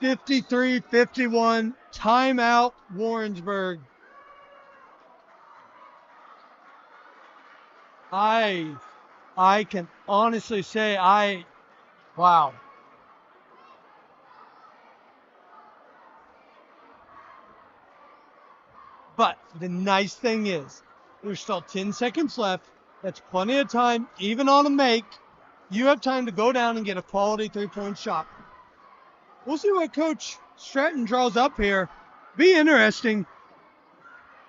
53-51, timeout Warrensburg. I can honestly say wow. But the nice thing is, there's still 10 seconds left. That's plenty of time, even on a make. You have time to go down and get a quality three-point shot. We'll see what Coach Stratton draws up here. Be interesting.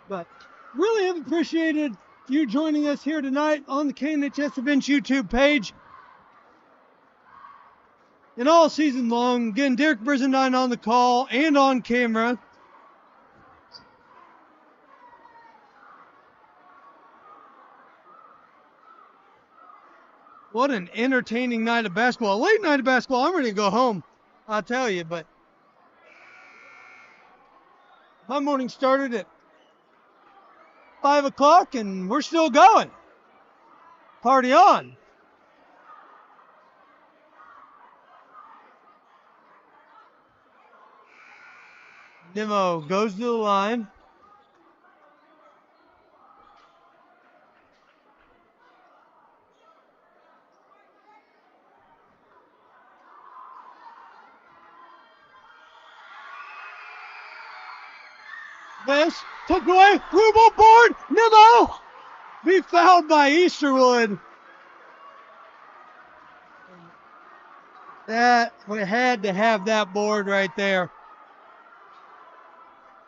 But really have appreciated you joining us here tonight on the KNHS Events YouTube page. And all season long, again, Derek Brizendine on the call and on camera. What an entertaining night of basketball. Late night of basketball. I'm ready to go home, I'll tell you. But my morning started at 5 o'clock, and we're still going. Party on. Nemo goes to the line. This took away. Blue ball board. Nemo be fouled by Easterwood. That we had to have that board right there.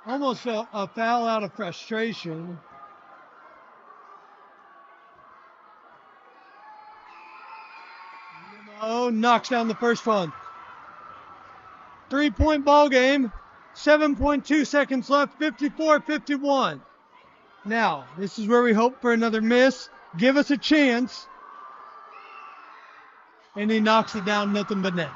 Almost a foul out of frustration. Nemo knocks down the first one. 3-point ball game. 7.2 seconds left, 54-51. Now, this is where we hope for another miss. Give us a chance. And he knocks it down, nothing but net.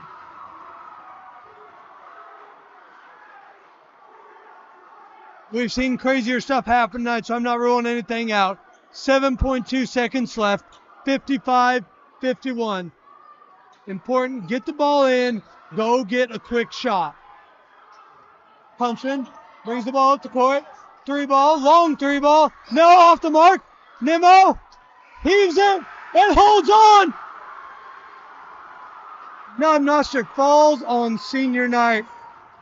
We've seen crazier stuff happen tonight, so I'm not ruling anything out. 7.2 seconds left, 55-51. Important, get the ball in, go get a quick shot. Pumpkin brings the ball up the court. Three ball, long three ball. No, off the mark. Nemo heaves it and holds on. Knob Noster falls on senior night.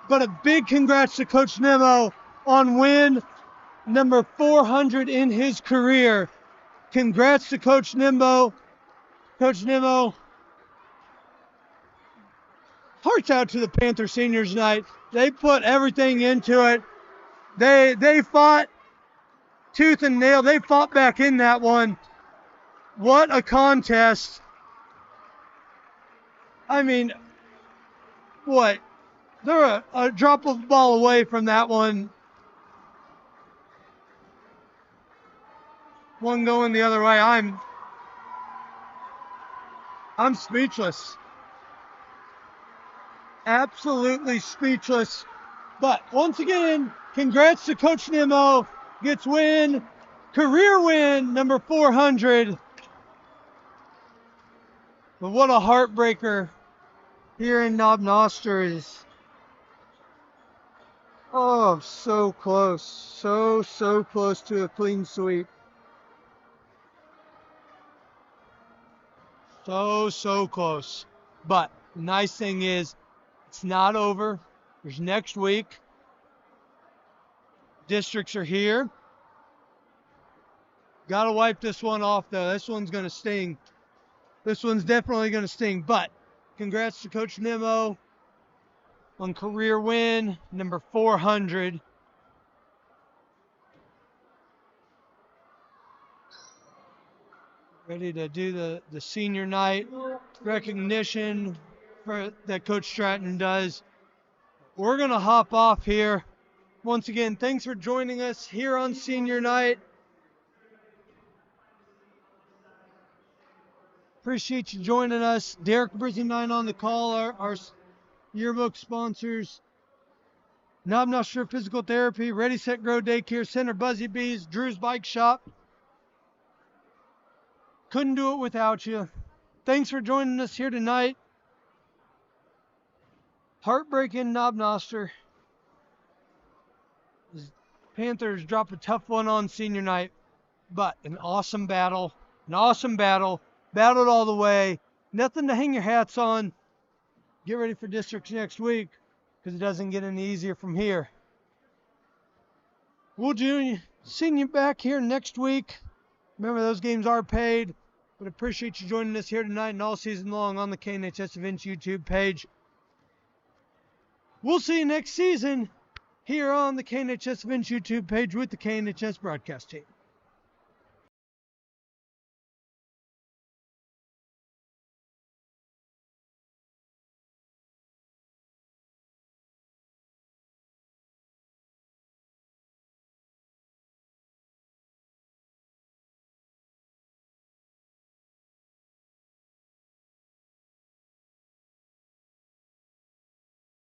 But a big congrats to Coach Nemo on win number 400 in his career. Congrats to Coach Nemo. Coach Nemo. Hearts out to the Panther seniors tonight. They put everything into it. They fought tooth and nail. They fought back in that one. What a contest. I mean, what? They're a drop of the ball away from that one. One going the other way. I'm speechless. Absolutely speechless. But once again, congrats to Coach Nemo. Gets career win, number 400. But what a heartbreaker here in Knob Noster is. Oh, so close. So close to a clean sweep. So close. But the nice thing is, it's not over. There's next week. Districts are here. Got to wipe this one off, though. This one's going to sting. This one's definitely going to sting. But congrats to Coach Nemo on career win, number 400. Ready to do the senior night recognition that Coach Stratton does. We're going to hop off here Once again, thanks for joining us here on senior night. Appreciate you joining us. Derek Brizzy9 on the call, our yearbook sponsors. Knob Noster Physical Therapy, Ready Set Grow Daycare Center, Buzzy Bees, Drew's Bike Shop. Couldn't do it without you. Thanks for joining us here tonight. Heartbreaking Knob Noster. Panthers drop a tough one on senior night, but an awesome battle. Battled all the way. Nothing to hang your hats on. Get ready for districts next week because it doesn't get any easier from here. We'll see you back here next week. Remember, those games are paid, but appreciate you joining us here tonight and all season long on the KNHS Events YouTube page. We'll see you next season here on the KNHS Events YouTube page with the KNHS broadcast team.